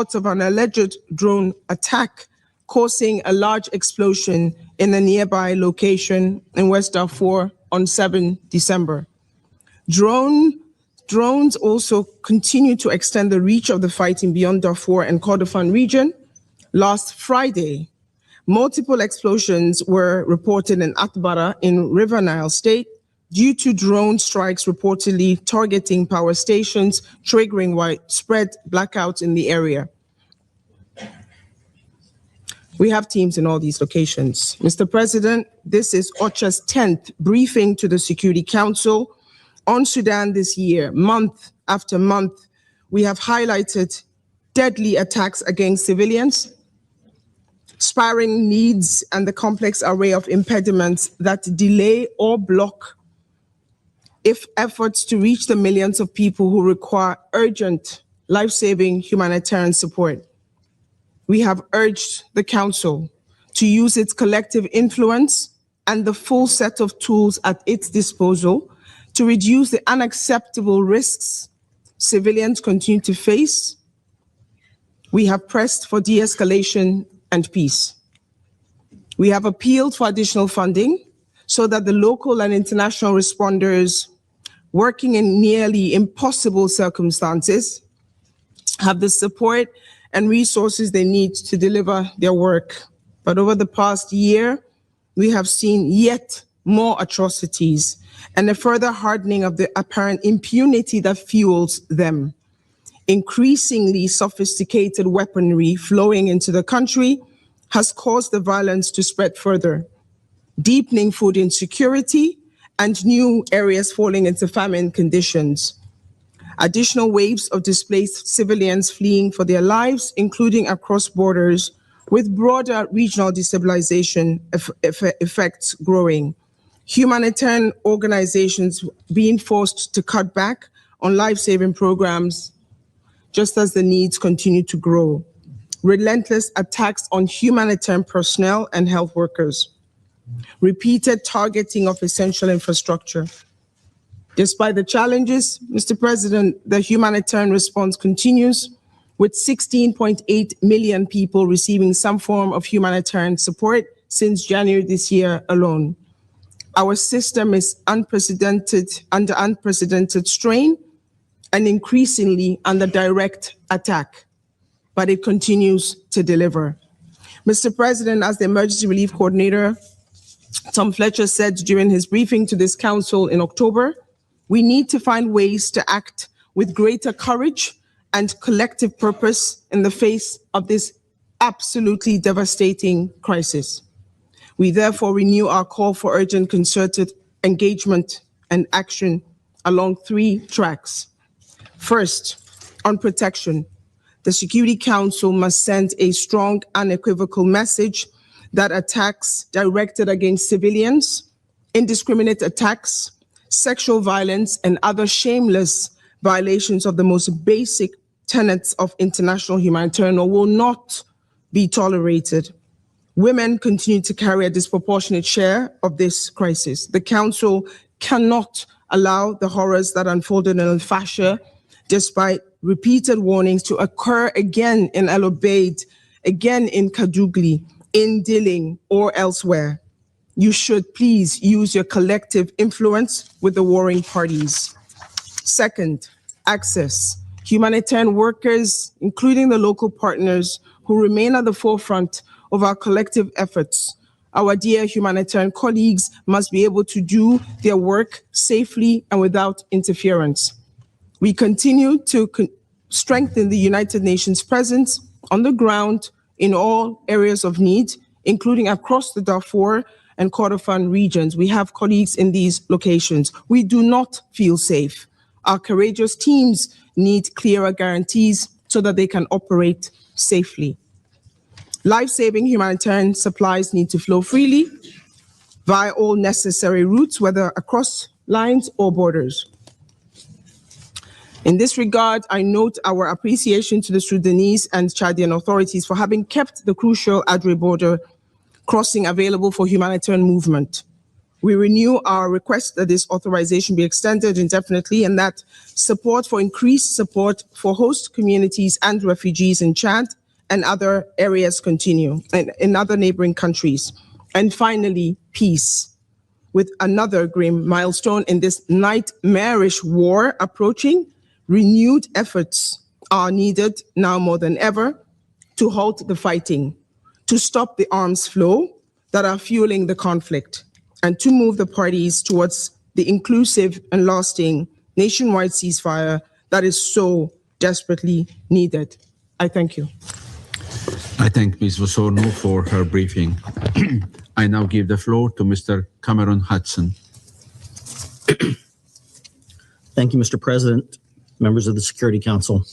reports of an alleged drone attack causing a large explosion in a nearby location in West Darfur on 7 December. Drones also continue to extend the reach of the fighting beyond Darfur and Kordofan region. Last Friday, multiple explosions were reported in Atbara in River Nile State due to drone strikes reportedly targeting power stations, triggering widespread blackouts in the area. We have teams in all these locations. Mr. President, this is OCHA's 10th briefing to the Security Council on Sudan this year. Month after month, we have highlighted deadly attacks against civilians, spiraling needs, and the complex array of impediments that delay or block efforts to reach the millions of people who require urgent, life-saving humanitarian support. We have urged the Council to use its collective influence and the full set of tools at its disposal to reduce the unacceptable risks civilians continue to face. We have pressed for de-escalation and peace. We have appealed for additional funding so that the local and international responders working in nearly impossible circumstances have the support and resources they need to deliver their work. But over the past year, we have seen yet more atrocities and a further hardening of the apparent impunity that fuels them. Increasingly sophisticated weaponry flowing into the country has caused the violence to spread further, deepening food insecurity and new areas falling into famine conditions. Additional waves of displaced civilians fleeing for their lives, including across borders, with broader regional destabilization effects growing. Humanitarian organizations being forced to cut back on life-saving programs, just as the needs continue to grow. Relentless attacks on humanitarian personnel and health workers. Repeated targeting of essential infrastructure. Despite the challenges, Mr. President, the humanitarian response continues, with 16.8 million people receiving some form of humanitarian support since January this year alone. Our system is under unprecedented strain and increasingly under direct attack, but it continues to deliver. Mr. President, as the Emergency Relief Coordinator, Tom Fletcher said during his briefing to this Council in October, we need to find ways to act with greater courage and collective purpose in the face of this absolutely devastating crisis. We therefore renew our call for urgent concerted engagement and action along 3 tracks. First, on protection, the Security Council must send a strong, unequivocal message that attacks directed against civilians, indiscriminate attacks, sexual violence, and other shameless violations of the most basic tenets of international humanitarian law will not be tolerated. Women continue to carry a disproportionate share of this crisis. The Council cannot allow the horrors that unfolded in Al-Fasher, despite repeated warnings, to occur again in El Obeid, again in Kadugli, in Dilling, or elsewhere. You should please use your collective influence with the warring parties. Second, access. Humanitarian workers, including the local partners who remain at the forefront of our collective efforts, our dear humanitarian colleagues, must be able to do their work safely and without interference. We continue to strengthen the United Nations presence on the ground in all areas of need, including across the Darfur and Kordofan regions. We have colleagues in these locations. We do not feel safe. Our courageous teams need clearer guarantees so that they can operate safely. Life-saving humanitarian supplies need to flow freely via all necessary routes, whether across lines or borders. In this regard, I note our appreciation to the Sudanese and Chadian authorities for having kept the crucial Adre border crossing available for humanitarian movement. We renew our request that this authorization be extended indefinitely and that increased support for host communities and refugees in Chad and other areas continue, and in other neighboring countries. And finally, peace. With another grim milestone in this nightmarish war approaching, renewed efforts are needed now more than ever to halt the fighting, to stop the arms flow that are fueling the conflict, and to move the parties towards the inclusive and lasting nationwide ceasefire that is so desperately needed. I thank you. I thank Ms. Vosorno for her briefing. I now give the floor to Mr. Cameron Hudson. Thank you, Mr. President, members of the Security Council.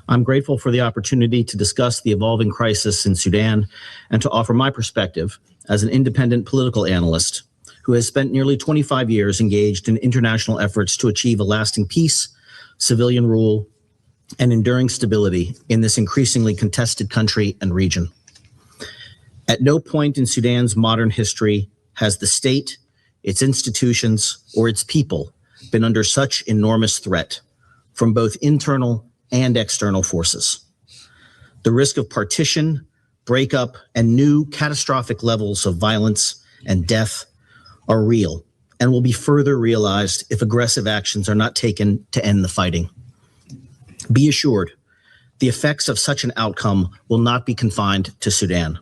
I'm grateful for the opportunity to discuss the evolving crisis in Sudan and to offer my perspective as an independent political analyst who has spent nearly 25 years engaged in international efforts to achieve a lasting peace, civilian rule, and enduring stability in this increasingly contested country and region. At no point in Sudan's modern history has the state, its institutions, or its people been under such enormous threat from both internal and external forces. The risk of partition, breakup, and new catastrophic levels of violence and death are real and will be further realized if aggressive actions are not taken to end the fighting. Be assured, the effects of such an outcome will not be confined to Sudan,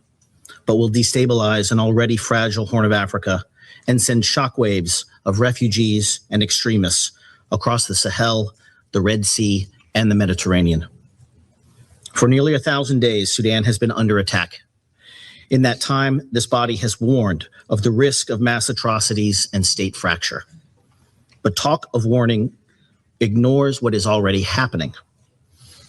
but will destabilize an already fragile Horn of Africa and send shockwaves of refugees and extremists across the Sahel, the Red Sea, and the Mediterranean. For nearly 1,000 days, Sudan has been under attack. In that time, this body has warned of the risk of mass atrocities and state fracture. But talk of warning ignores what is already happening.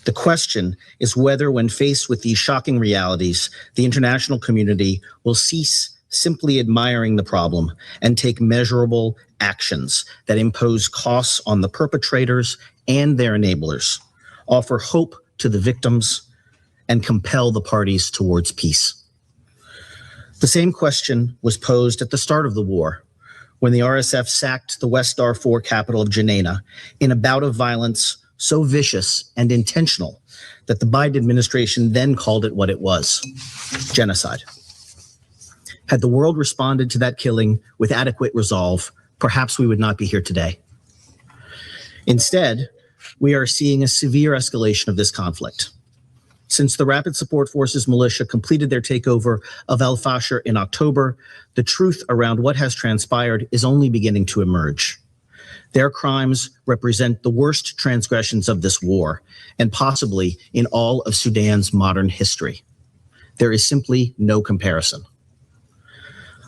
The question is whether, when faced with these shocking realities, the international community will cease simply admiring the problem and take measurable actions that impose costs on the perpetrators and their enablers, offer hope to the victims, and compel the parties towards peace. The same question was posed at the start of the war, when the RSF sacked the West Darfur capital of Janina in a bout of violence so vicious and intentional that the Biden administration then called it what it was: genocide. Had the world responded to that killing with adequate resolve, perhaps we would not be here today. Instead, we are seeing a severe escalation of this conflict. Since the Rapid Support Forces militia completed their takeover of El Fasher in October, the truth around what has transpired is only beginning to emerge. Their crimes represent the worst transgressions of this war, and possibly in all of Sudan's modern history. There is simply no comparison.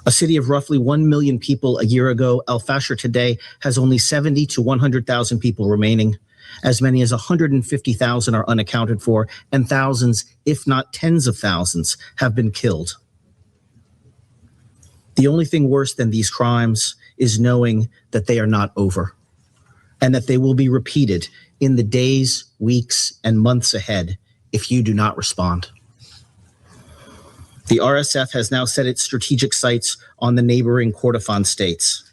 A city of roughly 1 million people a year ago, El Fasher today has only 70 to 100,000 people remaining. As many as 150,000 are unaccounted for, and thousands, if not tens of thousands, have been killed. The only thing worse than these crimes is knowing that they are not over, and that they will be repeated in the days, weeks, and months ahead if you do not respond. The RSF has now set its strategic sights on the neighboring Kordofan states.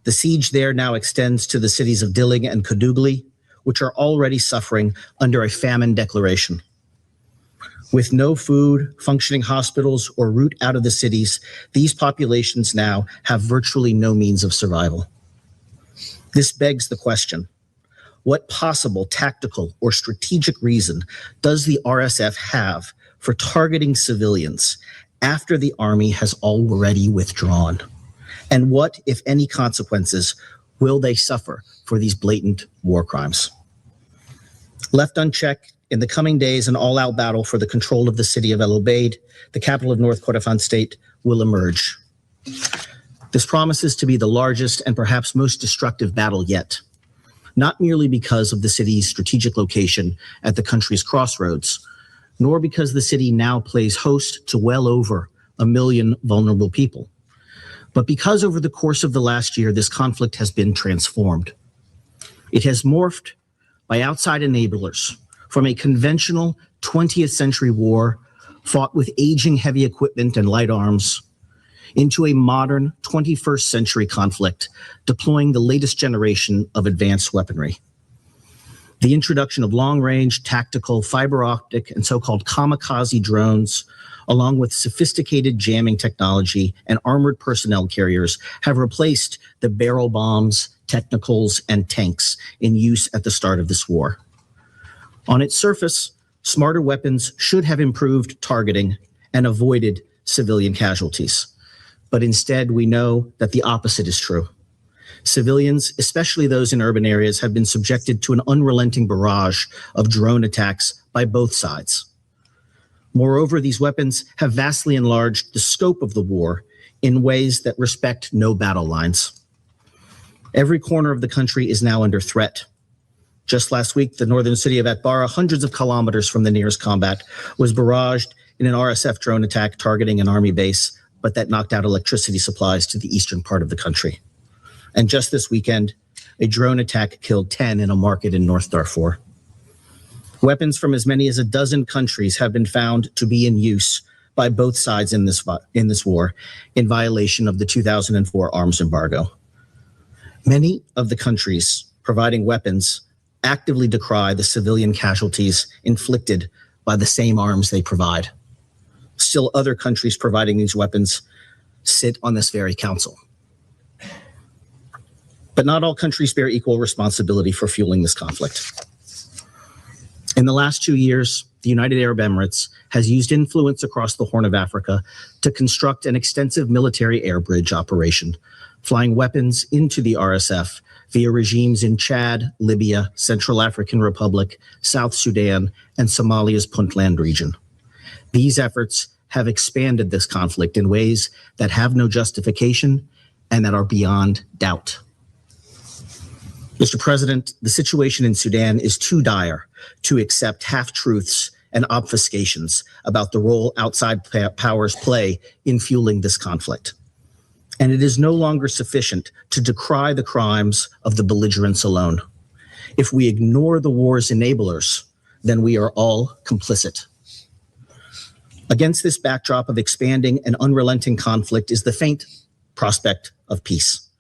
The siege there now extends to the cities of Dilling and Kadugli, which are already suffering under a famine declaration. With no food, functioning hospitals, or route out of the cities, these populations now have virtually no means of survival. This begs the question: what possible tactical or strategic reason does the RSF have for targeting civilians after the army has already withdrawn? And what, if any, consequences will they suffer for these blatant war crimes? Left unchecked, in the coming days, an all-out battle for the control of the city of El Obeid, the capital of North Kordofan state, will emerge. This promises to be the largest and perhaps most destructive battle yet, not merely because of the city's strategic location at the country's crossroads, nor because the city now plays host to well over 1 million vulnerable people, but because over the course of the last year, this conflict has been transformed. It has morphed by outside enablers from a conventional 20th century war fought with aging heavy equipment and light arms into a modern 21st century conflict, deploying the latest generation of advanced weaponry. The introduction of long-range, tactical, fiber optic, and so-called kamikaze drones, along with sophisticated jamming technology and armored personnel carriers, have replaced the barrel bombs, technicals, and tanks in use at the start of this war. On its surface, smarter weapons should have improved targeting and avoided civilian casualties. But instead, we know that the opposite is true. Civilians, especially those in urban areas, have been subjected to an unrelenting barrage of drone attacks by both sides. Moreover, these weapons have vastly enlarged the scope of the war in ways that respect no battle lines. Every corner of the country is now under threat. Just last week, the northern city of Atbara, hundreds of kilometers from the nearest combat, was barraged in an RSF drone attack targeting an army base, but that knocked out electricity supplies to the eastern part of the country. And just this weekend, a drone attack killed 10 in a market in North Darfur. Weapons from as many as a dozen countries have been found to be in use by both sides in this war, in violation of the 2004 arms embargo. Many of the countries providing weapons actively decry the civilian casualties inflicted by the same arms they provide. Still, other countries providing these weapons sit on this very council. But not all countries bear equal responsibility for fueling this conflict. In the last 2 years, the United Arab Emirates has used influence across the Horn of Africa to construct an extensive military air bridge operation, flying weapons into the RSF via regimes in Chad, Libya, Central African Republic, South Sudan, and Somalia's Puntland region. These efforts have expanded this conflict in ways that have no justification and that are beyond doubt. Mr. President, the situation in Sudan is too dire to accept half-truths and obfuscations about the role outside powers play in fueling this conflict. And it is no longer sufficient to decry the crimes of the belligerents alone. If we ignore the war's enablers, then we are all complicit. Against this backdrop of expanding and unrelenting conflict is the faint prospect of peace.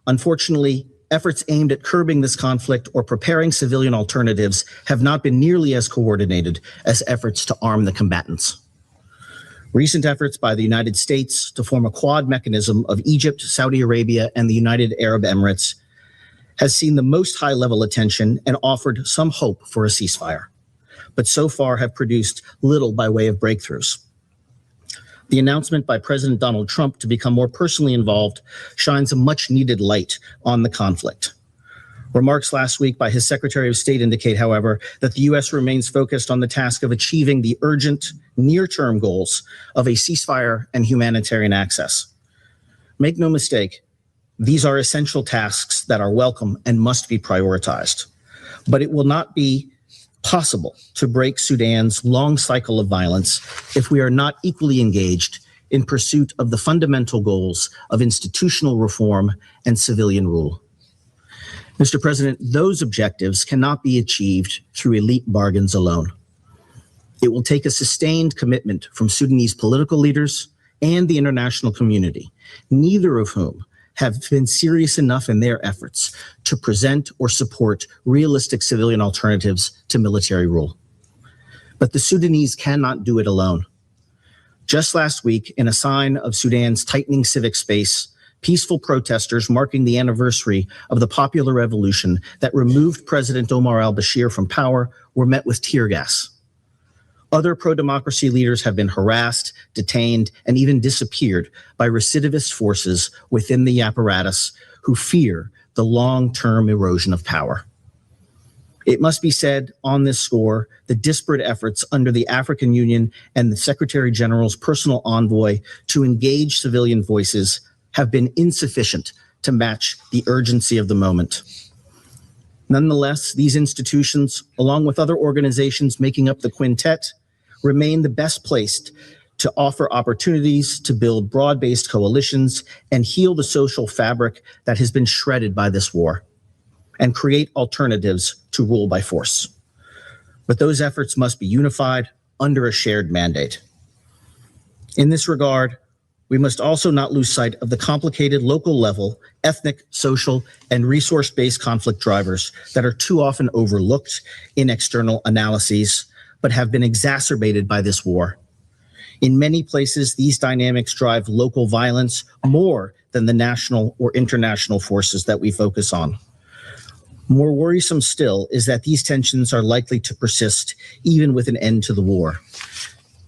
Unfortunately, efforts aimed at curbing this conflict or preparing civilian alternatives have not been nearly as coordinated as efforts to arm the combatants. Recent efforts by the United States to form a quad mechanism of Egypt, Saudi Arabia, and the United Arab Emirates has seen the most high-level attention and offered some hope for a ceasefire, but so far have produced little by way of breakthroughs. The announcement by President Donald Trump to become more personally involved shines a much-needed light on the conflict. Remarks last week by his Secretary of State indicate, however, that the U.S. remains focused on the task of achieving the urgent, near-term goals of a ceasefire and humanitarian access. Make no mistake, these are essential tasks that are welcome and must be prioritized. But it will not be possible to break Sudan's long cycle of violence if we are not equally engaged in pursuit of the fundamental goals of institutional reform and civilian rule. Mr. President, those objectives cannot be achieved through elite bargains alone. It will take a sustained commitment from Sudanese political leaders and the international community, neither of whom have been serious enough in their efforts to present or support realistic civilian alternatives to military rule. But the Sudanese cannot do it alone. Just last week, in a sign of Sudan's tightening civic space, peaceful protesters marking the anniversary of the popular revolution that removed President Omar al-Bashir from power were met with tear gas. Other pro-democracy leaders have been harassed, detained, and even disappeared by recidivist forces within the apparatus who fear the long-term erosion of power. It must be said on this score, the disparate efforts under the African Union and the Secretary General's personal envoy to engage civilian voices have been insufficient to match the urgency of the moment. Nonetheless, these institutions, along with other organizations making up the quintet, remain the best placed to offer opportunities to build broad-based coalitions and heal the social fabric that has been shredded by this war, and create alternatives to rule by force. But those efforts must be unified under a shared mandate. In this regard, we must also not lose sight of the complicated local level, ethnic, social, and resource-based conflict drivers that are too often overlooked in external analyses, but have been exacerbated by this war. In many places, these dynamics drive local violence more than the national or international forces that we focus on. More worrisome still is that these tensions are likely to persist even with an end to the war,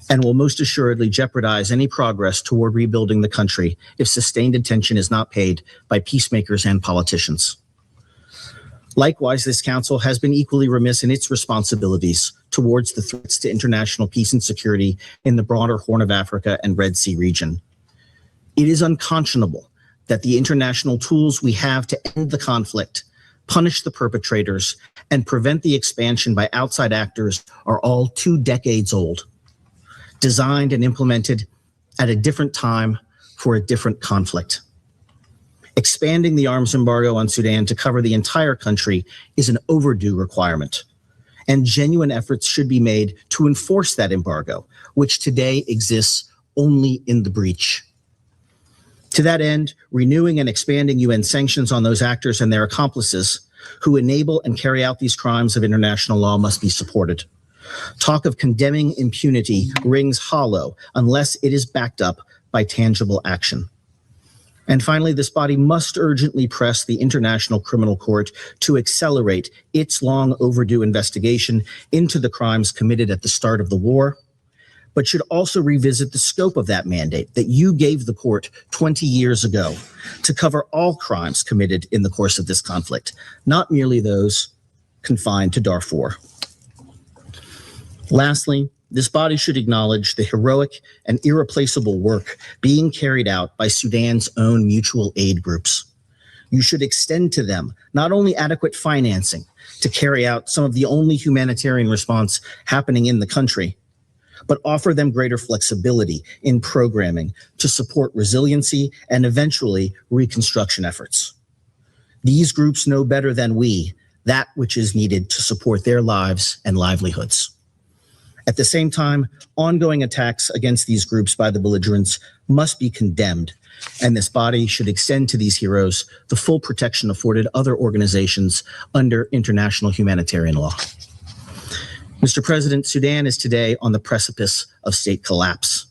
and will most assuredly jeopardize any progress toward rebuilding the country if sustained attention is not paid by peacemakers and politicians. Likewise, this council has been equally remiss in its responsibilities towards the threats to international peace and security in the broader Horn of Africa and Red Sea region. It is unconscionable that the international tools we have to end the conflict, punish the perpetrators, and prevent the expansion by outside actors are all 2 decades old, designed and implemented at a different time for a different conflict. Expanding the arms embargo on Sudan to cover the entire country is an overdue requirement, and genuine efforts should be made to enforce that embargo, which today exists only in the breach. To that end, renewing and expanding UN sanctions on those actors and their accomplices who enable and carry out these crimes of international law must be supported. Talk of condemning impunity rings hollow unless it is backed up by tangible action. And finally, this body must urgently press the International Criminal Court to accelerate its long overdue investigation into the crimes committed at the start of the war, but should also revisit the scope of that mandate that you gave the court 20 years ago to cover all crimes committed in the course of this conflict, not merely those confined to Darfur. Lastly, this body should acknowledge the heroic and irreplaceable work being carried out by Sudan's own mutual aid groups. You should extend to them not only adequate financing to carry out some of the only humanitarian response happening in the country, but offer them greater flexibility in programming to support resiliency and eventually reconstruction efforts. These groups know better than we that which is needed to support their lives and livelihoods. At the same time, ongoing attacks against these groups by the belligerents must be condemned, and this body should extend to these heroes the full protection afforded other organizations under international humanitarian law. Mr. President, Sudan is today on the precipice of state collapse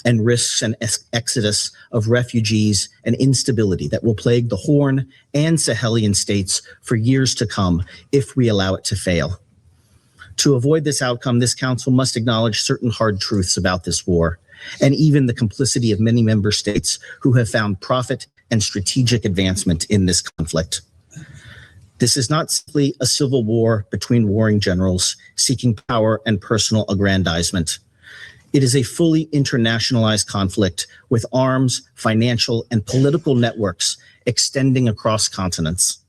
and risks an exodus of refugees and instability that will plague the Horn and Sahelian states for years to come if we allow it to fail. To avoid this outcome, this council must acknowledge certain hard truths about this war, and even the complicity of many member states who have found profit and strategic advancement in this conflict. This is not simply a civil war between warring generals seeking power and personal aggrandizement. It is a fully internationalized conflict with arms, financial, and political networks extending across continents.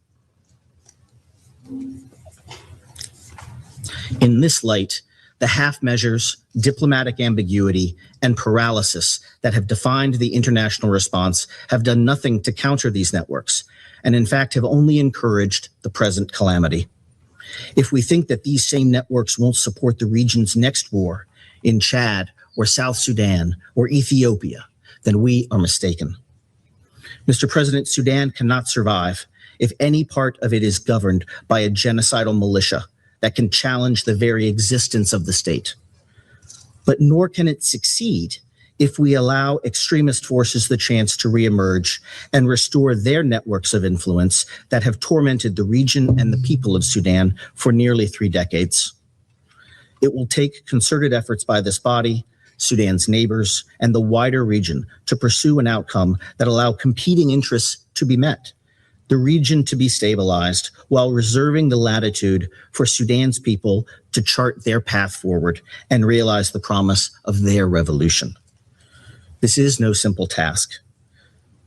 In this light, the half measures, diplomatic ambiguity, and paralysis that have defined the international response have done nothing to counter these networks, and in fact have only encouraged the present calamity. If we think that these same networks won't support the region's next war in Chad or South Sudan or Ethiopia, then we are mistaken. Mr. President, Sudan cannot survive if any part of it is governed by a genocidal militia that can challenge the very existence of the state. But nor can it succeed if we allow extremist forces the chance to reemerge and restore their networks of influence that have tormented the region and the people of Sudan for nearly 3 decades. It will take concerted efforts by this body, Sudan's neighbors, and the wider region to pursue an outcome that allow competing interests to be met, the region to be stabilized while reserving the latitude for Sudan's people to chart their path forward and realize the promise of their revolution. This is no simple task.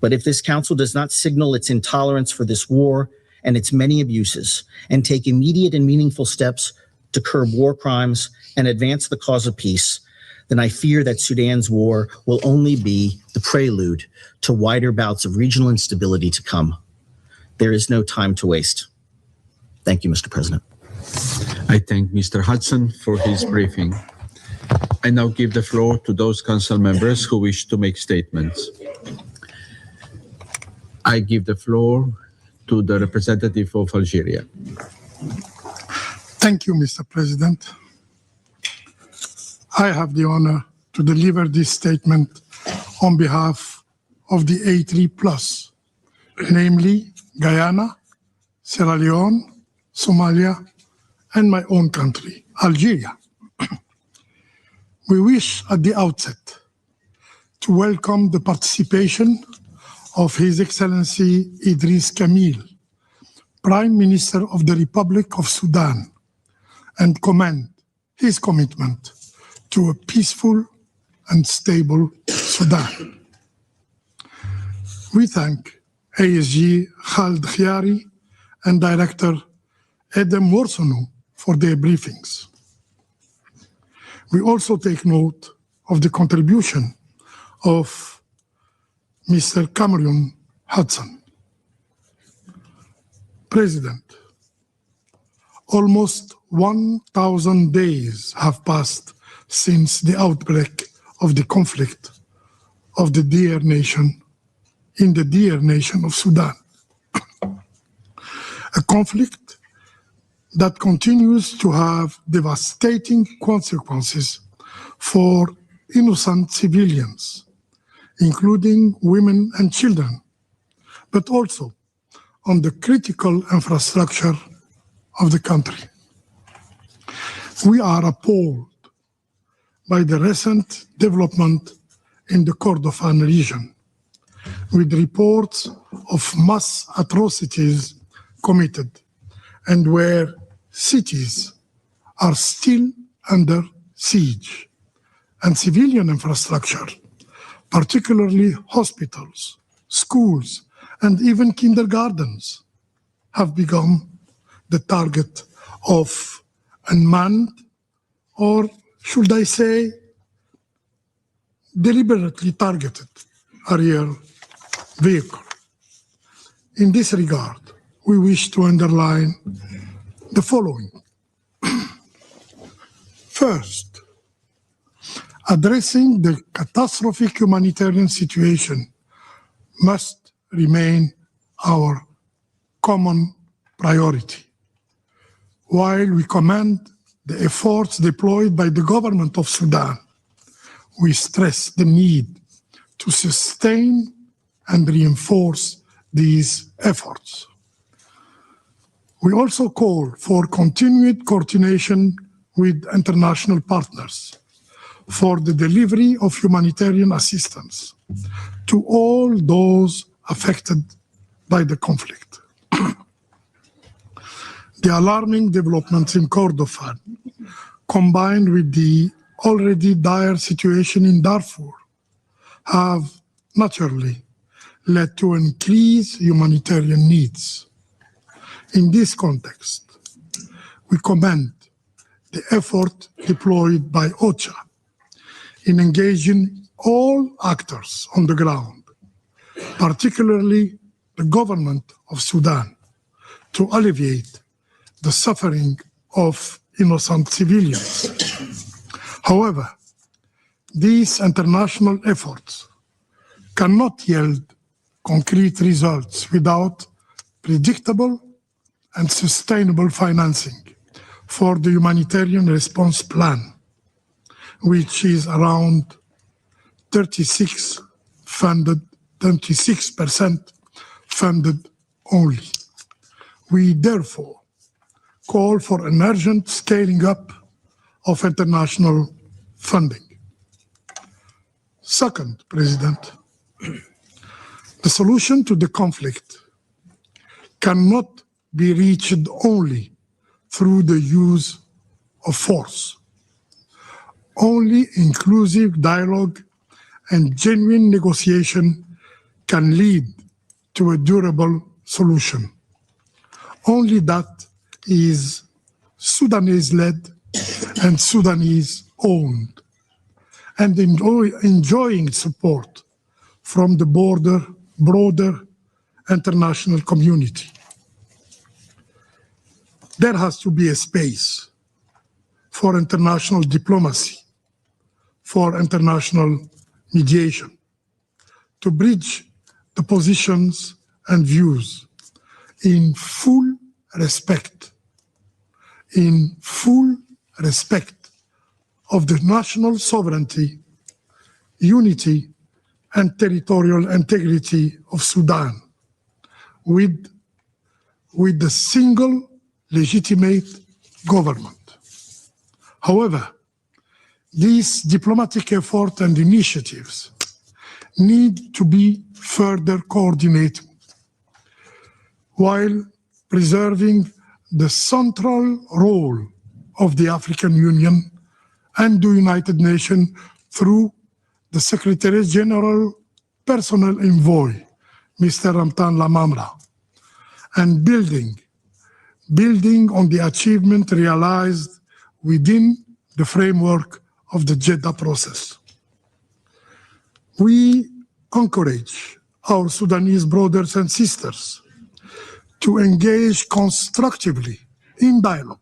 But if this council does not signal its intolerance for this war and its many abuses and take immediate and meaningful steps to curb war crimes and advance the cause of peace, then I fear that Sudan's war will only be the prelude to wider bouts of regional instability to come. There is no time to waste. Thank you, Mr. President. I thank Mr. Hudson for his briefing. I now give the floor to those council members who wish to make statements. I give the floor to the representative of Algeria. Thank you, Mr. President. I have the honor to deliver this statement on behalf of the A3+, namely Guyana, Sierra Leone, Somalia, and my own country, Algeria. We wish at the outset to welcome the participation of His Excellency Idriss Kamil, Prime Minister of the Republic of Sudan, and commend his commitment to a peaceful and stable Sudan. We thank ASG Khaled Khiari and Director Edem Worsonu for their briefings. We also take note of the contribution of Mr. Cameron Hudson. President, almost 1,000 days have passed since the outbreak of the conflict of the dear nation in the dear nation of Sudan. A conflict that continues to have devastating consequences for innocent civilians, including women and children, but also on the critical infrastructure of the country. We are appalled by the recent development in the Kordofan region, with reports of mass atrocities committed and where cities are still under siege and civilian infrastructure, particularly hospitals, schools, and even kindergartens, have become the target of unmanned, or should I say, deliberately targeted aerial vehicle. In this regard, we wish to underline the following. First, addressing the catastrophic humanitarian situation must remain our common priority. While we commend the efforts deployed by the government of Sudan, we stress the need to sustain and reinforce these efforts. We also call for continued coordination with international partners for the delivery of humanitarian assistance to all those affected by the conflict. The alarming developments in Kordofan, combined with the already dire situation in Darfur, have naturally led to increased humanitarian needs. In this context, we commend the effort deployed by OCHA in engaging all actors on the ground, particularly the government of Sudan, to alleviate the suffering of innocent civilians. However, these international efforts cannot yield concrete results without predictable and sustainable financing for the humanitarian response plan, which is around 36% funded only. We therefore call for an urgent scaling up of international funding. Second, President, the solution to the conflict cannot be reached only through the use of force. Only inclusive dialogue and genuine negotiation can lead to a durable solution. Only that is Sudanese-led and Sudanese-owned, and enjoying support from the broader international community. There has to be a space for international diplomacy, for international mediation, to bridge the positions and views in full respect of the national sovereignty, unity, and territorial integrity of Sudan with the single legitimate government. However, these diplomatic efforts and initiatives need to be further coordinated while preserving the central role of the African Union and the United Nations through the Secretary General personal envoy, Mr. Ramtan Lamamra, and building on the achievement realized within the framework of the Jeddah process. We encourage our Sudanese brothers and sisters to engage constructively in dialogue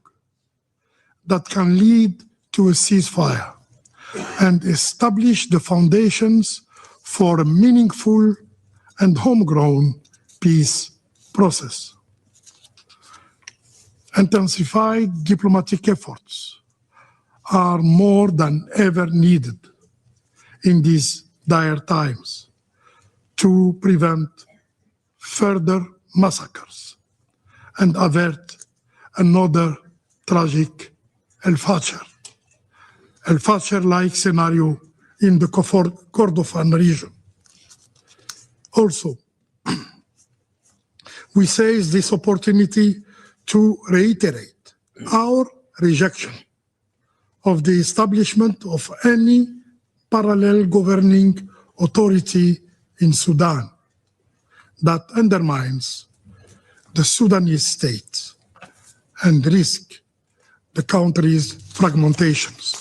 that can lead to a ceasefire and establish the foundations for a meaningful and homegrown peace process. Intensified diplomatic efforts are more than ever needed in these dire times to prevent further massacres and avert another tragic El-Fasher-like scenario in the Kordofan region. Also, we seize this opportunity to reiterate our rejection of the establishment of any parallel governing authority in Sudan that undermines the Sudanese state and risk the country's fragmentations.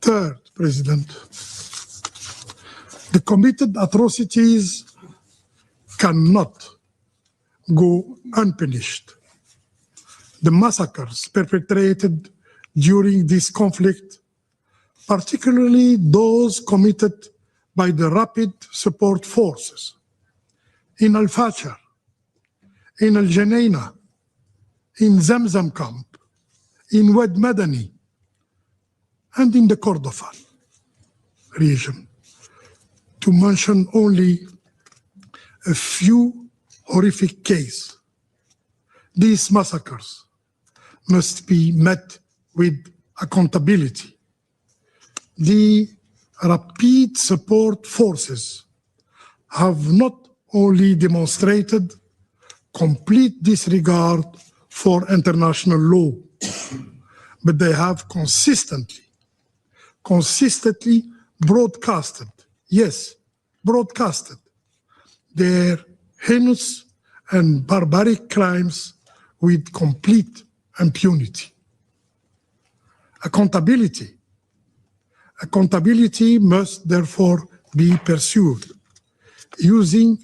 Third, President, the committed atrocities cannot go unpunished. The massacres perpetrated during this conflict, particularly those committed by the Rapid Support Forces in Al-Fasher, in Al-Janeina, in Zamzam camp, in Wad Madani, and in the Kordofan region, to mention only a few horrific cases. These massacres must be met with accountability. The Rapid Support Forces have not only demonstrated complete disregard for international law, but they have consistently broadcasted their heinous and barbaric crimes with complete impunity. Accountability must therefore be pursued using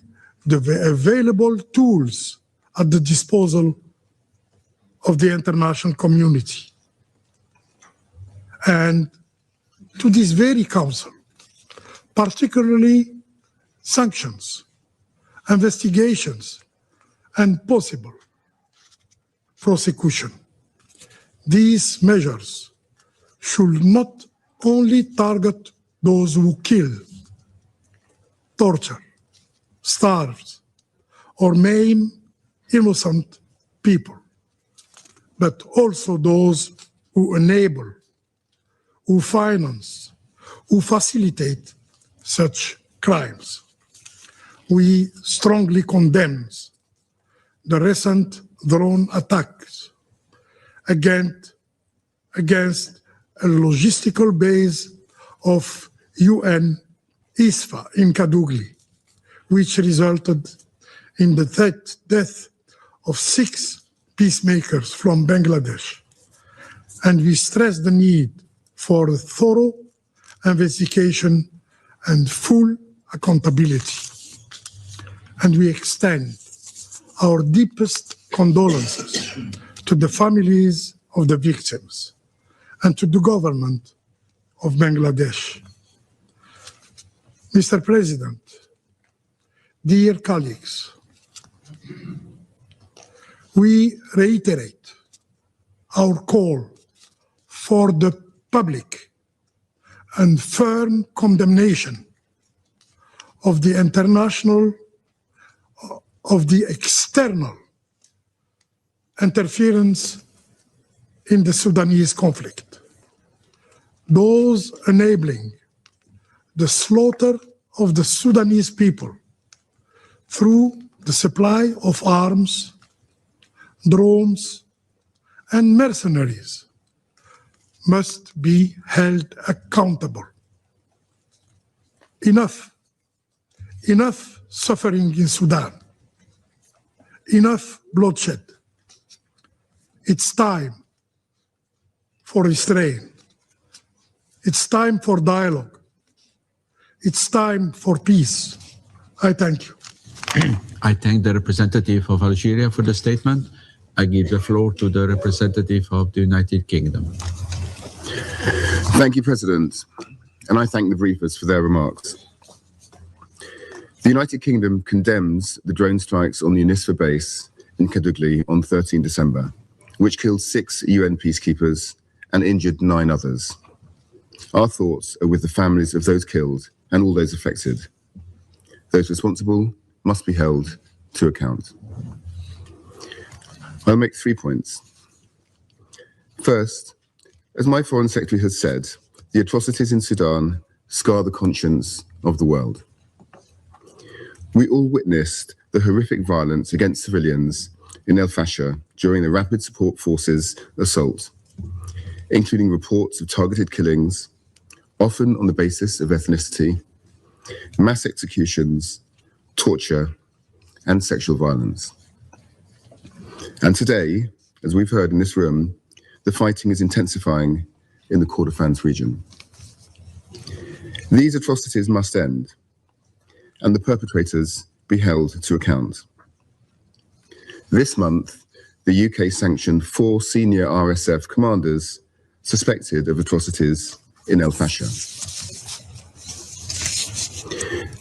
the available tools at the disposal of the international community. And to this very council, particularly sanctions, investigations, and possible prosecution. These measures should not only target those who kill, torture, starve, or maim innocent people, but also those who enable, who finance, who facilitate such crimes. We strongly condemn the recent drone attacks against a logistical base of UN-ISFA in Kadugli, which resulted in the death of 6 peacemakers from Bangladesh. And we stress the need for a thorough investigation and full accountability. And we extend our deepest condolences to the families of the victims and to the government of Bangladesh. Mr. President, dear colleagues, we reiterate our call for the public and firm condemnation of the external interference in the Sudanese conflict, those enabling the slaughter of the Sudanese people through the supply of arms, drones, and mercenaries must be held accountable. Enough suffering in Sudan, enough bloodshed. It's time for restraint. It's time for dialogue. It's time for peace. I thank you. I thank the representative of Algeria for the statement. I give the floor to the representative of the United Kingdom. Thank you, President, and I thank the briefers for their remarks. The United Kingdom condemns the drone strikes on the UNISFA base in Kadugli on 13 December, which killed 6 UN peacekeepers and injured 9 others. Our thoughts are with the families of those killed and all those affected. Those responsible must be held to account. I'll make 3 points. First, as my Foreign Secretary has said, the atrocities in Sudan scar the conscience of the world. We all witnessed the horrific violence against civilians in El Fasher during the Rapid Support Forces assault, including reports of targeted killings, often on the basis of ethnicity, mass executions, torture, and sexual violence. And today, as we've heard in this room, the fighting is intensifying in the Kordofan region. These atrocities must end, and the perpetrators be held to account. This month, the UK sanctioned 4 senior RSF commanders suspected of atrocities in El Fasher.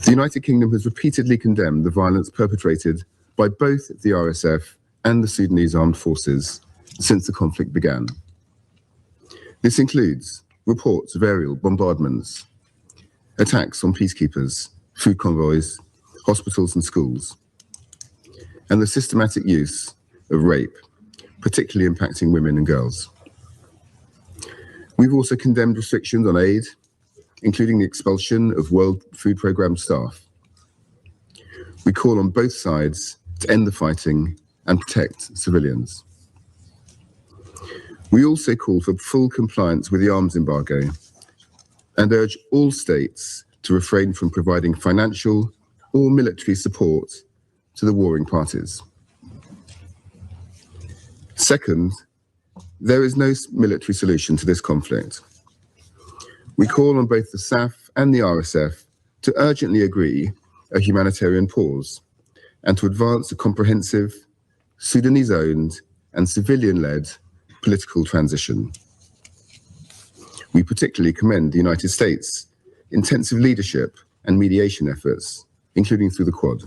The United Kingdom has repeatedly condemned the violence perpetrated by both the RSF and the Sudanese armed forces since the conflict began. This includes reports of aerial bombardments, attacks on peacekeepers, food convoys, hospitals and schools, and the systematic use of rape, particularly impacting women and girls. We've also condemned restrictions on aid, including the expulsion of World Food Programme staff. We call on both sides to end the fighting and protect civilians. We also call for full compliance with the arms embargo and urge all states to refrain from providing financial or military support to the warring parties. Second, there is no military solution to this conflict. We call on both the SAF and the RSF to urgently agree a humanitarian pause and to advance a comprehensive, Sudanese-owned and civilian-led political transition. We particularly commend the United States' intensive leadership and mediation efforts, including through the Quad.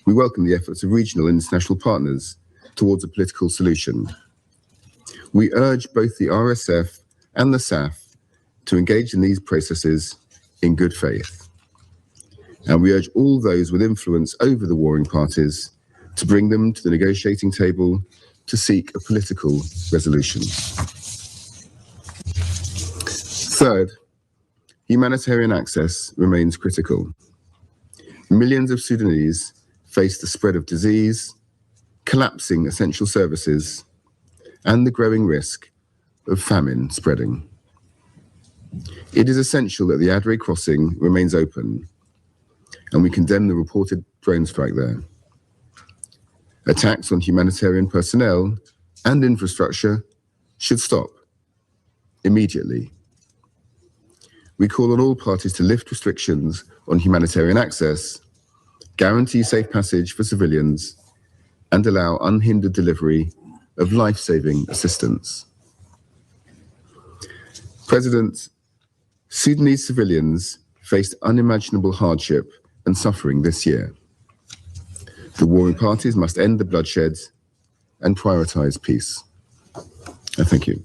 We welcome the efforts of regional and international partners towards a political solution. We urge both the RSF and the SAF to engage in these processes in good faith. And we urge all those with influence over the warring parties to bring them to the negotiating table to seek a political resolution. Third, humanitarian access remains critical. Millions of Sudanese face the spread of disease, collapsing essential services, and the growing risk of famine spreading. It is essential that the Adre crossing remains open, and we condemn the reported drone strike there. Attacks on humanitarian personnel and infrastructure should stop immediately. We call on all parties to lift restrictions on humanitarian access, guarantee safe passage for civilians, and allow unhindered delivery of life-saving assistance. President, Sudanese civilians faced unimaginable hardship and suffering this year. The warring parties must end the bloodshed and prioritize peace. Thank you.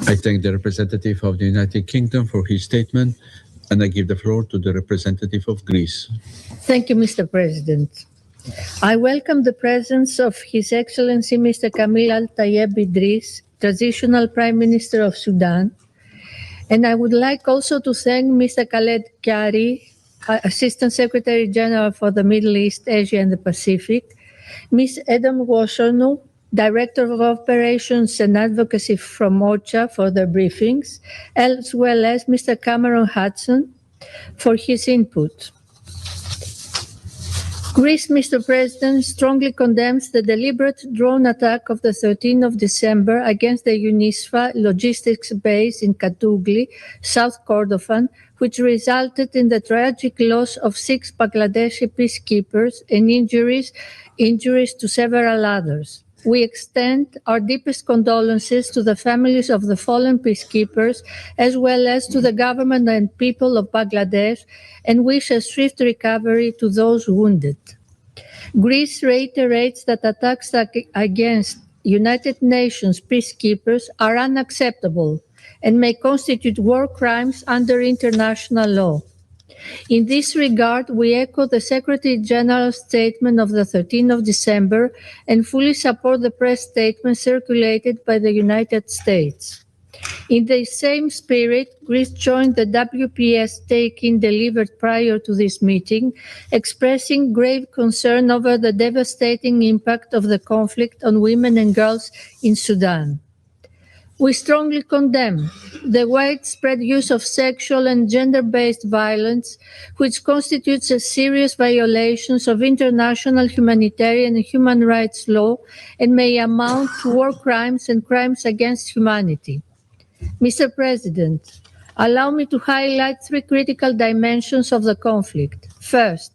I thank the representative of the United Kingdom for his statement, and I give the floor to the representative of Greece. Thank you, Mr. President. I welcome the presence of His Excellency Mr. Kamil Al-Tayeb Idris, Transitional Prime Minister of Sudan, and I would like also to thank Mr. Khaled Kyari, Assistant Secretary General for the Middle East, Asia and the Pacific, Ms. Edom Woshonu, Director of Operations and Advocacy from OCHA for their briefings, as well as Mr. Cameron Hudson for his input. Greece, Mr. President, strongly condemns the deliberate drone attack of the 13th of December against the UNISFA logistics base in Katougli, South Kordofan, which resulted in the tragic loss of 6 Bangladeshi peacekeepers and injuries to several others. We extend our deepest condolences to the families of the fallen peacekeepers, as well as to the government and people of Bangladesh, and wish a swift recovery to those wounded. Greece reiterates that attacks against United Nations peacekeepers are unacceptable and may constitute war crimes under international law. In this regard, we echo the Secretary General's statement of the 13th of December and fully support the press statement circulated by the United States. In the same spirit, Greece joined the WPS take-in delivered prior to this meeting, expressing grave concern over the devastating impact of the conflict on women and girls in Sudan. We strongly condemn the widespread use of sexual and gender-based violence, which constitutes a serious violation of international humanitarian and human rights law and may amount to war crimes and crimes against humanity. Mr. President, allow me to highlight 3 critical dimensions of the conflict. First,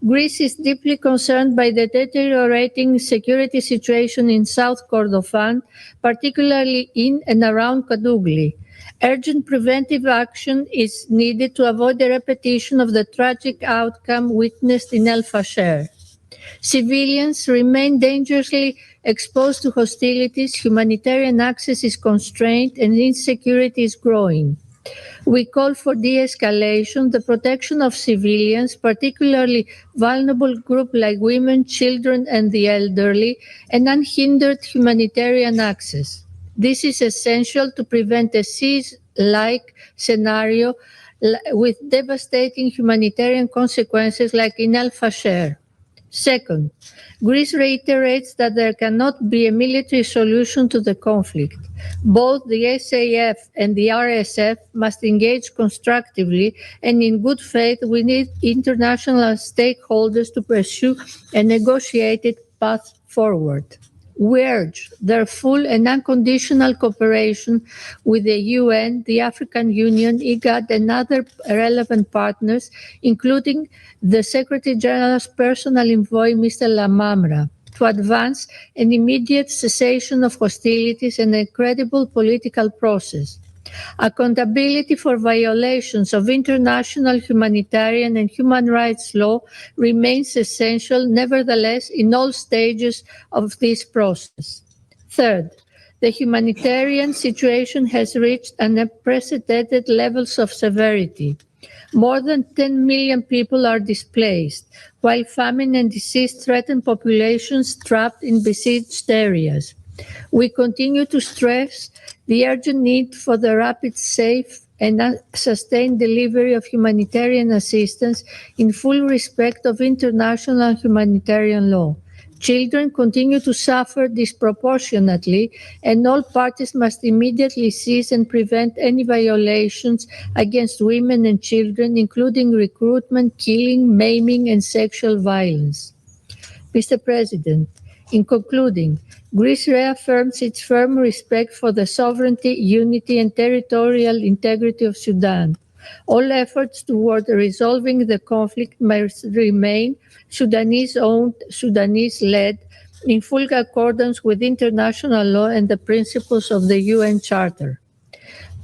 Greece is deeply concerned by the deteriorating security situation in South Kordofan, particularly in and around Katougli. Urgent preventive action is needed to avoid the repetition of the tragic outcome witnessed in El Fasher. Civilians remain dangerously exposed to hostilities, humanitarian access is constrained, and insecurity is growing. We call for de-escalation, the protection of civilians, particularly vulnerable groups like women, children, and the elderly, and unhindered humanitarian access. This is essential to prevent a siege-like scenario with devastating humanitarian consequences like in El Fasher. Second, Greece reiterates that there cannot be a military solution to the conflict. Both the SAF and the RSF must engage constructively, and in good faith, we need international stakeholders to pursue a negotiated path forward. We urge their full and unconditional cooperation with the UN, the African Union, IGAD, and other relevant partners, including the Secretary General's personal envoy, Mr. Lamamra, to advance an immediate cessation of hostilities and a credible political process. Accountability for violations of international humanitarian and human rights law remains essential, nevertheless, in all stages of this process. Third, the humanitarian situation has reached unprecedented levels of severity. More than 10 million people are displaced, while famine and disease threaten populations trapped in besieged areas. We continue to stress the urgent need for the rapid, safe, and sustained delivery of humanitarian assistance in full respect of international humanitarian law. Children continue to suffer disproportionately, and all parties must immediately cease and prevent any violations against women and children, including recruitment, killing, maiming, and sexual violence. Mr. President, in concluding, Greece reaffirms its firm respect for the sovereignty, unity, and territorial integrity of Sudan. All efforts toward resolving the conflict must remain Sudanese-owned, Sudanese-led, in full accordance with international law and the principles of the UN Charter.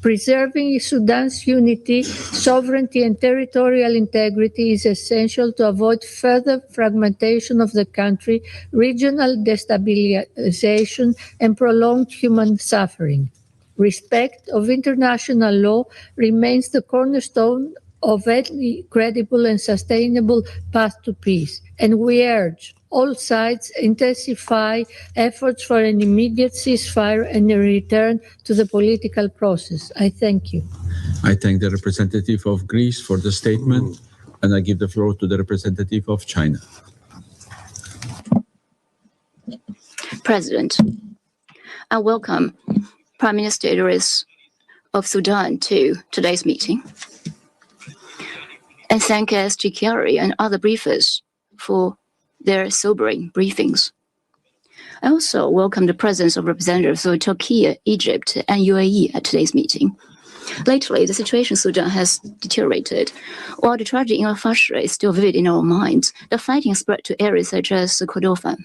Preserving Sudan's unity, sovereignty, and territorial integrity is essential to avoid further fragmentation of the country, regional destabilization, and prolonged human suffering. Respect of international law remains the cornerstone of any credible and sustainable path to peace, and we urge all sides intensify efforts for an immediate ceasefire and a return to the political process. I thank you. I thank the representative of Greece for the statement, and I give the floor to the representative of China. President, I welcome Prime Minister Idris of Sudan to today's meeting, and thank SG Chiari and other briefers for their sobering briefings. I also welcome the presence of representatives of Turkey, Egypt, and UAE at today's meeting. Lately, the situation in Sudan has deteriorated. While the tragedy in Al-Fashir is still vivid in our minds, the fighting spread to areas such as Kordofan.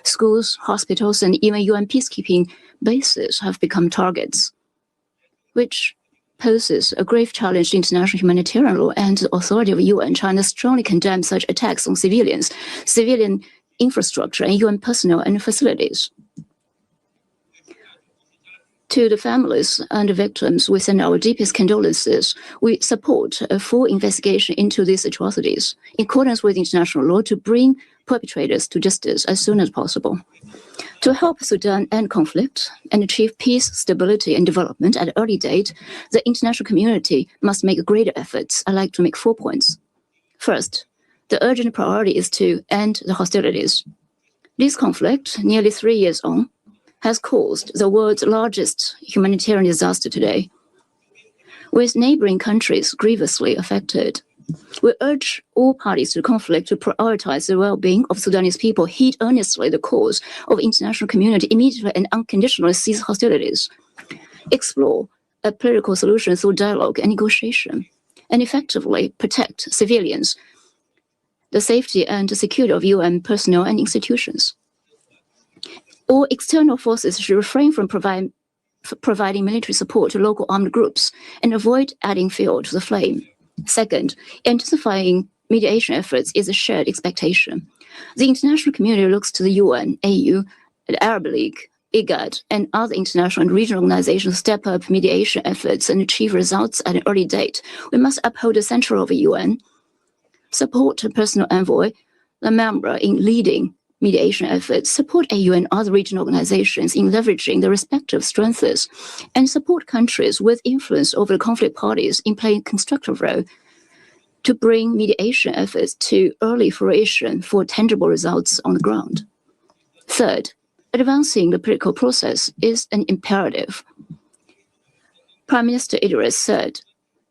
Schools, hospitals, and even UN peacekeeping bases have become targets, which poses a grave challenge to international humanitarian law and the authority of UN. China strongly condemns such attacks on civilians, civilian infrastructure, and UN personnel and facilities. To the families and the victims, we send our deepest condolences. We support a full investigation into these atrocities in accordance with international law to bring perpetrators to justice as soon as possible. To help Sudan end conflict and achieve peace, stability, and development at an early date, the international community must make greater efforts. I'd like to make 4 points. First, the urgent priority is to end the hostilities. This conflict, nearly 3 years on, has caused the world's largest humanitarian disaster today. With neighboring countries grievously affected, we urge all parties to the conflict to prioritize the well-being of Sudanese people, heed earnestly the calls of international community, immediately and unconditionally cease hostilities, explore a political solution through dialogue and negotiation, and effectively protect civilians, the safety and the security of UN personnel and institutions. All external forces should refrain from providing military support to local armed groups and avoid adding fuel to the flame. Second, intensifying mediation efforts is a shared expectation. The international community looks to the UN, AU, the Arab League, IGAD, and other international and regional organizations to step up mediation efforts and achieve results at an early date. We must uphold the central role of the UN, support a personal envoy, the member in leading mediation efforts, support AU and other regional organizations in leveraging their respective strengths, and support countries with influence over the conflict parties in playing a constructive role to bring mediation efforts to early fruition for tangible results on the ground. Third, advancing the political process is an imperative. Prime Minister Idris said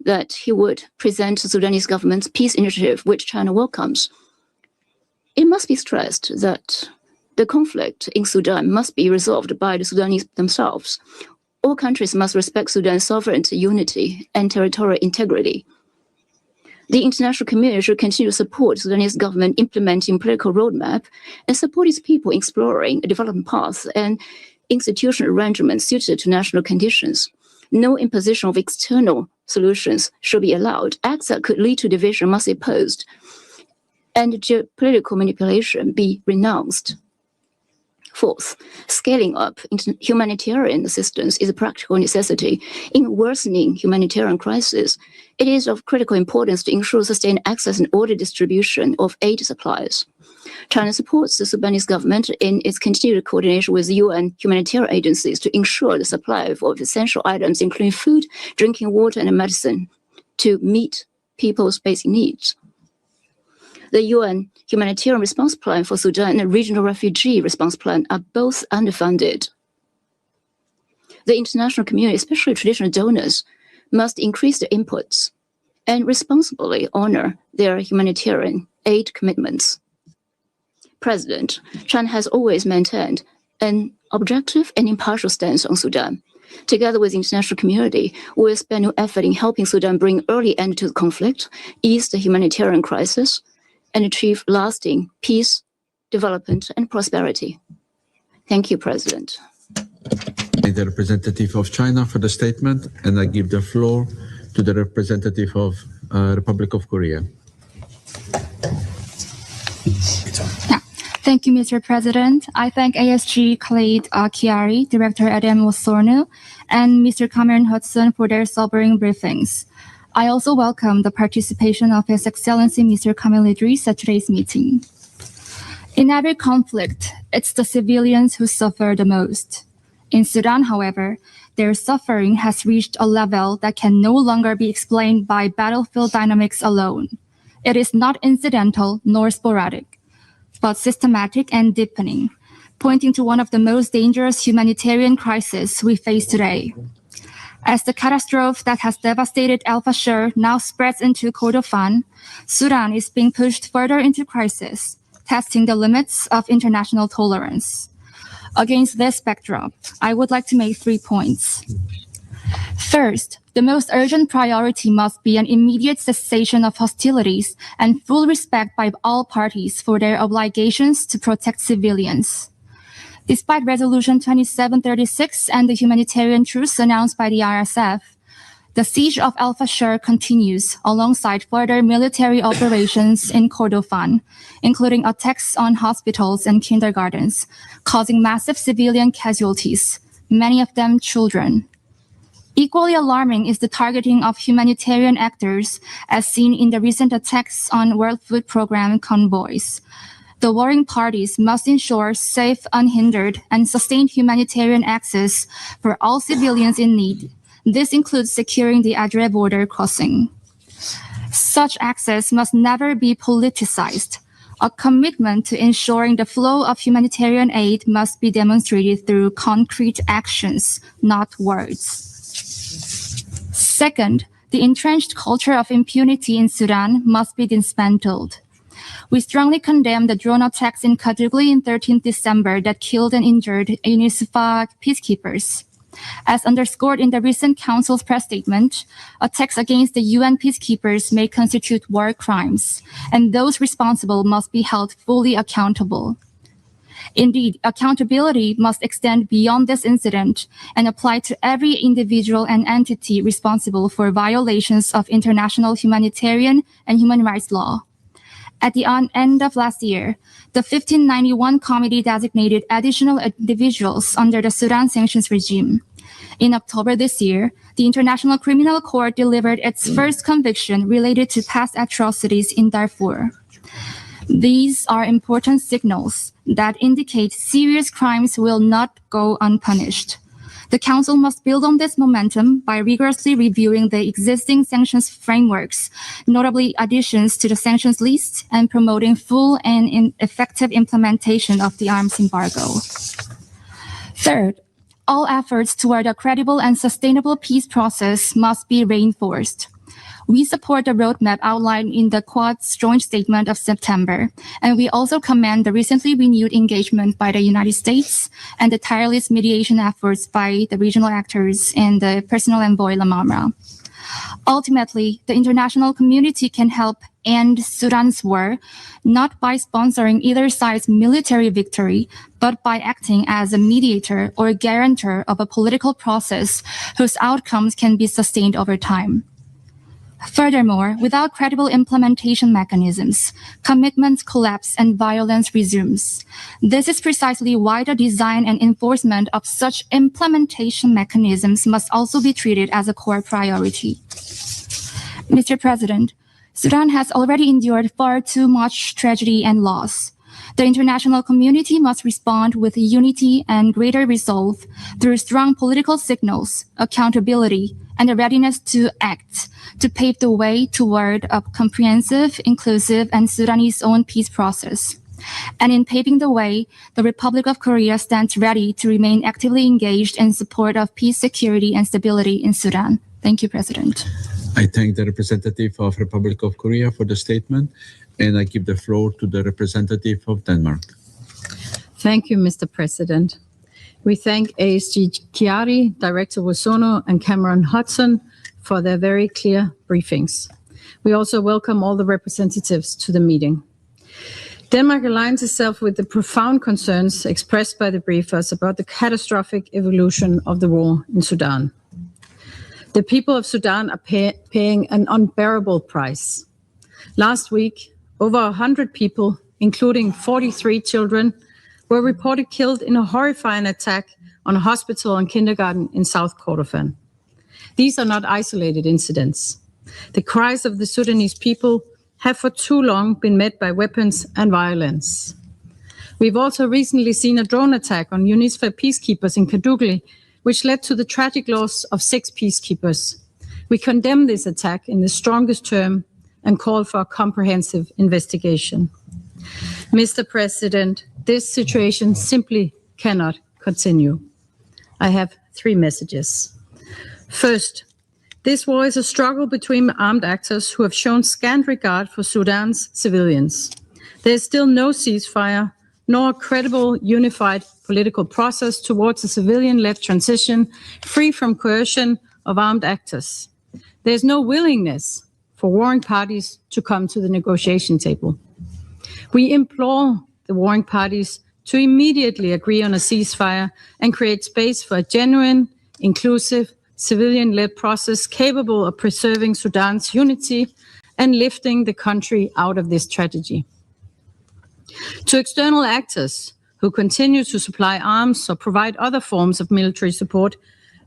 that he would present the Sudanese government's peace initiative, which China welcomes. It must be stressed that the conflict in Sudan must be resolved by the Sudanese themselves. All countries must respect Sudan's sovereignty, unity, and territorial integrity. The international community should continue to support the Sudanese government implementing political roadmap and support its people exploring a development path and institutional arrangements suited to national conditions. No imposition of external solutions should be allowed. Acts that could lead to division must be opposed, and geopolitical manipulation be renounced. Fourth, scaling up humanitarian assistance is a practical necessity. In worsening humanitarian crisis, it is of critical importance to ensure sustained access and ordered distribution of aid supplies. China supports the Sudanese government in its continued coordination with UN humanitarian agencies to ensure the supply of essential items, including food, drinking water, and medicine, to meet people's basic needs. The UN Humanitarian Response Plan for Sudan and the Regional Refugee Response Plan are both underfunded. The international community, especially traditional donors, must increase their inputs and responsibly honor their humanitarian aid commitments. President, China has always maintained an objective and impartial stance on Sudan. Together with the international community, we will spend no effort in helping Sudan bring early end to the conflict, ease the humanitarian crisis, and achieve lasting peace, development, and prosperity. Thank you, President. The representative of China for the statement, and I give the floor to the representative of Republic of Korea. Thank you, Mr. President. I thank ASG Khaled Kiari, Director Adam Osorno, and Mr. Cameron Hudson for their sobering briefings. I also welcome the participation of His Excellency Mr. Kamil Idris at today's meeting. In every conflict, it's the civilians who suffer the most. In Sudan, however, their suffering has reached a level that can no longer be explained by battlefield dynamics alone. It is not incidental nor sporadic, but systematic and deepening, pointing to one of the most dangerous humanitarian crises we face today. As the catastrophe that has devastated Al Fashir now spreads into Kordofan, Sudan is being pushed further into crisis, testing the limits of international tolerance. Against this backdrop, I would like to make 3 points. First, the most urgent priority must be an immediate cessation of hostilities and full respect by all parties for their obligations to protect civilians. Despite Resolution 2736 and the humanitarian truce announced by the RSF, the siege of Al Fashir continues alongside further military operations in Kordofan, including attacks on hospitals and kindergartens, causing massive civilian casualties, many of them children. Equally alarming is the targeting of humanitarian actors, as seen in the recent attacks on World Food Programme convoys. The warring parties must ensure safe, unhindered, and sustained humanitarian access for all civilians in need. This includes securing the Adre border crossing. Such access must never be politicized. A commitment to ensuring the flow of humanitarian aid must be demonstrated through concrete actions, not words. Second, the entrenched culture of impunity in Sudan must be dismantled. We strongly condemn the drone attacks in Kadugli on 13th December that killed and injured UNISFA peacekeepers. As underscored in the recent Council's press statement, attacks against the UN peacekeepers may constitute war crimes, and those responsible must be held fully accountable. Indeed, accountability must extend beyond this incident and apply to every individual and entity responsible for violations of international humanitarian and human rights law. At the end of last year, the 1591 committee designated additional individuals under the Sudan sanctions regime. In October this year, the International Criminal Court delivered its first conviction related to past atrocities in Darfur. These are important signals that indicate serious crimes will not go unpunished. The Council must build on this momentum by rigorously reviewing the existing sanctions frameworks, notably additions to the sanctions list, and promoting full and effective implementation of the arms embargo. Third, all efforts toward a credible and sustainable peace process must be reinforced. We support the roadmap outlined in the Quad's joint statement of September, and we also commend the recently renewed engagement by the United States and the tireless mediation efforts by the regional actors and the personal envoy Lamamra. Ultimately, the international community can help end Sudan's war, not by sponsoring either side's military victory, but by acting as a mediator or guarantor of a political process whose outcomes can be sustained over time. Furthermore, without credible implementation mechanisms, commitments collapse and violence resumes. This is precisely why the design and enforcement of such implementation mechanisms must also be treated as a core priority. Mr. President, Sudan has already endured far too much tragedy and loss. The international community must respond with unity and greater resolve through strong political signals, accountability, and a readiness to act to pave the way toward a comprehensive, inclusive, and Sudanese own peace process. And in paving the way, the Republic of Korea stands ready to remain actively engaged in support of peace, security, and stability in Sudan. Thank you, President. I thank the representative of Republic of Korea for the statement, and I give the floor to the representative of Denmark. Thank you, Mr. President. We thank ASG Chiari, Director Wosono, and Cameron Hudson for their very clear briefings. We also welcome all the representatives to the meeting. Denmark aligns itself with the profound concerns expressed by the briefers about the catastrophic evolution of the war in Sudan. The people of Sudan are paying an unbearable price. Last week, over 100 people, including 43 children, were reported killed in a horrifying attack on a hospital and kindergarten in South Kordofan. These are not isolated incidents. The cries of the Sudanese people have for too long been met by weapons and violence. We've also recently seen a drone attack on UNISFA peacekeepers in Kadugli, which led to the tragic loss of 6 peacekeepers. We condemn this attack in the strongest term and call for a comprehensive investigation. Mr. President, this situation simply cannot continue. I have 3 messages. First, this war is a struggle between armed actors who have shown scant regard for Sudan's civilians. There is still no ceasefire, nor a credible, unified political process towards a civilian-led transition free from coercion of armed actors. There is no willingness for warring parties to come to the negotiation table. We implore the warring parties to immediately agree on a ceasefire and create space for a genuine, inclusive, civilian-led process capable of preserving Sudan's unity and lifting the country out of this tragedy. To external actors who continue to supply arms or provide other forms of military support,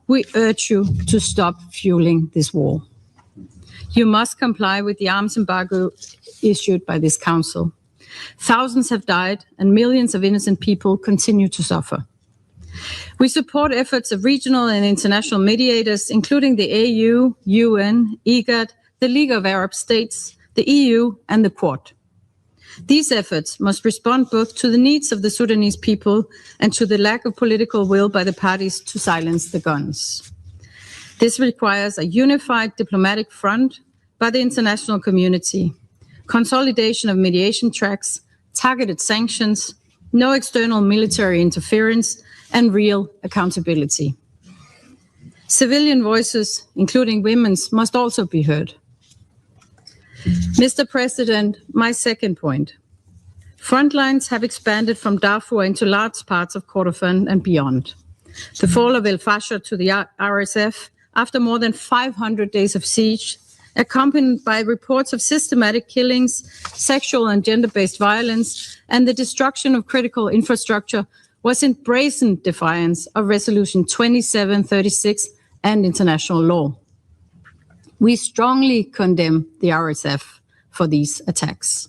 we urge you to stop fueling this war. You must comply with the arms embargo issued by this council. Thousands have died and millions of innocent people continue to suffer. We support efforts of regional and international mediators, including the AU, UN, IGAD, the League of Arab States, the EU, and the Quad. These efforts must respond both to the needs of the Sudanese people and to the lack of political will by the parties to silence the guns. This requires a unified diplomatic front by the international community, consolidation of mediation tracks, targeted sanctions, no external military interference, and real accountability. Civilian voices, including women's, must also be heard. Mr. President, my second point. Frontlines have expanded from Darfur into large parts of Kordofan and beyond. The fall of El Fasher to the RSF after more than 500 days of siege, accompanied by reports of systematic killings, sexual and gender-based violence, and the destruction of critical infrastructure, was in brazen defiance of Resolution 2736 and international law. We strongly condemn the RSF for these attacks,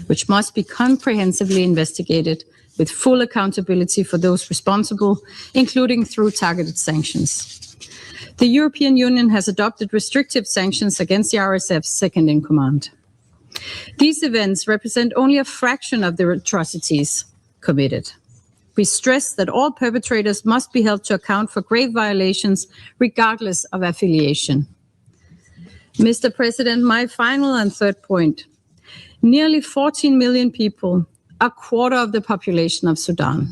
which must be comprehensively investigated with full accountability for those responsible, including through targeted sanctions. The European Union has adopted restrictive sanctions against the RSF's second-in-command. These events represent only a fraction of the atrocities committed. We stress that all perpetrators must be held to account for grave violations, regardless of affiliation. Mr. President, my final and third point. Nearly 14 million people, a quarter of the population of Sudan,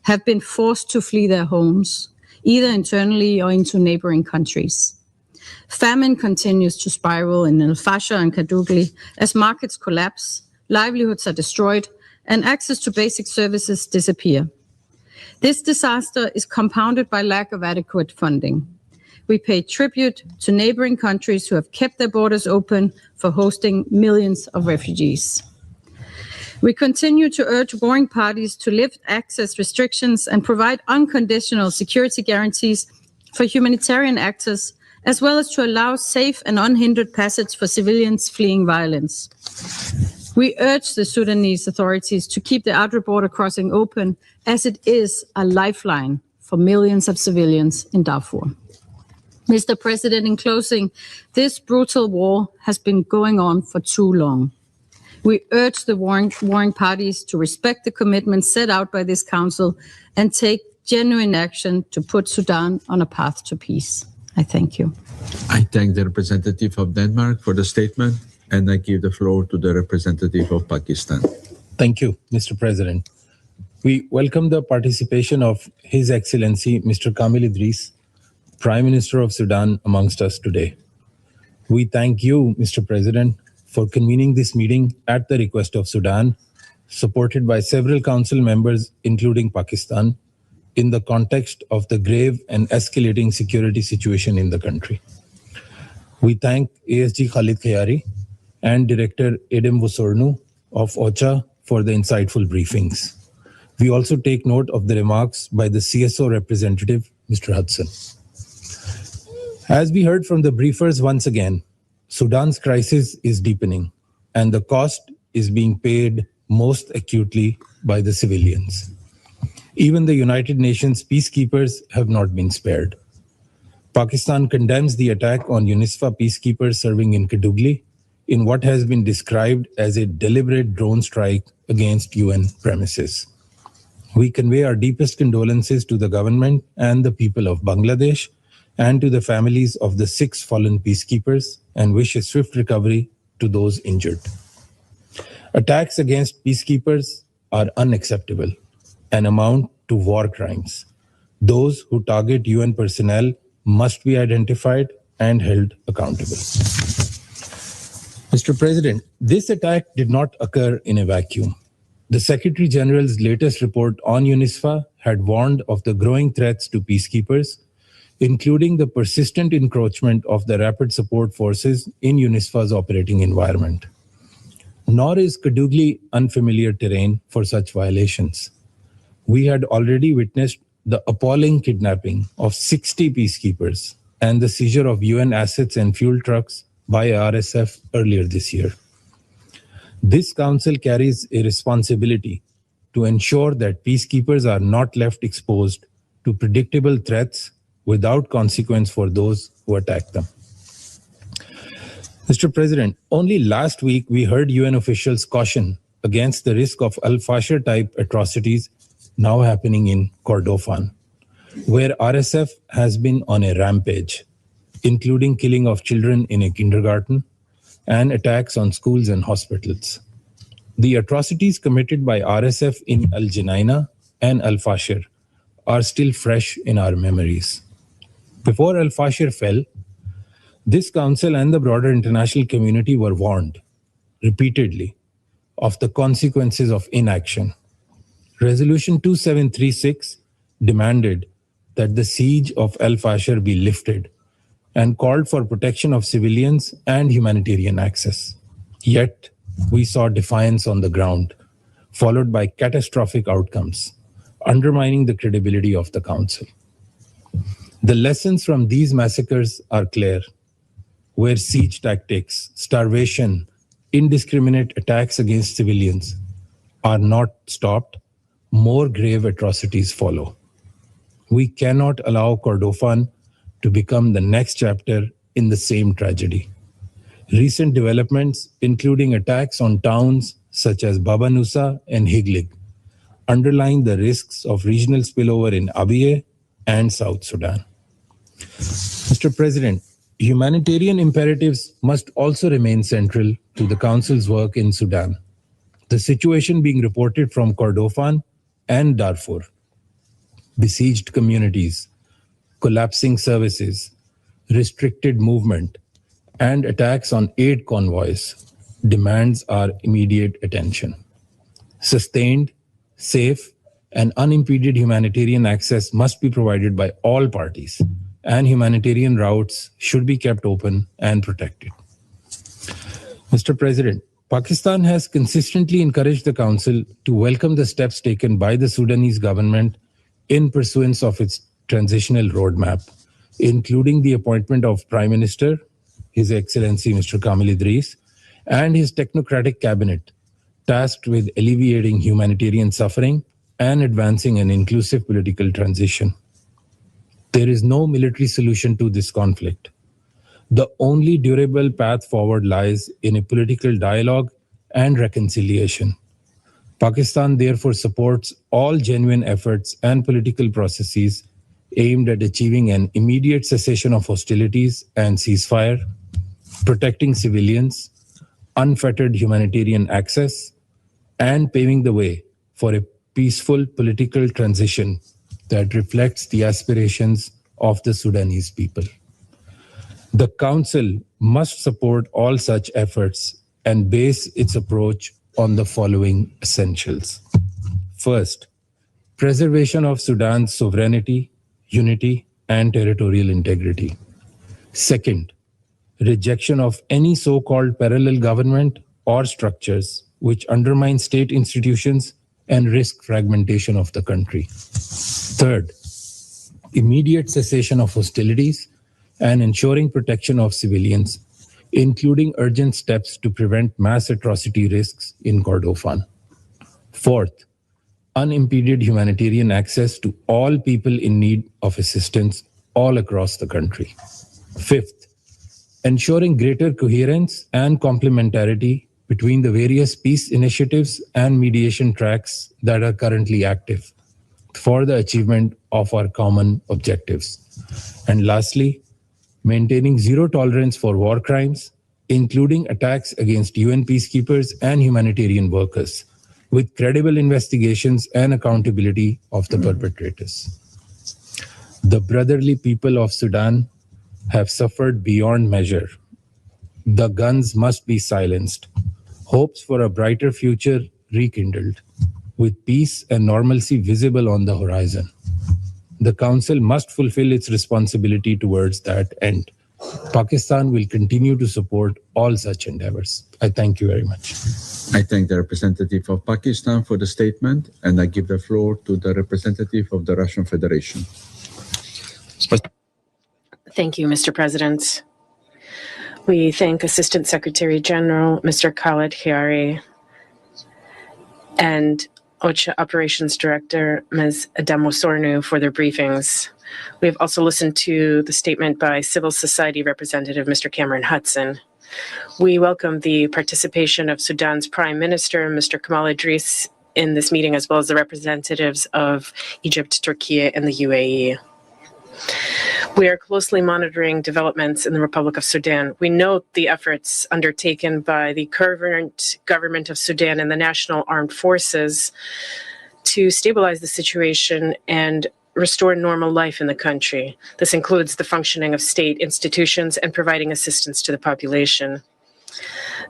have been forced to flee their homes, either internally or into neighboring countries. Famine continues to spiral in El Fasher and Kadugli as markets collapse, livelihoods are destroyed, and access to basic services disappear. This disaster is compounded by lack of adequate funding. We pay tribute to neighboring countries who have kept their borders open for hosting millions of refugees. We continue to urge warring parties to lift access restrictions and provide unconditional security guarantees for humanitarian actors, as well as to allow safe and unhindered passage for civilians fleeing violence. We urge the Sudanese authorities to keep the outer border crossing open, as it is a lifeline for millions of civilians in Darfur. Mr. President, in closing, this brutal war has been going on for too long. We urge the warring parties to respect the commitments set out by this council and take genuine action to put Sudan on a path to peace. I thank you. I thank the representative of Denmark for the statement, and I give the floor to the representative of Pakistan. Thank you, Mr. President. We welcome the participation of His Excellency Mr. Kamil Idris, Prime Minister of Sudan, amongst us today. We thank you, Mr. President, for convening this meeting at the request of Sudan supported by several council members, including Pakistan, in the context of the grave and escalating security situation in the country. We thank ASG Khalid Khayari and Director Edem Vusornu of OCHA for the insightful briefings. We also take note of the remarks by the CSO representative, Mr. Hudson. As we heard from the briefers once again, Sudan's crisis is deepening, and the cost is being paid most acutely by the civilians. Even the United Nations peacekeepers have not been spared. Pakistan condemns the attack on UNISFA peacekeepers serving in Kadugli in what has been described as a deliberate drone strike against UN premises. We convey our deepest condolences to the government and the people of Bangladesh and to the families of the 6 fallen peacekeepers and wish a swift recovery to those injured. Attacks against peacekeepers are unacceptable and amount to war crimes. Those who target UN personnel must be identified and held accountable. Mr. President, this attack did not occur in a vacuum. The Secretary General's latest report on UNISFA had warned of the growing threats to peacekeepers, including the persistent encroachment of the rapid support forces in UNISFA's operating environment. Nor is Kadugli unfamiliar terrain for such violations. We had already witnessed the appalling kidnapping of 60 peacekeepers and the seizure of UN assets and fuel trucks by RSF earlier this year. This council carries a responsibility to ensure that peacekeepers are not left exposed to predictable threats without consequence for those who attack them. Mr. President, only last week we heard UN officials caution against the risk of Al-Fashir type atrocities now happening in Kordofan, where RSF has been on a rampage, including killing of children in a kindergarten and attacks on schools and hospitals. The atrocities committed by RSF in Al Janaina and Al-Fashir are still fresh in our memories. Before Al-Fashir fell, this council and the broader international community were warned repeatedly of the consequences of inaction. Resolution 2736 demanded that the siege of Al-Fashir be lifted and called for protection of civilians and humanitarian access. Yet, we saw defiance on the ground, followed by catastrophic outcomes, undermining the credibility of the Council. The lessons from these massacres are clear. Where siege tactics, starvation, indiscriminate attacks against civilians are not stopped, more grave atrocities follow. We cannot allow Kordofan to become the next chapter in the same tragedy. Recent developments, including attacks on towns such as Baba Nusa and Higlig, underline the risks of regional spillover in Abyei and South Sudan. Mr. President, humanitarian imperatives must also remain central to the Council's work in Sudan. The situation being reported from Kordofan and Darfur, besieged communities, collapsing services, restricted movement, and attacks on aid convoys demands our immediate attention. Sustained, safe, and unimpeded humanitarian access must be provided by all parties, and humanitarian routes should be kept open and protected. Mr. President, Pakistan has consistently encouraged the Council to welcome the steps taken by the Sudanese government in pursuance of its transitional roadmap, including the appointment of Prime Minister, His Excellency Mr. Kamil Idris, and his technocratic cabinet, tasked with alleviating humanitarian suffering and advancing an inclusive political transition. There is no military solution to this conflict. The only durable path forward lies in a political dialogue and reconciliation. Pakistan therefore supports all genuine efforts and political processes aimed at achieving an immediate cessation of hostilities and ceasefire, protecting civilians, unfettered humanitarian access, and paving the way for a peaceful political transition that reflects the aspirations of the Sudanese people. The Council must support all such efforts and base its approach on the following essentials. First, preservation of Sudan's sovereignty, unity, and territorial integrity. Second, rejection of any so-called parallel government or structures which undermine state institutions and risk fragmentation of the country. Third, immediate cessation of hostilities and ensuring protection of civilians, including urgent steps to prevent mass atrocity risks in Kordofan. Fourth, unimpeded humanitarian access to all people in need of assistance all across the country. Fifth, ensuring greater coherence and complementarity between the various peace initiatives and mediation tracks that are currently active for the achievement of our common objectives. And lastly, maintaining zero tolerance for war crimes, including attacks against UN peacekeepers and humanitarian workers, with credible investigations and accountability of the perpetrators. The brotherly people of Sudan have suffered beyond measure. The guns must be silenced, hopes for a brighter future rekindled, with peace and normalcy visible on the horizon. The Council must fulfill its responsibility towards that end. Pakistan will continue to support all such endeavors. I thank you very much. I thank the representative of Pakistan for the statement, and I give the floor to the representative of the Russian Federation. Thank you, Mr. President. We thank Assistant Secretary General, Mr. Khaled Khiari, and OCHA Operations Director, Ms. Ademo Sornu, for their briefings. We have also listened to the statement by civil society representative, Mr. Cameron Hudson. We welcome the participation of Sudan's Prime Minister, Mr. Kamal Idris, in this meeting, as well as the representatives of Egypt, Turkey, and the UAE. We are closely monitoring developments in the Republic of Sudan. We note the efforts undertaken by the current government of Sudan and the National Armed Forces to stabilize the situation and restore normal life in the country. This includes the functioning of state institutions and providing assistance to the population.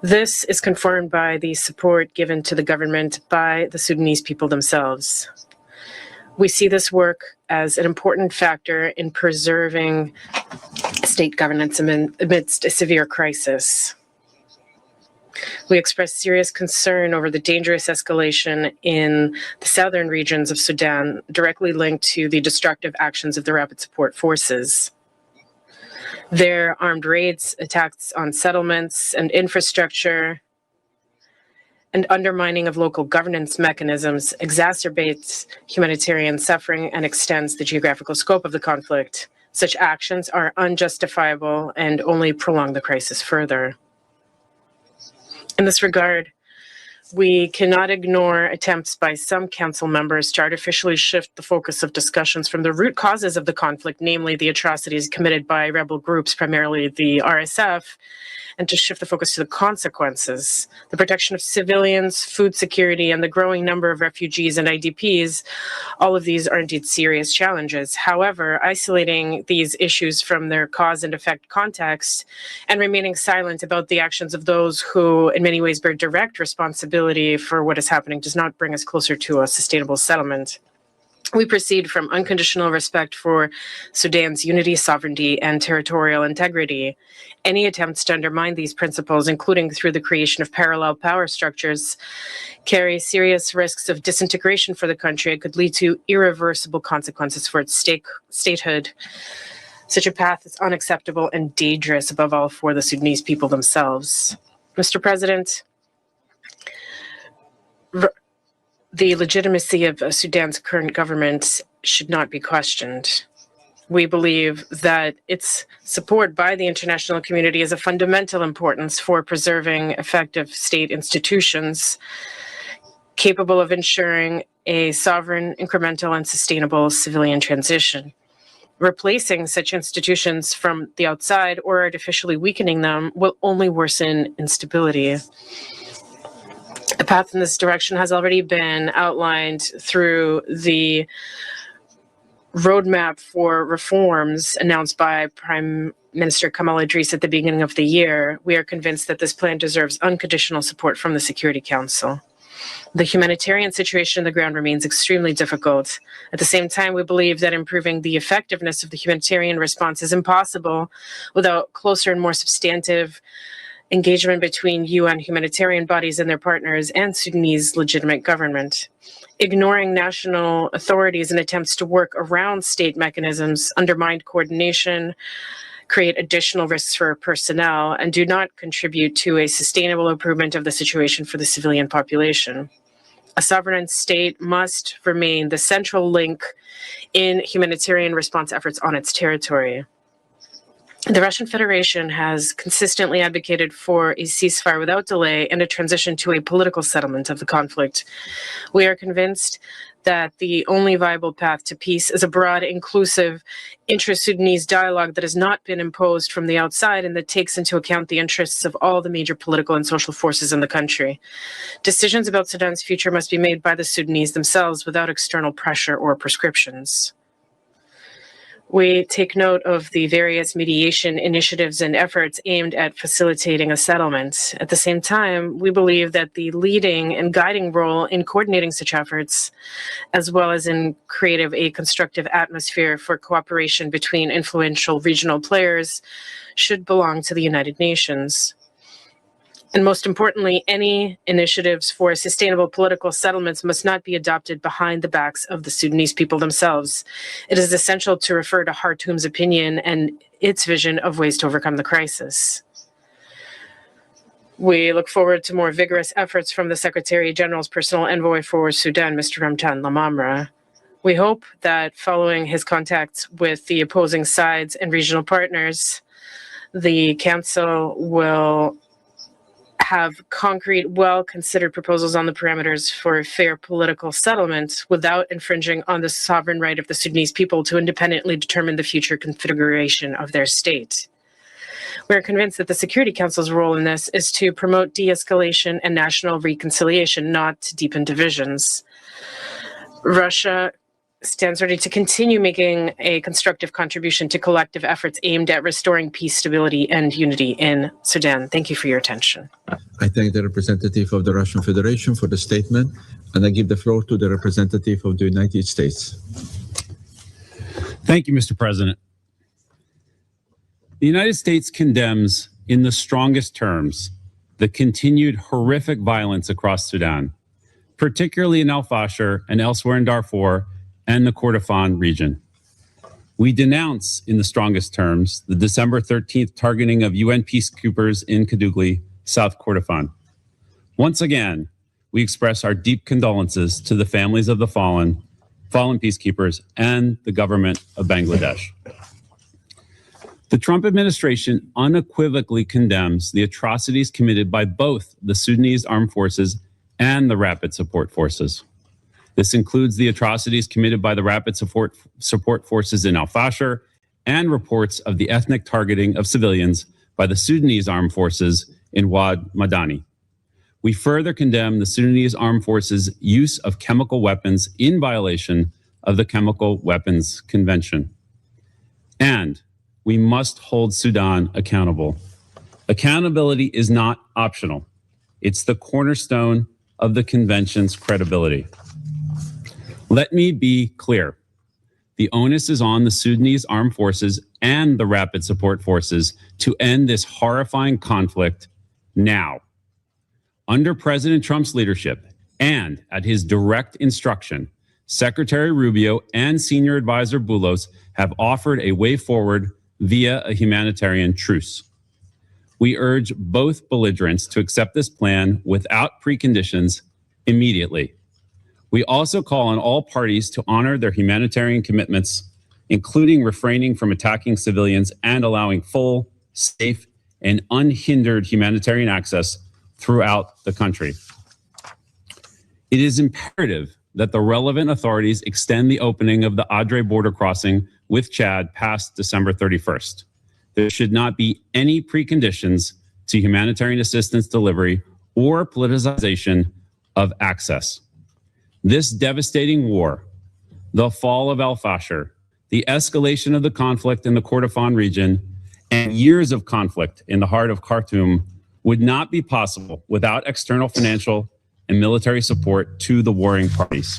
This is confirmed by the support given to the government by the Sudanese people themselves. We see this work as an important factor in preserving state governance amidst a severe crisis. We express serious concern over the dangerous escalation in the southern regions of Sudan, directly linked to the destructive actions of the Rapid Support Forces. Their armed raids, attacks on settlements and infrastructure, and undermining of local governance mechanisms exacerbates humanitarian suffering and extends the geographical scope of the conflict. Such actions are unjustifiable and only prolong the crisis further. In this regard, we cannot ignore attempts by some council members to artificially shift the focus of discussions from the root causes of the conflict, namely the atrocities committed by rebel groups, primarily the RSF, and to shift the focus to the consequences. The protection of civilians, food security, and the growing number of refugees and IDPs, all of these are indeed serious challenges. However, isolating these issues from their cause and effect context and remaining silent about the actions of those who in many ways bear direct responsibility for what is happening does not bring us closer to a sustainable settlement. We proceed from unconditional respect for Sudan's unity, sovereignty, and territorial integrity. Any attempts to undermine these principles, including through the creation of parallel power structures, carry serious risks of disintegration for the country and could lead to irreversible consequences for its statehood. Such a path is unacceptable and dangerous, above all, for the Sudanese people themselves. Mr. President, the legitimacy of Sudan's current government should not be questioned. We believe that its support by the international community is of fundamental importance for preserving effective state institutions capable of ensuring a sovereign, incremental, and sustainable civilian transition. Replacing such institutions from the outside or artificially weakening them will only worsen instability. A path in this direction has already been outlined through the roadmap for reforms announced by Prime Minister Kamal Idris at the beginning of the year, we are convinced that this plan deserves unconditional support from the Security Council. The humanitarian situation on the ground remains extremely difficult. At the same time, we believe that improving the effectiveness of the humanitarian response is impossible without closer and more substantive engagement between UN humanitarian bodies and their partners and Sudanese legitimate government. Ignoring national authorities and attempts to work around state mechanisms undermine coordination, create additional risks for personnel, and do not contribute to a sustainable improvement of the situation for the civilian population. A sovereign state must remain the central link in humanitarian response efforts on its territory. The Russian Federation has consistently advocated for a ceasefire without delay and a transition to a political settlement of the conflict. We are convinced that the only viable path to peace is a broad, inclusive, intra-Sudanese dialogue that has not been imposed from the outside and that takes into account the interests of all the major political and social forces in the country. Decisions about Sudan's future must be made by the Sudanese themselves without external pressure or prescriptions. We take note of the various mediation initiatives and efforts aimed at facilitating a settlement. At the same time, we believe that the leading and guiding role in coordinating such efforts, as well as in creating a constructive atmosphere for cooperation between influential regional players, should belong to the United Nations. And most importantly, any initiatives for sustainable political settlements must not be adopted behind the backs of the Sudanese people themselves. It is essential to refer to Khartoum's opinion and its vision of ways to overcome the crisis. We look forward to more vigorous efforts from the Secretary General's personal envoy for Sudan, Mr. Ramtan Lamamra. We hope that following his contacts with the opposing sides and regional partners, the Council will have concrete, well-considered proposals on the parameters for a fair political settlement without infringing on the sovereign right of the Sudanese people to independently determine the future configuration of their state. We are convinced that the Security Council's role in this is to promote de-escalation and national reconciliation, not to deepen divisions. Russia stands ready to continue making a constructive contribution to collective efforts aimed at restoring peace, stability, and unity in Sudan. Thank you for your attention. I thank the representative of the Russian Federation for the statement, and I give the floor to the representative of the United States. Thank you, Mr. President. The United States condemns in the strongest terms the continued horrific violence across Sudan, particularly in Al-Fashir and elsewhere in Darfur and the Kordofan region. We denounce in the strongest terms the December 13th targeting of UN peacekeepers in Kadugli, South Kordofan. Once again, we express our deep condolences to the families of the fallen peacekeepers and the government of Bangladesh. The Trump administration unequivocally condemns the atrocities committed by both the Sudanese armed forces and the Rapid Support Forces. This includes the atrocities committed by the Rapid Support Forces in Al-Fashir and reports of the ethnic targeting of civilians by the Sudanese armed forces in Wad Madani. We further condemn the Sudanese armed forces' use of chemical weapons in violation of the Chemical Weapons Convention. And we must hold Sudan accountable. Accountability is not optional. It's the cornerstone of the convention's credibility. Let me be clear. The onus is on the Sudanese armed forces and the Rapid Support Forces to end this horrifying conflict now. Under President Trump's leadership and at his direct instruction, Secretary Rubio and Senior Advisor Boulos have offered a way forward via a humanitarian truce. We urge both belligerents to accept this plan without preconditions immediately. We also call on all parties to honor their humanitarian commitments, including refraining from attacking civilians and allowing full, safe, and unhindered humanitarian access throughout the country. It is imperative that the relevant authorities extend the opening of the Adre border crossing with Chad past December 31st. There should not be any preconditions to humanitarian assistance delivery or politicization of access. This devastating war, the fall of Al-Fashir, the escalation of the conflict in the Kordofan region, and years of conflict in the heart of Khartoum would not be possible without external financial and military support to the warring parties.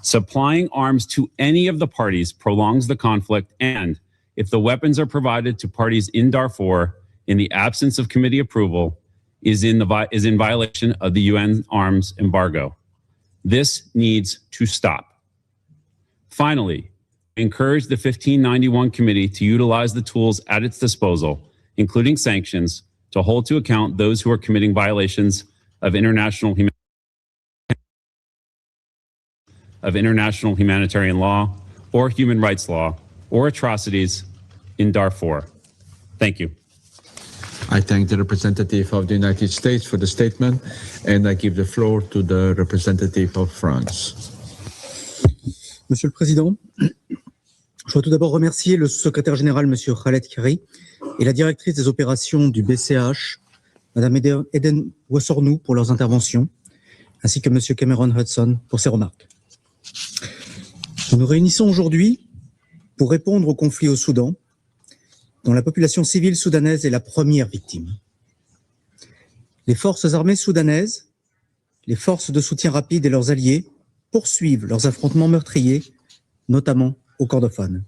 Supplying arms to any of the parties prolongs the conflict, and if the weapons are provided to parties in Darfur in the absence of committee approval, is in violation of the UN arms embargo. This needs to stop. Finally, I encourage the 1591 committee to utilize the tools at its disposal, including sanctions, to hold to account those who are committing violations of international humanitarian law or human rights law or atrocities in Darfur. Thank you. I thank the representative of the United States for the statement, and I give the floor to the representative of France. Monsieur le Président, je voudrais tout d'abord remercier le secrétaire général, Monsieur Khaled Khari, et la directrice des opérations du BCH, Madame Eden Wassornou, pour leurs interventions, ainsi que Monsieur Cameron Hudson pour ses remarques. Nous nous réunissons aujourd'hui pour répondre au conflit au Soudan, dont la population civile soudanaise est la première victime. Les forces armées soudanaises, les forces de soutien rapide et leurs alliés poursuivent leurs affrontements meurtriers, notamment au Kordofan.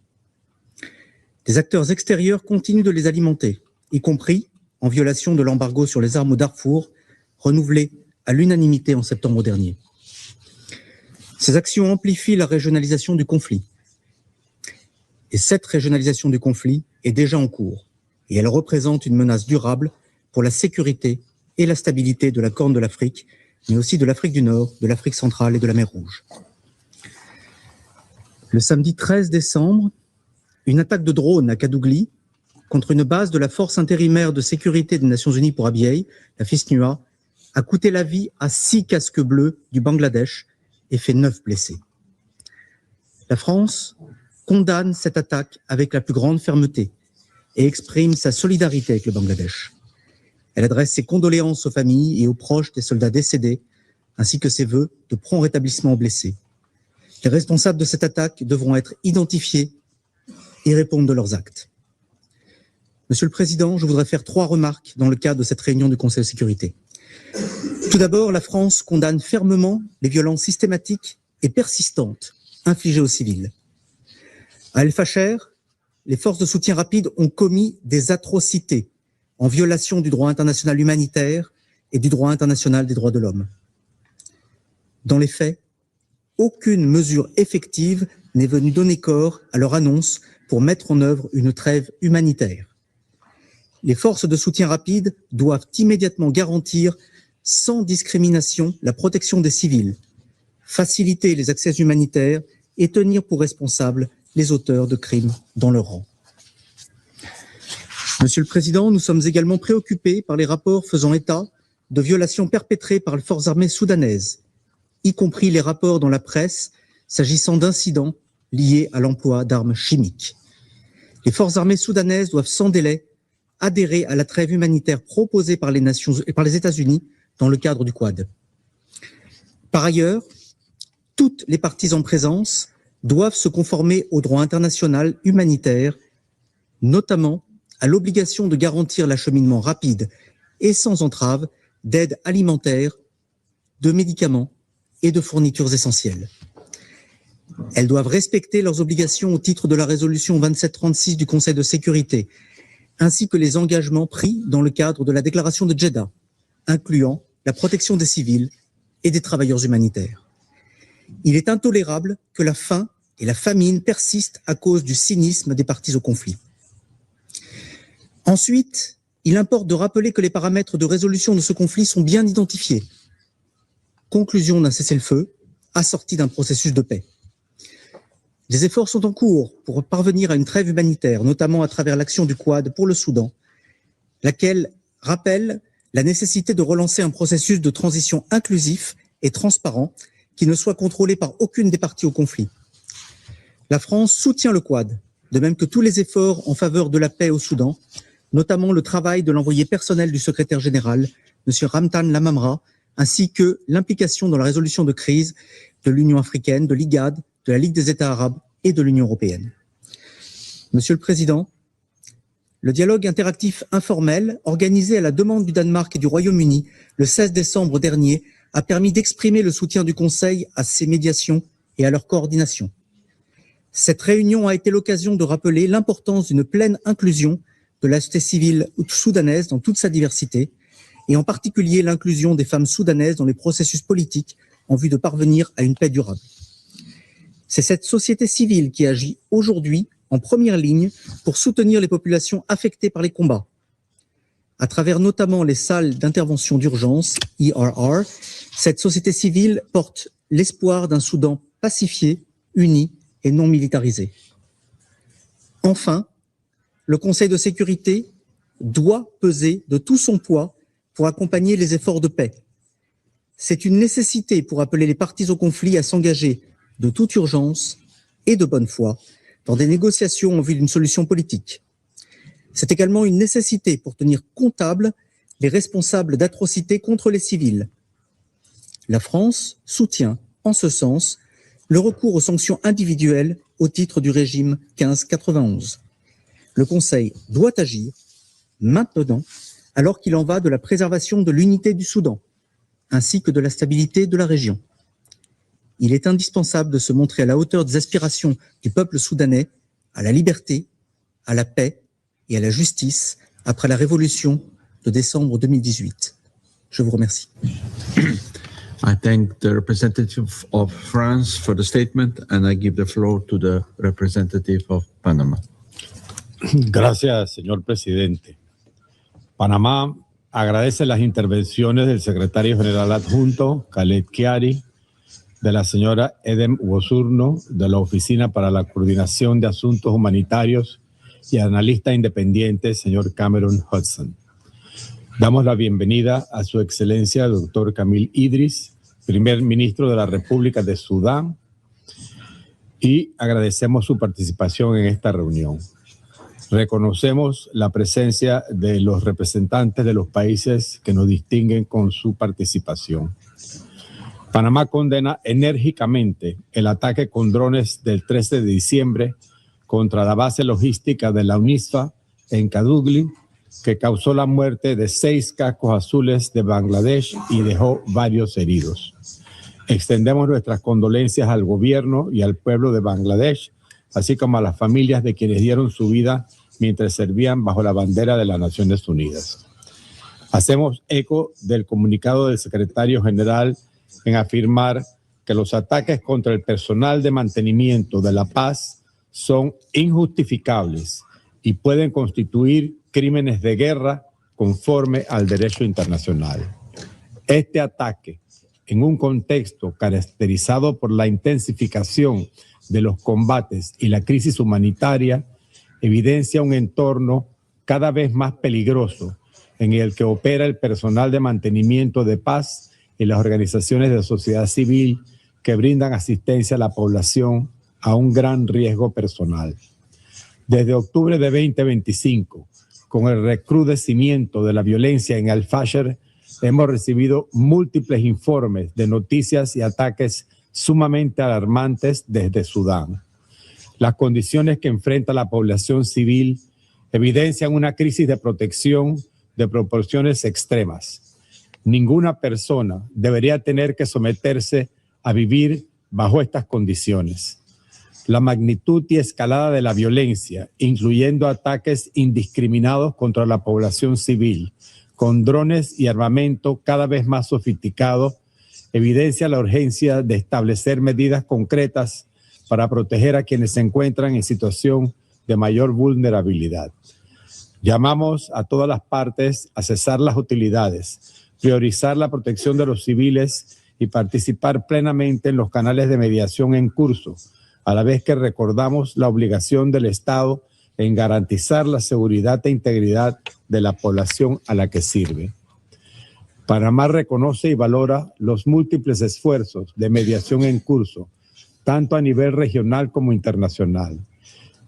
Des acteurs extérieurs continuent de les alimenter, y compris en violation de l'embargo sur les armes au Darfour, renouvelé à l'unanimité en septembre dernier. Ces actions amplifient la régionalisation du conflit. Et cette régionalisation du conflit est déjà en cours, et elle représente une menace durable pour la sécurité et la stabilité de la Corne de l'Afrique, mais aussi de l'Afrique du Nord, de l'Afrique centrale et de la mer Rouge. Le samedi 13 décembre, une attaque de drone à Kadougli contre une base de la force intérimaire de sécurité des Nations Unies pour Abyei, la FISNUA, a coûté la vie à 6 casques bleus du Bangladesh et fait 9 blessés. La France condamne cette attaque avec la plus grande fermeté et exprime sa solidarité avec le Bangladesh. Elle adresse ses condoléances aux familles et aux proches des soldats décédés, ainsi que ses vœux de prompt rétablissement aux blessés. Les responsables de cette attaque devront être identifiés et répondre de leurs actes. Monsieur le Président, je voudrais faire 3 remarques dans le cadre de cette réunion du Conseil de sécurité. Tout d'abord, la France condamne fermement les violences systématiques et persistantes infligées aux civils. À El Fasher, les forces de soutien rapide ont commis des atrocités en violation du droit international humanitaire et du droit international des droits de l'homme. Dans les faits, aucune mesure effective n'est venue donner corps à leur annonce pour mettre en œuvre une trêve humanitaire. Les forces de soutien rapide doivent immédiatement garantir sans discrimination la protection des civils, faciliter les accès humanitaires et tenir pour responsables les auteurs de crimes dans leur rang. Monsieur le Président, nous sommes également préoccupés par les rapports faisant état de violations perpétrées par les forces armées soudanaises, y compris les rapports dans la presse s'agissant d'incidents liés à l'emploi d'armes chimiques. Les forces armées soudanaises doivent sans délai adhérer à la trêve humanitaire proposée par les États-Unis dans le cadre du Quad. Par ailleurs, toutes les parties en présence doivent se conformer au droit international humanitaire, notamment à l'obligation de garantir l'acheminement rapide et sans entrave d'aide alimentaire, de médicaments et de fournitures essentielles. Elles doivent respecter leurs obligations au titre de la résolution 2736 du Conseil de sécurité, ainsi que les engagements pris dans le cadre de la déclaration de Jeddah, incluant la protection des civils et des travailleurs humanitaires. Il est intolérable que la faim et la famine persistent à cause du cynisme des parties au conflit. Ensuite, il importe de rappeler que les paramètres de résolution de ce conflit sont bien identifiés. Conclusion d'un cessez-le-feu, assorti d'un processus de paix. Des efforts sont en cours pour parvenir à une trêve humanitaire, notamment à travers l'action du Quad pour le Soudan, laquelle rappelle la nécessité de relancer un processus de transition inclusif et transparent qui ne soit contrôlé par aucune des parties au conflit. La France soutient le Quad, de même que tous les efforts en faveur de la paix au Soudan, notamment le travail de l'envoyé personnel du secrétaire général, M. Ramtan Lamamra, ainsi que l'implication dans la résolution de crise de l'Union africaine, de l'IGAD, de la Ligue des États arabes et de l'Union européenne. Monsieur le Président, Le dialogue interactif informel, organisé à la demande du Danemark et du Royaume-Uni le 16 décembre dernier, a permis d'exprimer le soutien du Conseil à ces médiations et à leur coordination. Cette réunion a été l'occasion de rappeler l'importance d'une pleine inclusion de la société civile soudanaise dans toute sa diversité, et en particulier l'inclusion des femmes soudanaises dans les processus politiques en vue de parvenir à une paix durable. C'est cette société civile qui agit aujourd'hui en première ligne pour soutenir les populations affectées par les combats. À travers notamment les salles d'intervention d'urgence, ERR, cette société civile porte l'espoir d'un Soudan pacifié, uni et non militarisé. Enfin, le Conseil de sécurité doit peser de tout son poids pour accompagner les efforts de paix. C'est une nécessité pour appeler les parties au conflit à s'engager de toute urgence et de bonne foi dans des négociations en vue d'une solution politique. C'est également une nécessité pour tenir comptable les responsables d'atrocités contre les civils. La France soutient, en ce sens, le recours aux sanctions individuelles au titre du régime 1591. Le Conseil doit agir maintenant, alors qu'il en va de la préservation de l'unité du Soudan, ainsi que de la stabilité de la région. Il est indispensable de se montrer à la hauteur des aspirations du peuple soudanais à la liberté, à la paix et à la justice après la révolution de décembre 2018. Je vous remercie. I thank the representative of France for the statement, and I give the floor to the representative of Panama. Gracias, señor presidente. Panamá agradece las intervenciones del secretario general adjunto, Khaled Kiari, de la señora Edem Wosurno, de la Oficina para la Coordinación de Asuntos Humanitarios, y analista independiente, señor Cameron Hudson. Damos la bienvenida a su excelencia, doctor Camil Idris, primer ministro de la República de Sudán, y agradecemos su participación en esta reunión. Reconocemos la presencia de los representantes de los países que nos distinguen con su participación. Panamá condena enérgicamente el ataque con drones del 13 de diciembre contra la base logística de la UNISFA en Kadugli, que causó la muerte de 6 cascos azules de Bangladesh y dejó varios heridos. Extendemos nuestras condolencias al gobierno y al pueblo de Bangladesh, así como a las familias de quienes dieron su vida mientras servían bajo la bandera de las Naciones Unidas. Hacemos eco del comunicado del secretario general en afirmar que los ataques contra el personal de mantenimiento de la paz son injustificables y pueden constituir crímenes de guerra conforme al derecho internacional. Este ataque, en un contexto caracterizado por la intensificación de los combates y la crisis humanitaria, evidencia un entorno cada vez más peligroso en el que opera el personal de mantenimiento de paz y las organizaciones de sociedad civil que brindan asistencia a la población a un gran riesgo personal. Desde octubre de 2025, con el recrudecimiento de la violencia en Al-Fasher, hemos recibido múltiples informes de noticias y ataques sumamente alarmantes desde Sudán. Las condiciones que enfrenta la población civil evidencian una crisis de protección de proporciones extremas. Ninguna persona debería tener que someterse a vivir bajo estas condiciones. La magnitud y escalada de la violencia, incluyendo ataques indiscriminados contra la población civil, con drones y armamento cada vez más sofisticados, evidencia la urgencia de establecer medidas concretas para proteger a quienes se encuentran en situación de mayor vulnerabilidad. Llamamos a todas las partes a cesar las hostilidades, priorizar la protección de los civiles y participar plenamente en los canales de mediación en curso, a la vez que recordamos la obligación del Estado en garantizar la seguridad e integridad de la población a la que sirve. Panamá reconoce y valora los múltiples esfuerzos de mediación en curso, tanto a nivel regional como internacional.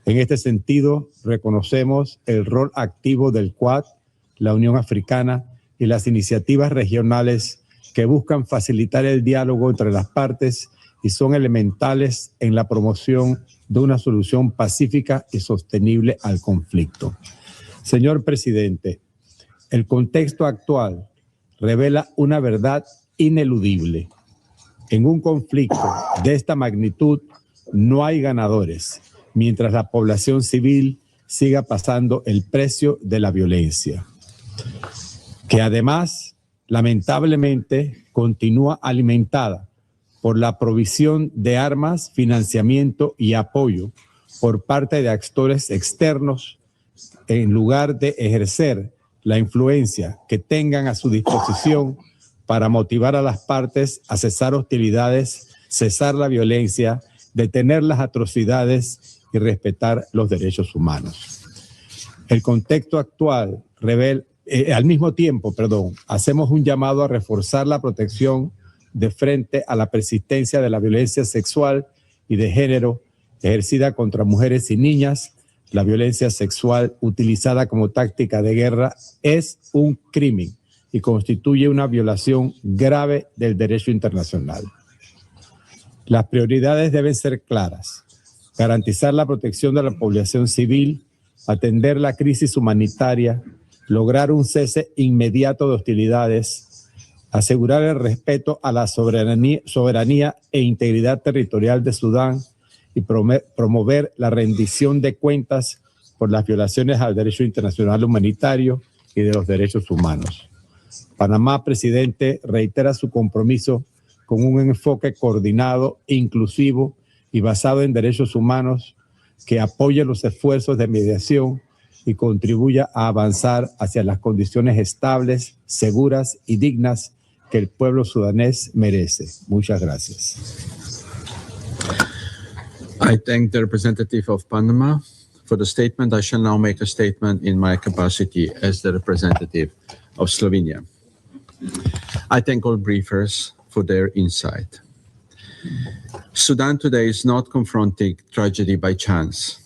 En este sentido, reconocemos el rol activo del Quad, la Unión Africana y las iniciativas regionales que buscan facilitar el diálogo entre las partes y son elementales en la promoción de una solución pacífica y sostenible al conflicto. Señor presidente, el contexto actual revela una verdad ineludible. En un conflicto de esta magnitud no hay ganadores, mientras la población civil siga pasando el precio de la violencia, que además, lamentablemente, continúa alimentada por la provisión de armas, financiamiento y apoyo por parte de actores externos, en lugar de ejercer la influencia que tengan a su disposición para motivar a las partes a cesar hostilidades, cesar la violencia, detener las atrocidades y respetar los derechos humanos. El contexto actual revela, al mismo tiempo, hacemos un llamado a reforzar la protección de frente a la persistencia de la violencia sexual y de género ejercida contra mujeres y niñas. La violencia sexual utilizada como táctica de guerra es un crimen y constituye una violación grave del derecho internacional. Las prioridades deben ser claras: garantizar la protección de la población civil, atender la crisis humanitaria, lograr un cese inmediato de hostilidades, asegurar el respeto a la soberanía e integridad territorial de Sudán y promover la rendición de cuentas por las violaciones al derecho internacional humanitario y de los derechos humanos. Panamá, presidente, reitera su compromiso con un enfoque coordinado, inclusivo y basado en derechos humanos que apoye los esfuerzos de mediación y contribuya a avanzar hacia las condiciones estables, seguras y dignas que el pueblo sudanés merece. Muchas gracias. I thank the representative of Panama for the statement. I shall now make a statement in my capacity as the representative of Slovenia. I thank all briefers for their insight. Sudan today is not confronting tragedy by chance,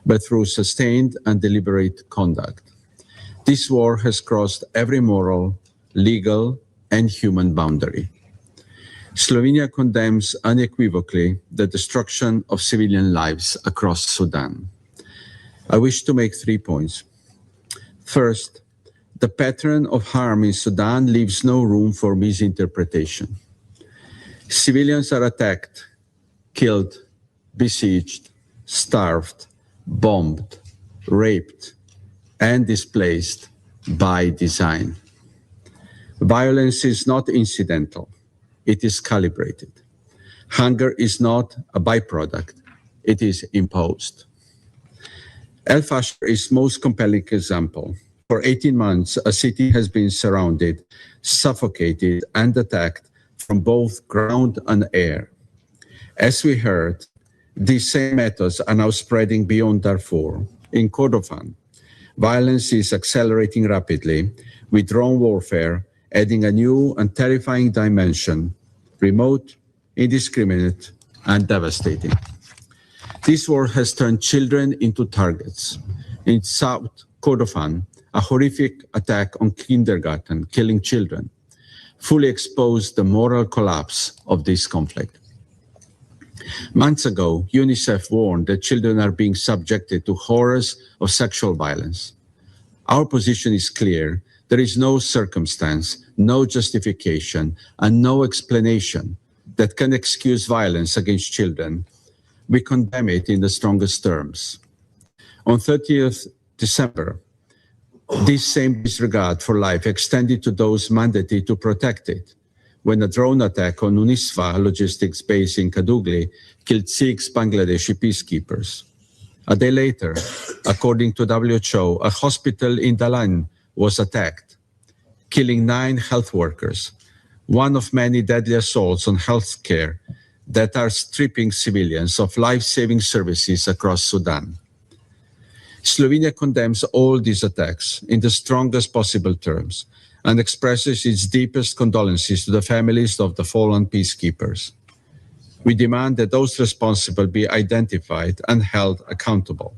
but through sustained and deliberate conduct. This war has crossed every moral, legal, and human boundary. Slovenia condemns unequivocally the destruction of civilian lives across Sudan. I wish to make 3 points. First, the pattern of harm in Sudan leaves no room for misinterpretation. Civilians are attacked, killed, besieged, starved, bombed, raped, and displaced by design. Violence is not incidental. It is calibrated. Hunger is not a byproduct. It is imposed. El Fasher is most compelling example. For 18 months, a city has been surrounded, suffocated, and attacked from both ground and air. As we heard, these same methods are now spreading beyond Darfur. In Kordofan, violence is accelerating rapidly, with drone warfare adding a new and terrifying dimension, remote, indiscriminate, and devastating. This war has turned children into targets. In South Kordofan, a horrific attack on kindergarten, killing children, fully exposed the moral collapse of this conflict. Months ago, UNICEF warned that children are being subjected to horrors of sexual violence. Our position is clear. There is no circumstance, no justification, and no explanation that can excuse violence against children. We condemn it in the strongest terms. On 30th December, this same disregard for life extended to those mandated to protect it, when a drone attack on UNISFA logistics base in Kadugli killed 6 Bangladeshi peacekeepers. A day later, according to WHO, a hospital in Dalan was attacked, killing 9 health workers, one of many deadly assaults on health care that are stripping civilians of life-saving services across Sudan. Slovenia condemns all these attacks in the strongest possible terms and expresses its deepest condolences to the families of the fallen peacekeepers. We demand that those responsible be identified and held accountable.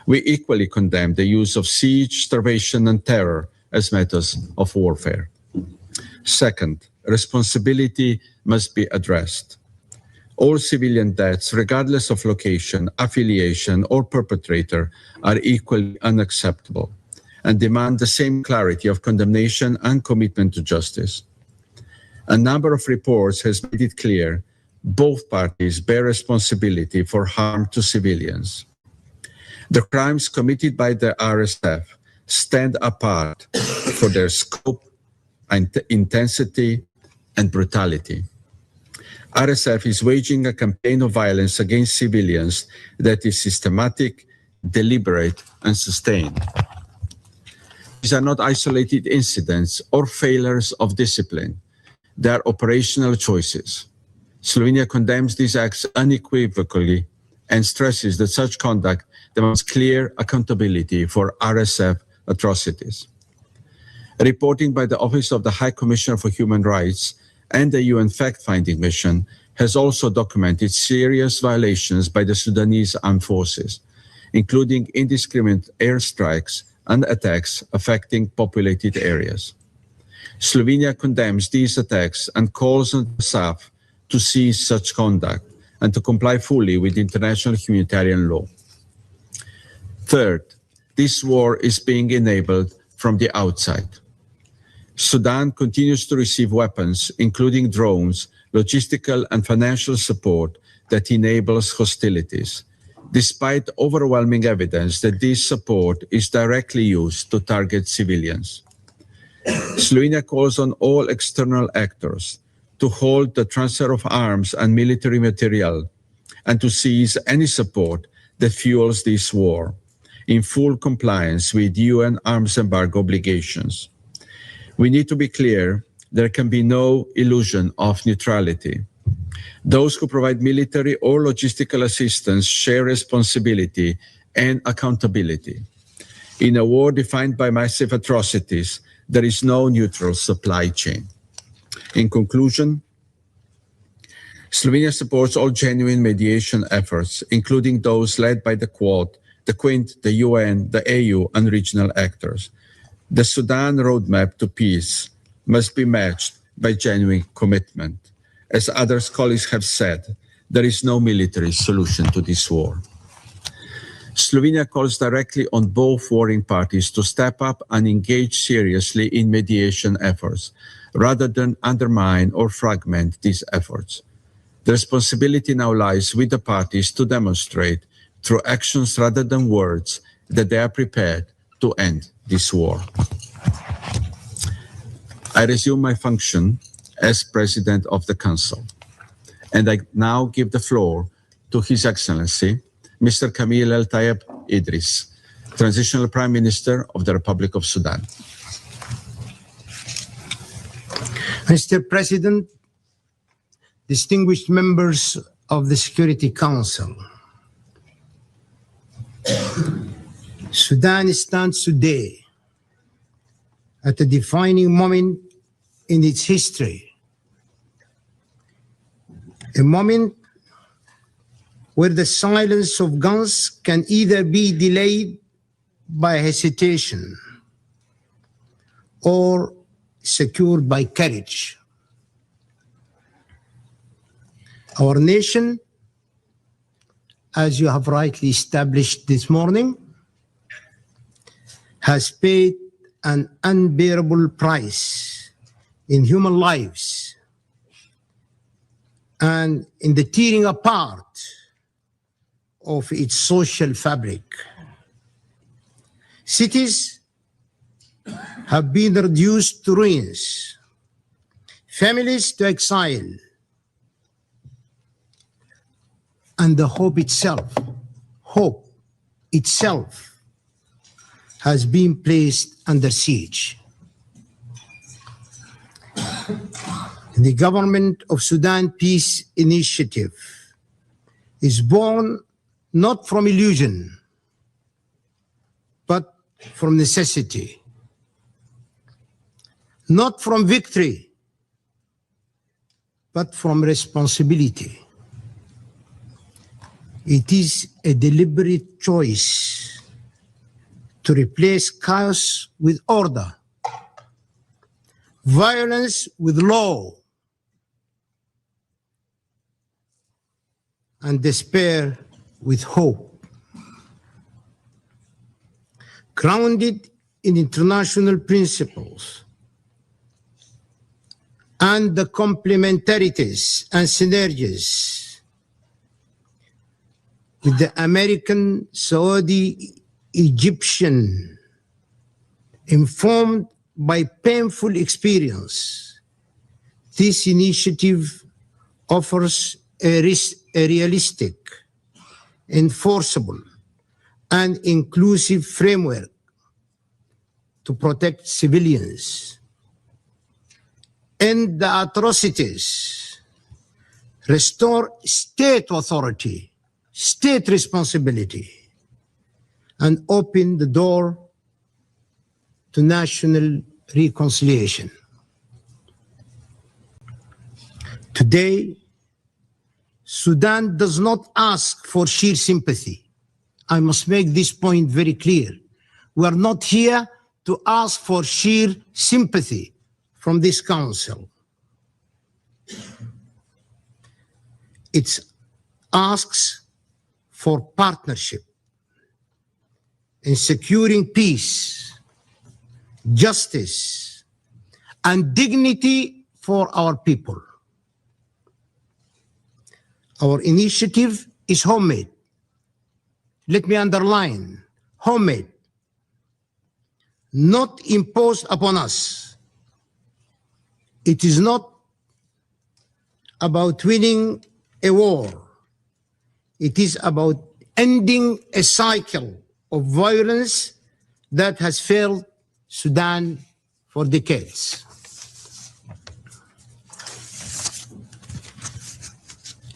We equally condemn the use of siege, starvation, and terror as methods of warfare. Second, responsibility must be addressed. All civilian deaths, regardless of location, affiliation, or perpetrator, are equally unacceptable and demand the same clarity of condemnation and commitment to justice. A number of reports has made it clear both parties bear responsibility for harm to civilians. The crimes committed by the RSF stand apart for their scope, intensity, and brutality. RSF is waging a campaign of violence against civilians that is systematic, deliberate, and sustained. These are not isolated incidents or failures of discipline. They are operational choices. Slovenia condemns these acts unequivocally and stresses that such conduct demands clear accountability for RSF atrocities. Reporting by the Office of the High Commissioner for Human Rights and the UN fact-finding mission has also documented serious violations by the Sudanese armed forces, including indiscriminate airstrikes and attacks affecting populated areas. Slovenia condemns these attacks and calls on the SAF to cease such conduct and to comply fully with international humanitarian law. Third, this war is being enabled from the outside. Sudan continues to receive weapons, including drones, logistical and financial support that enables hostilities, despite overwhelming evidence that this support is directly used to target civilians. Slovenia calls on all external actors to halt the transfer of arms and military material and to seize any support that fuels this war, in full compliance with UN arms embargo obligations. We need to be clear, there can be no illusion of neutrality. Those who provide military or logistical assistance share responsibility and accountability. In a war defined by massive atrocities, there is no neutral supply chain. In conclusion, Slovenia supports all genuine mediation efforts, including those led by the Quad, the Quint, the UN, the AU, and regional actors. The Sudan roadmap to peace must be matched by genuine commitment. As other colleagues have said, there is no military solution to this war. Slovenia calls directly on both warring parties to step up and engage seriously in mediation efforts, rather than undermine or fragment these efforts. The responsibility now lies with the parties to demonstrate, through actions rather than words, that they are prepared to end this war. I resume my function as President of the Council, and I now give the floor to His Excellency, Mr. Kamil El Tayeb Idris, Transitional Prime Minister of the Republic of Sudan. Mr. President, distinguished members of the Security Council, Sudan stands today at a defining moment in its history, a moment where the silence of guns can either be delayed by hesitation or secured by courage. Our nation, as you have rightly established this morning, has paid an unbearable price in human lives and in the tearing apart of its social fabric. Cities have been reduced to ruins, families to exile, and the hope itself has been placed under siege. The Government of Sudan Peace Initiative is born not from illusion, but from necessity, not from victory, but from responsibility. It is a deliberate choice to replace chaos with order, violence with law, and despair with hope. Grounded in international principles and the complementarities and synergies with the American, Saudi, Egyptian, informed by painful experience, this initiative offers a realistic, enforceable, and inclusive framework to protect civilians, end the atrocities, restore state authority, state responsibility, and open the door to national reconciliation. Today, Sudan does not ask for sheer sympathy. I must make this point very clear. We are not here to ask for sheer sympathy from this council. It asks for partnership in securing peace, justice, and dignity for our people. Our initiative is homemade. Let me underline, homemade, not imposed upon us. It is not about winning a war. It is about ending a cycle of violence that has failed Sudan for decades.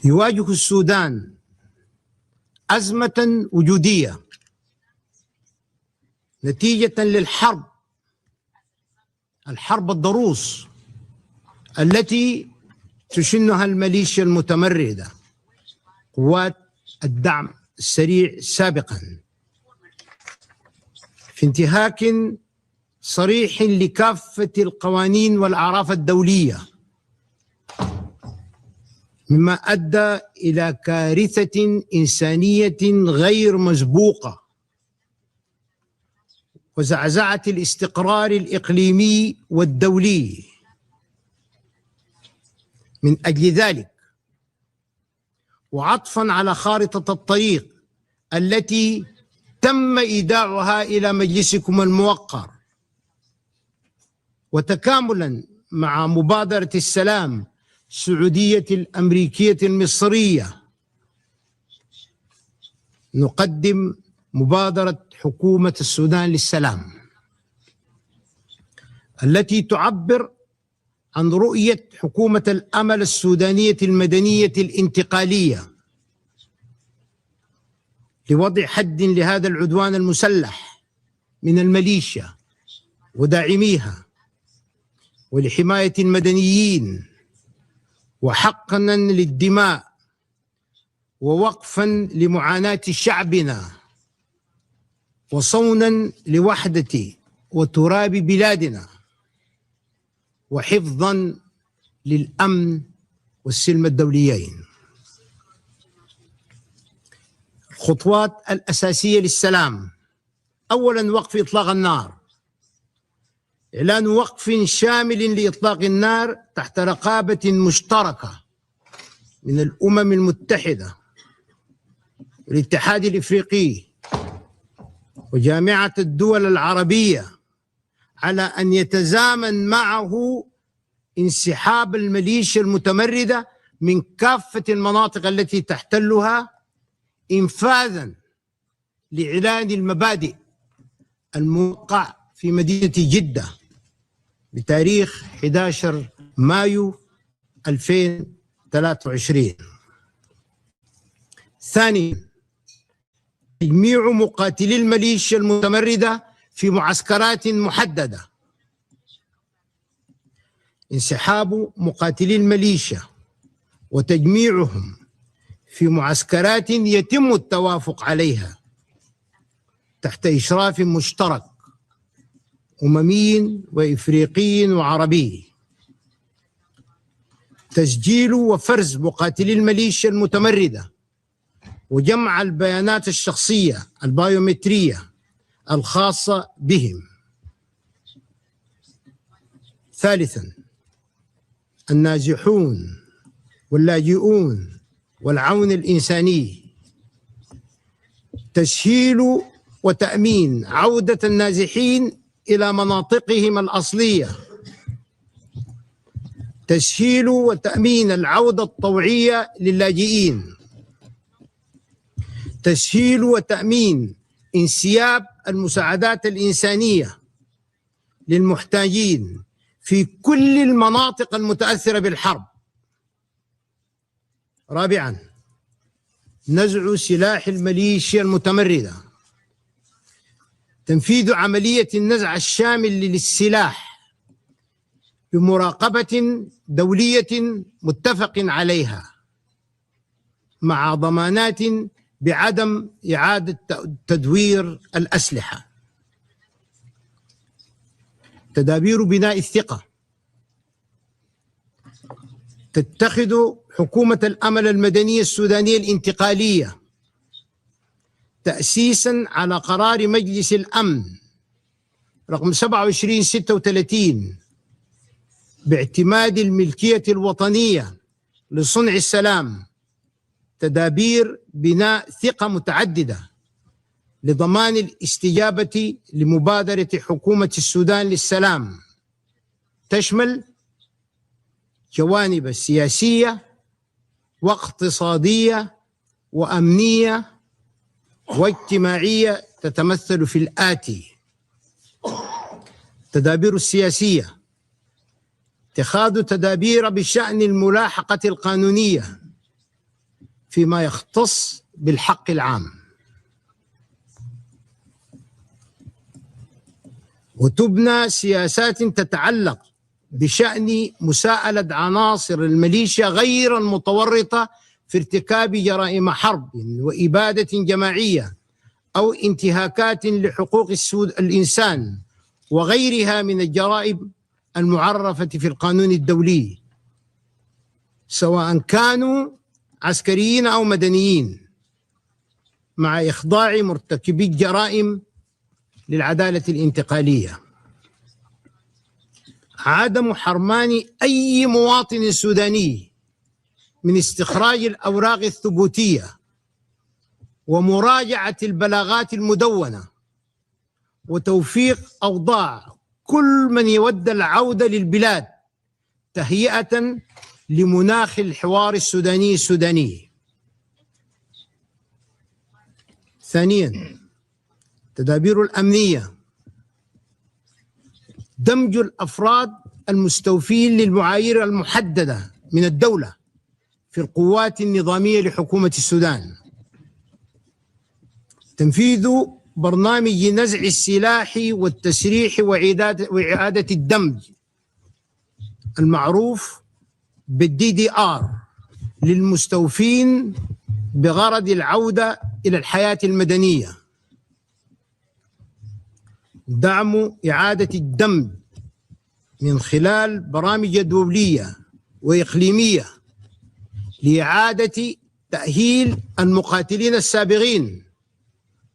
يواجه السودان أزمة وجودية نتيجة للحرب، الحرب الضروس التي تشنها الميليشيا المتمردة، قوات الدعم السريع سابقا، في انتهاك صريح لكافة القوانين والأعراف الدولية، مما أدى إلى كارثة إنسانية غير مسبوقة وزعزعة الاستقرار الإقليمي والدولي. من أجل ذلك، وعطفاً على خارطة الطريق التي تم إيداعها إلى مجلسكم الموقر، وتكاملاً مع مبادرة السلام السعودية الأمريكية المصرية، نقدم مبادرة حكومة السودان للسلام التي تعبر عن رؤية حكومة الأمل السودانية المدنية الانتقالية لوضع حد لهذا العدوان المسلح من الميليشيا وداعميها، ولحماية المدنيين، وحقنا للدماء، ووقفا لمعاناة شعبنا، وصونا لوحدة وتراب بلادنا، وحفظا للأمن والسلم الدوليين. الخطوات الأساسية للسلام: أولا، وقف إطلاق النار، إعلان وقف شامل لإطلاق النار تحت رقابة مشتركة من الأمم المتحدة والاتحاد الإفريقي وجامعة الدول العربية، على أن يتزامن معه انسحاب الميليشيا المتمردة من كافة المناطق التي تحتلها، إنفاذا لإعلان المبادئ الموقع في مدينة جدة بتاريخ 11 مايو 2023. ثانيا، تجميع مقاتلي الميليشيا المتمردة في معسكرات محددة، انسحاب مقاتلي الميليشيا وتجميعهم في معسكرات يتم التوافق عليها تحت إشراف مشترك أممي وإفريقي وعربي. تسجيل وفرز مقاتلي الميليشيا المتمردة وجمع البيانات الشخصية البيومترية الخاصة بهم. ثالثا، النازحون واللاجئون والعون الإنساني، تسهيل وتأمين عودة النازحين إلى مناطقهم الأصلية، تسهيل وتأمين العودة الطوعية للاجئين، تسهيل وتأمين انسياب المساعدات الإنسانية للمحتاجين في كل المناطق المتأثرة بالحرب. رابعا، نزع سلاح الميليشيا المتمردة، تنفيذ عملية النزع الشامل للسلاح بمراقبة دولية متفق عليها مع ضمانات بعدم إعادة تدوير الأسلحة. تدابير بناء الثقة، تتخذ حكومة الأمل المدنية السودانية الانتقالية تأسيساً على قرار مجلس الأمن رقم 2736 باعتماد الملكية الوطنية لصنع السلام، تدابير بناء ثقة متعددة لضمان الاستجابة لمبادرة حكومة السودان للسلام، تشمل جوانب سياسية واقتصادية وأمنية واجتماعية تتمثل في الآتي: تدابير السياسية، اتخاذ تدابير بشأن الملاحقة القانونية فيما يختص بالحق العام، وتبنى سياسات تتعلق بشأن مساءلة عناصر الميليشيا غير المتورطة في ارتكاب جرائم حرب وإبادة جماعية أو انتهاكات لحقوق الإنسان وغيرها من الجرائم المعرفة في القانون الدولي، سواء كانوا عسكريين أو مدنيين، مع إخضاع مرتكبي الجرائم للعدالة الانتقالية. عدم حرمان أي مواطن سوداني من استخراج الأوراق الثبوتية ومراجعة البلاغات المدونة، وتوفيق أوضاع كل من يود العودة للبلاد تهيئة لمناخ الحوار السوداني. ثانيا، تدابير الأمنية، دمج الأفراد المستوفين للمعايير المحددة من الدولة في القوات النظامية لحكومة السودان، تنفيذ برنامج نزع السلاح والتسريح وإعادة الدمج المعروف بالDDR للمستوفين بغرض العودة إلى الحياة المدنية، دعم إعادة الدمج من خلال برامج دولية وإقليمية لإعادة تأهيل المقاتلين السابقين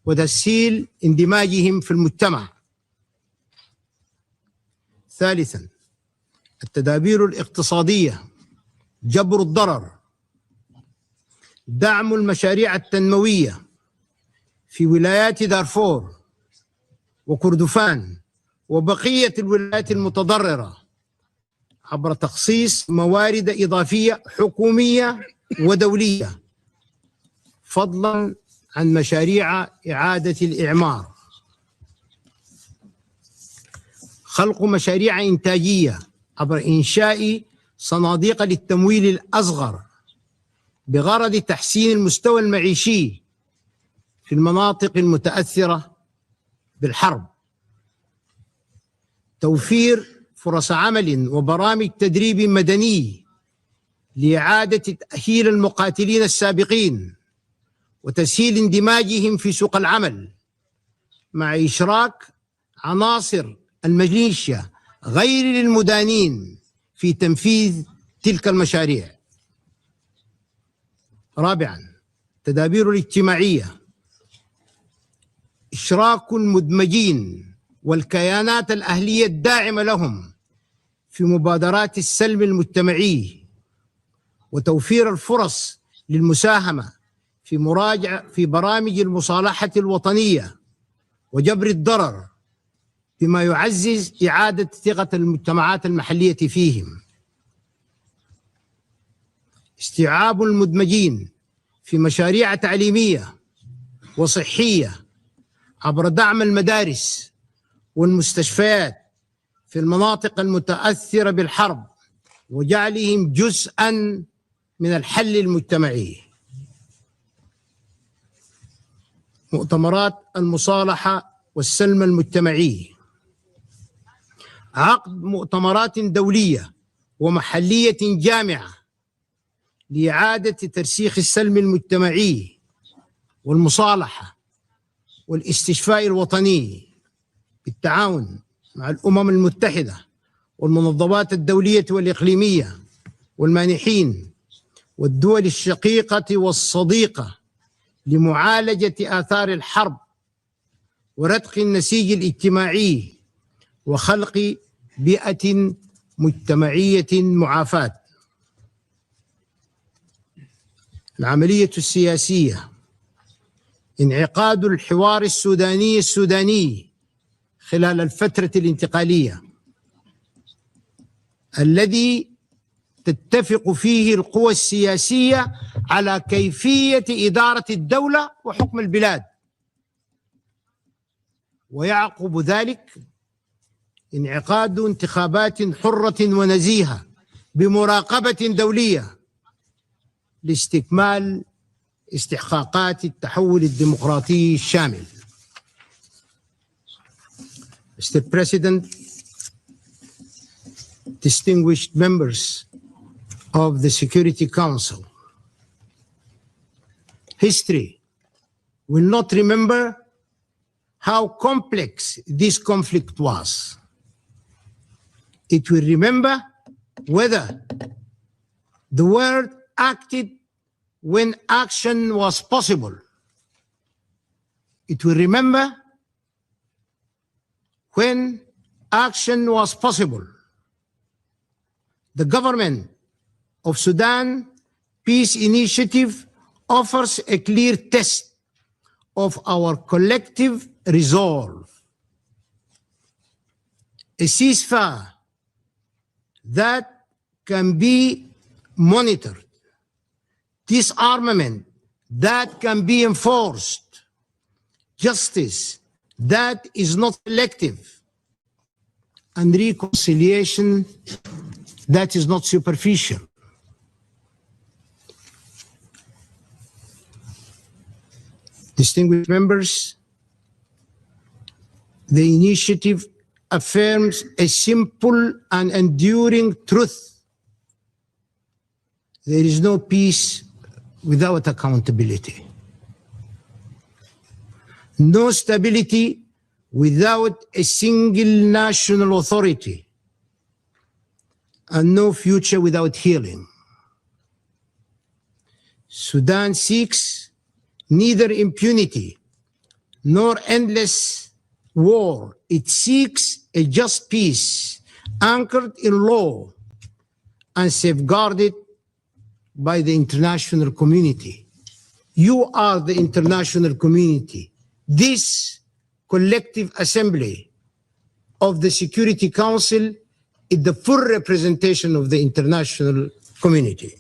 وتسهيل اندماجهم في المجتمع. ثالثا، التدابير الاقتصادية، جبر الضرر، دعم المشاريع التنموية في ولايات دارفور وكردفان وبقية الولايات المتضررة عبر تخصيص موارد إضافية حكومية ودولية، فضلا عن مشاريع إعادة الإعمار. خلق مشاريع إنتاجية عبر إنشاء صناديق للتمويل الأصغر بغرض تحسين المستوى المعيشي في المناطق المتأثرة بالحرب. توفير فرص عمل وبرامج تدريب مدني لإعادة تأهيل المقاتلين السابقين وتسهيل اندماجهم في سوق العمل، مع إشراك عناصر الميليشيا غير المدانين في تنفيذ تلك المشاريع. رابعا، التدابير الاجتماعية، إشراك المدمجين والكيانات الأهلية الداعمة لهم في مبادرات السلم المجتمعي، وتوفير الفرص للمساهمة في برامج المصالحة الوطنية وجبر الضرر بما يعزز إعادة ثقة المجتمعات المحلية فيهم. استيعاب المدمجين في مشاريع تعليمية وصحية عبر دعم المدارس والمستشفيات في المناطق المتأثرة بالحرب وجعلهم جزءاً من الحل المجتمعي. مؤتمرات المصالحة والسلم المجتمعي، عقد مؤتمرات دولية ومحلية جامعة لإعادة ترسيخ السلم المجتمعي والمصالحة والاستشفاء الوطني بالتعاون مع الأمم المتحدة والمنظمات الدولية والإقليمية والمانحين والدول الشقيقة والصديقة لمعالجة آثار الحرب ورتق النسيج الاجتماعي وخلق بيئة مجتمعية معافاة. العملية السياسية، انعقاد الحوار السوداني خلال الفترة الانتقالية الذي تتفق فيه القوى السياسية على كيفية إدارة الدولة وحكم البلاد، ويعقب ذلك انعقاد انتخابات حرة ونزيهة بمراقبة دولية لاستكمال استحقاقات التحول الديمقراطي الشامل. Mr. President, distinguished members of the Security Council, history will not remember how complex this conflict was. It will remember whether the world acted when action was possible. It will remember when action was possible. The government of Sudan Peace Initiative offers a clear test of our collective resolve. A ceasefire that can be monitored, disarmament that can be enforced, justice that is not selective, and reconciliation that is not superficial. Distinguished members, the initiative affirms a simple and enduring truth. There is no peace without accountability. No stability without a single national authority, and no future without healing. Sudan seeks neither impunity nor endless war. It seeks a just peace anchored in law and safeguarded by the international community. You are the international community. This collective assembly of the Security Council is the full representation of the international community.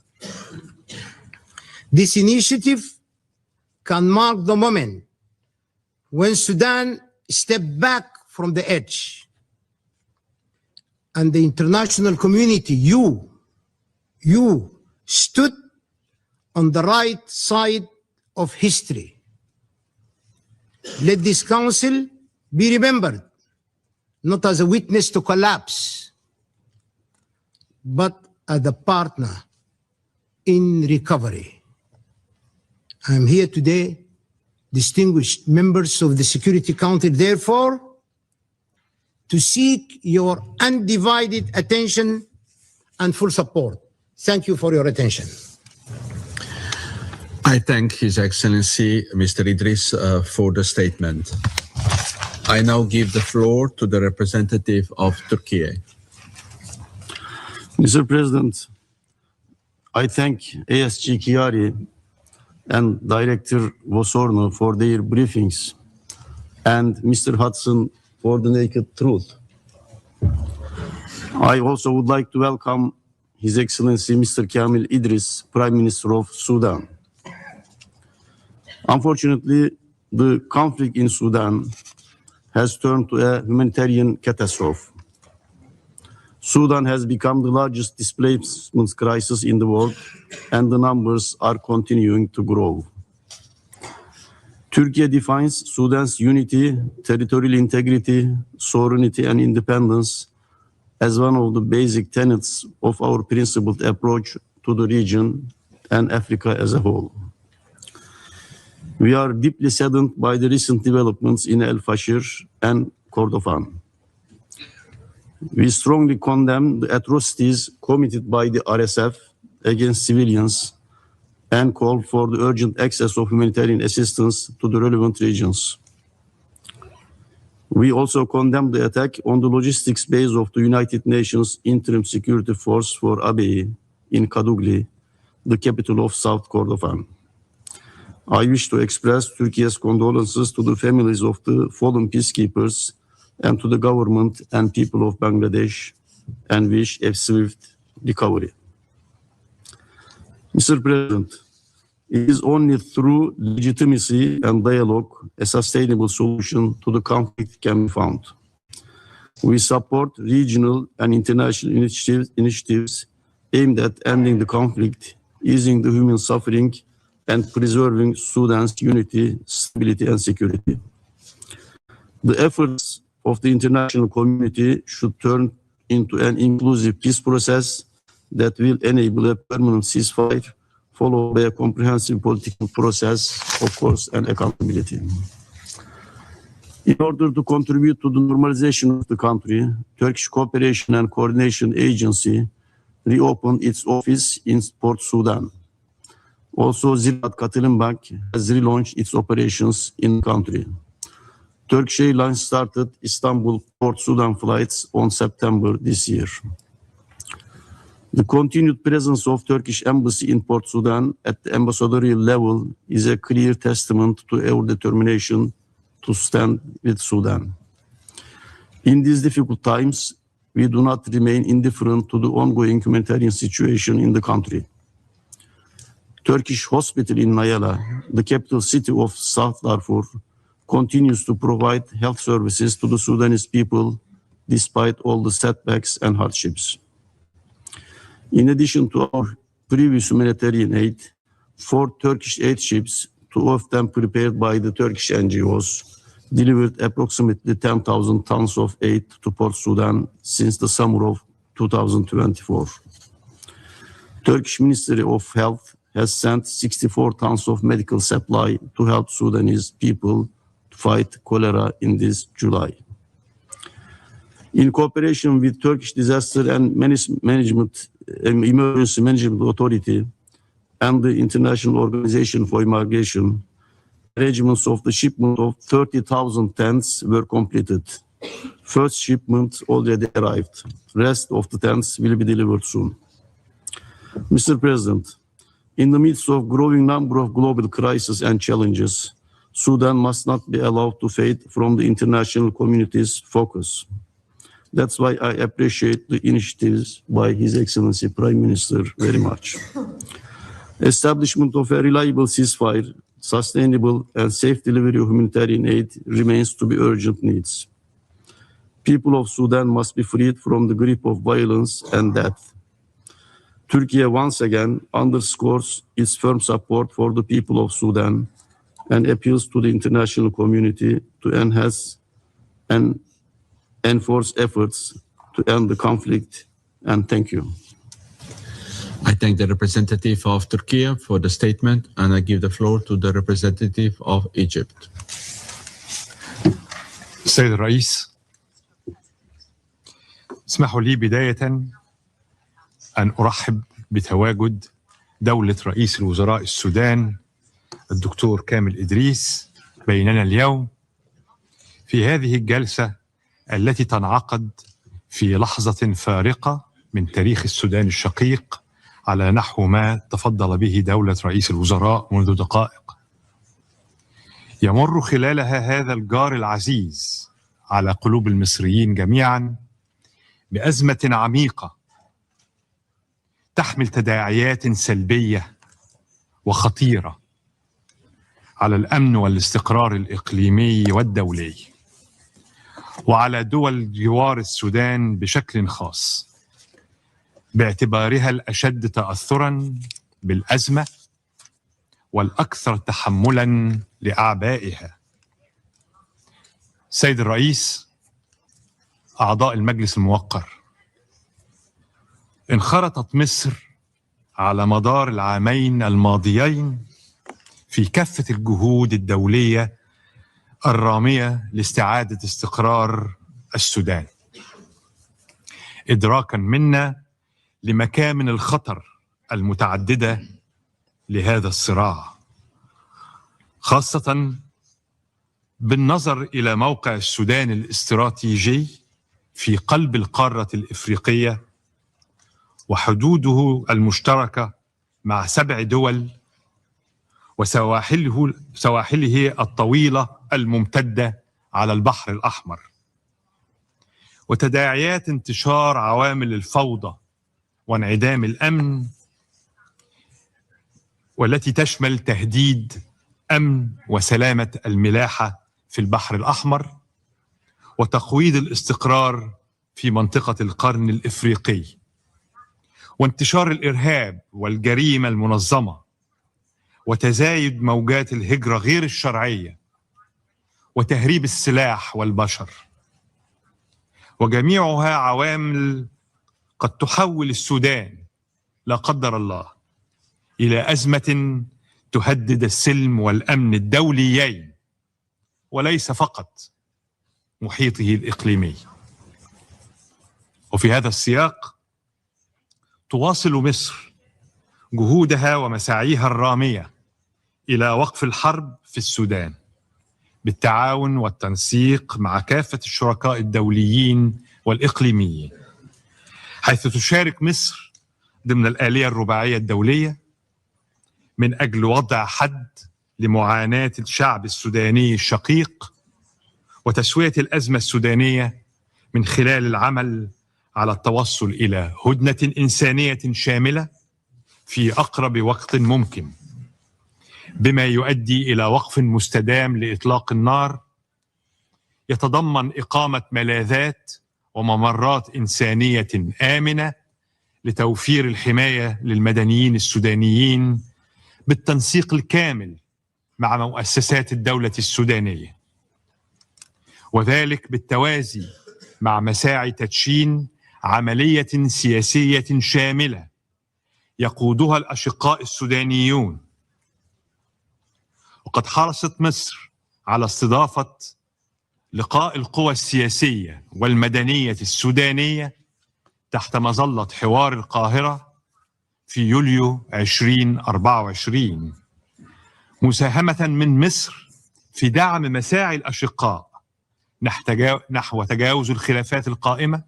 This initiative can mark the moment when Sudan stepped back from the edge and the international community, you stood on the right side of history. Let this council be remembered not as a witness to collapse, but as a partner in recovery. I am here today, distinguished members of the Security Council, therefore, to seek your undivided attention and full support. Thank you for your attention. I thank His Excellency Mr. Idris for the statement. I now give the floor to the representative of Turkey. Mr. President, I thank ASG Kiari and Director Vosorno for their briefings and Mr. Hudson for the naked truth. I also would like to welcome His Excellency Mr. Kamil Idris, Prime Minister of Sudan. Unfortunately, the conflict in Sudan has turned to a humanitarian catastrophe. Sudan has become the largest displacement crisis in the world, and the numbers are continuing to grow. Turkey defines Sudan's unity, territorial integrity, sovereignty, and independence as one of the basic tenets of our principled approach to the region and Africa as a whole. We are deeply saddened by the recent developments in El Fasher and Kordofan. We strongly condemn the atrocities committed by the RSF against civilians and call for the urgent access of humanitarian assistance to the relevant regions. We also condemn the attack on the logistics base of the United Nations Interim Security Force for Abiy in Kadugli, the capital of South Kordofan. I wish to express Turkey's condolences to the families of the fallen peacekeepers and to the government and people of Bangladesh, and wish a swift recovery. Mr. President, it is only through legitimacy and dialogue a sustainable solution to the conflict can be found. We support regional and international initiatives aimed at ending the conflict, easing the human suffering, and preserving Sudan's unity, stability, and security. The efforts of the international community should turn into an inclusive peace process that will enable a permanent ceasefire, followed by a comprehensive political process, of course, and accountability. In order to contribute to the normalization of the country, Turkish Cooperation and Coordination Agency reopened its office in Port Sudan. Also, Ziraat Katılım Bank has relaunched its operations in the country. Turkish Airlines started Istanbul-Port Sudan flights on September this year. The continued presence of Turkish Embassy in Port Sudan at the ambassadorial level is a clear testament to our determination to stand with Sudan. In these difficult times, we do not remain indifferent to the ongoing humanitarian situation in the country. Turkish hospital in Nayala, the capital city of South Darfur, continues to provide health services to the Sudanese people despite all the setbacks and hardships. In addition to our previous humanitarian aid, 4 Turkish aid ships, 2 of them prepared by the Turkish NGOs, delivered approximately 10,000 tons of aid to Port Sudan since the summer of 2024. Turkish Ministry of Health has sent 64 tons of medical supply to help Sudanese people fight cholera in this July. In cooperation with Turkish Disaster and Emergency Management Authority and the International Organization for Migration, arrangements of the shipment of 30,000 tents were completed. First shipment already arrived. Rest of the tents will be delivered soon. Mr. President, in the midst of growing number of global crises and challenges, Sudan must not be allowed to fade from the international community's focus. That's why I appreciate the initiatives by His Excellency Prime Minister very much. Establishment of a reliable ceasefire, sustainable and safe delivery of humanitarian aid remains to be urgent needs. People of Sudan must be freed from the grip of violence and death. Turkey once again underscores its firm support for the people of Sudan and appeals to the international community to enhance and enforce efforts to end the conflict. And thank you. I thank the representative of Turkey for the statement, and I give the floor to the representative of Egypt. سيد الرئيس، اسمحوا لي بداية أن أرحب بتواجد دولة رئيس الوزراء السودان الدكتور كامل إدريس بيننا اليوم في هذه الجلسة التي تنعقد في لحظة فارقة من تاريخ السودان الشقيق على نحو ما تفضل به دولة رئيس الوزراء منذ دقائق. يمر خلالها هذا الجار العزيز على قلوب المصريين جميعا بأزمة عميقة تحمل تداعيات سلبية وخطيرة على الأمن والاستقرار الإقليمي والدولي، وعلى دول جوار السودان بشكل خاص، باعتبارها الأشد تأثراً بالأزمة والأكثر تحملاً لأعبائها. سيد الرئيس، أعضاء المجلس الموقر، انخرطت مصر على مدار العامين الماضيين في كافة الجهود الدولية الرامية لاستعادة استقرار السودان، إدراكاً منا لمكامن الخطر المتعددة لهذا الصراع، خاصة بالنظر إلى موقع السودان الاستراتيجي في قلب القارة الإفريقية وحدوده المشتركة مع 7 دول وسواحله الطويلة الممتدة على البحر الأحمر، وتداعيات انتشار عوامل الفوضى وانعدام الأمن، والتي تشمل تهديد أمن وسلامة الملاحة في البحر الأحمر، وتقويض الاستقرار في منطقة القرن الإفريقي، وانتشار الإرهاب والجريمة المنظمة، وتزايد موجات الهجرة غير الشرعية، وتهريب السلاح والبشر، وجميعها عوامل قد تحول السودان لا قدر الله إلى أزمة تهدد السلم والأمن الدوليين وليس فقط محيطه الإقليمي. وفي هذا السياق تواصل مصر جهودها ومساعيها الرامية إلى وقف الحرب في السودان بالتعاون والتنسيق مع كافة الشركاء الدوليين والإقليميين، حيث تشارك مصر ضمن الآلية الرباعية الدولية من أجل وضع حد لمعاناة الشعب السوداني الشقيق وتسوية الأزمة السودانية من خلال العمل على التوصل إلى هدنة إنسانية شاملة في أقرب وقت ممكن، بما يؤدي إلى وقف مستدام لإطلاق النار يتضمن إقامة ملاذات وممرات إنسانية آمنة لتوفير الحماية للمدنيين السودانيين بالتنسيق الكامل مع مؤسسات الدولة السودانية، وذلك بالتوازي مع مساعي تدشين عملية سياسية شاملة يقودها الأشقاء السودانيون. وقد حرصت مصر على استضافة لقاء القوى السياسية والمدنية السودانية تحت مظلة حوار القاهرة في يوليو 2024، مساهمة من مصر في دعم مساعي الأشقاء نحو تجاوز الخلافات القائمة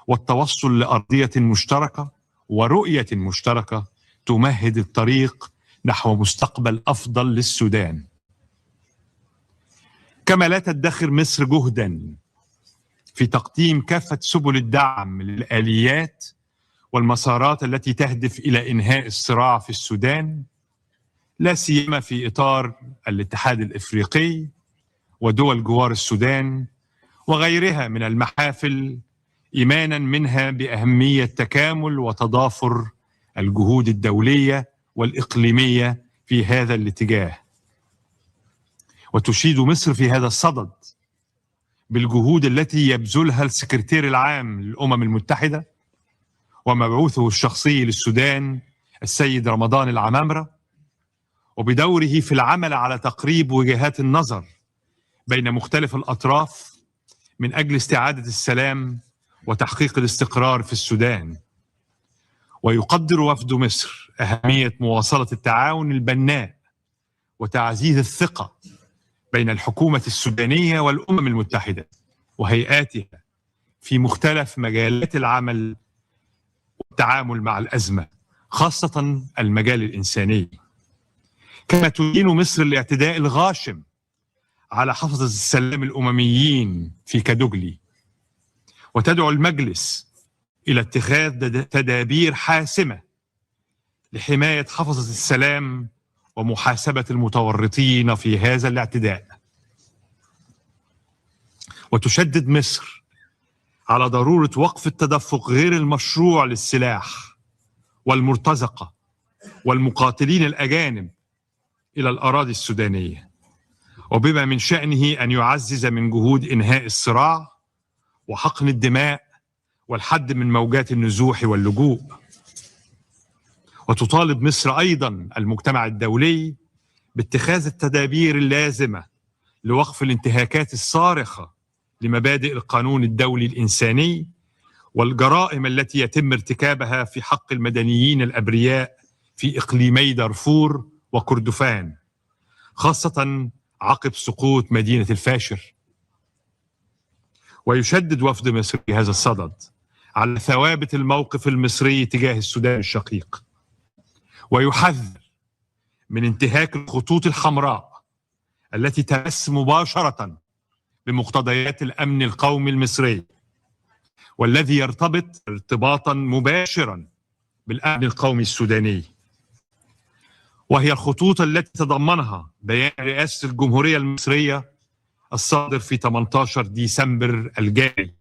والتوصل لأرضية مشتركة ورؤية مشتركة تمهد الطريق نحو مستقبل أفضل للسودان. كما لا تدخر مصر جهدا في تقديم كافة سبل الدعم للآليات والمسارات التي تهدف إلى إنهاء الصراع في السودان، لا سيما في إطار الاتحاد الإفريقي ودول جوار السودان وغيرها من المحافل، إيمانا منها بأهمية تكامل وتضافر الجهود الدولية والإقليمية في هذا الاتجاه. وتشيد مصر في هذا الصدد بالجهود التي يبذلها السكرتير العام للأمم المتحدة ومبعوثه الشخصي للسودان السيد رمضان العمامرة، وبدوره في العمل على تقريب وجهات النظر بين مختلف الأطراف من أجل استعادة السلام وتحقيق الاستقرار في السودان. ويقدر وفد مصر أهمية مواصلة التعاون البناء وتعزيز الثقة بين الحكومة السودانية والأمم المتحدة وهيئاتها في مختلف مجالات العمل والتعامل مع الأزمة، خاصة المجال الإنساني. كما تدين مصر الاعتداء الغاشم على حفظة السلام الأمميين في كادوغلي، وتدعو المجلس إلى اتخاذ تدابير حاسمة لحماية حفظة السلام ومحاسبة المتورطين في هذا الاعتداء. وتشدد مصر على ضرورة وقف التدفق غير المشروع للسلاح والمرتزقة والمقاتلين الأجانب إلى الأراضي السودانية، وبما من شأنه أن يعزز من جهود إنهاء الصراع وحقن الدماء والحد من موجات النزوح واللجوء. وتطالب مصر أيضا المجتمع الدولي باتخاذ التدابير اللازمة لوقف الانتهاكات الصارخة لمبادئ القانون الدولي الإنساني والجرائم التي يتم ارتكابها في حق المدنيين الأبرياء في إقليمي دارفور وكردفان، خاصة عقب سقوط مدينة الفاشر. ويشدد وفد مصر في هذا الصدد على ثوابت الموقف المصري تجاه السودان الشقيق، ويحذر من انتهاك الخطوط الحمراء التي تمس مباشرة بمقتضيات الأمن القومي المصري، والذي يرتبط ارتباطا مباشرا بالأمن القومي السوداني، وهي الخطوط التي تضمنها بيان رئاسة الجمهورية المصرية الصادر في 18 ديسمبر الجاري،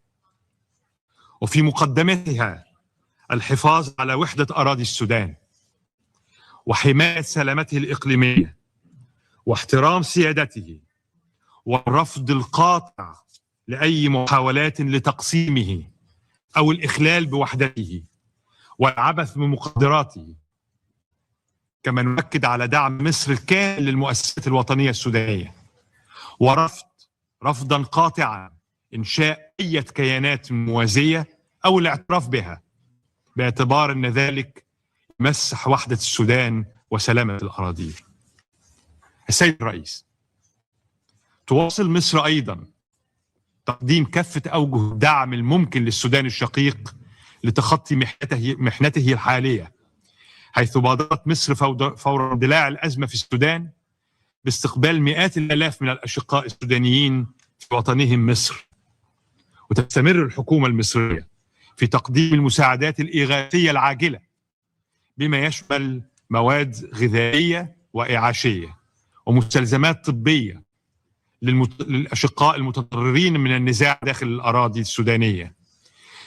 وفي مقدمتها الحفاظ على وحدة أراضي السودان وحماية سلامته الإقليمية واحترام سيادته والرفض القاطع لأي محاولات لتقسيمه أو الإخلال بوحدته والعبث بمقدراته. كما نؤكد على دعم مصر الكامل للمؤسسات الوطنية السودانية رفضا قاطعا إنشاء أي كيانات موازية أو الاعتراف بها، باعتبار أن ذلك يمسح وحدة السودان وسلامة الأراضي. السيد الرئيس، تواصل مصر أيضا تقديم كافة أوجه الدعم الممكن للسودان الشقيق لتخطي محنته الحالية، حيث بادرت مصر فور اندلاع الأزمة في السودان باستقبال مئات الآلاف من الأشقاء السودانيين في وطنهم مصر. وتستمر الحكومة المصرية في تقديم المساعدات الإغاثية العاجلة بما يشمل مواد غذائية وإعاشية ومستلزمات طبية للأشقاء المتضررين من النزاع داخل الأراضي السودانية،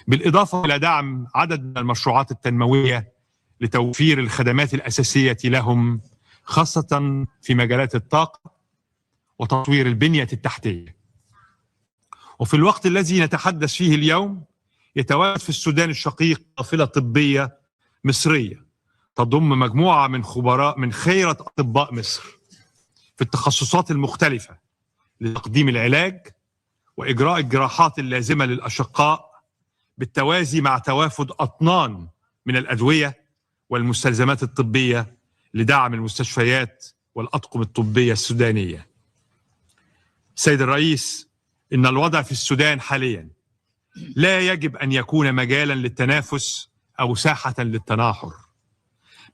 بالإضافة إلى دعم عدد من المشروعات التنموية لتوفير الخدمات الأساسية لهم، خاصة في مجالات الطاقة وتطوير البنية التحتية. وفي الوقت الذي نتحدث فيه اليوم يتواجد في السودان الشقيق قافلة طبية مصرية تضم مجموعة من خبراء من خيرة أطباء مصر في التخصصات المختلفة لتقديم العلاج وإجراء الجراحات اللازمة للأشقاء، بالتوازي مع توافد أطنان من الأدوية والمستلزمات الطبية لدعم المستشفيات والأطقم الطبية السودانية. سيد الرئيس، إن الوضع في السودان حاليا لا يجب أن يكون مجالا للتنافس أو ساحة للتناحر،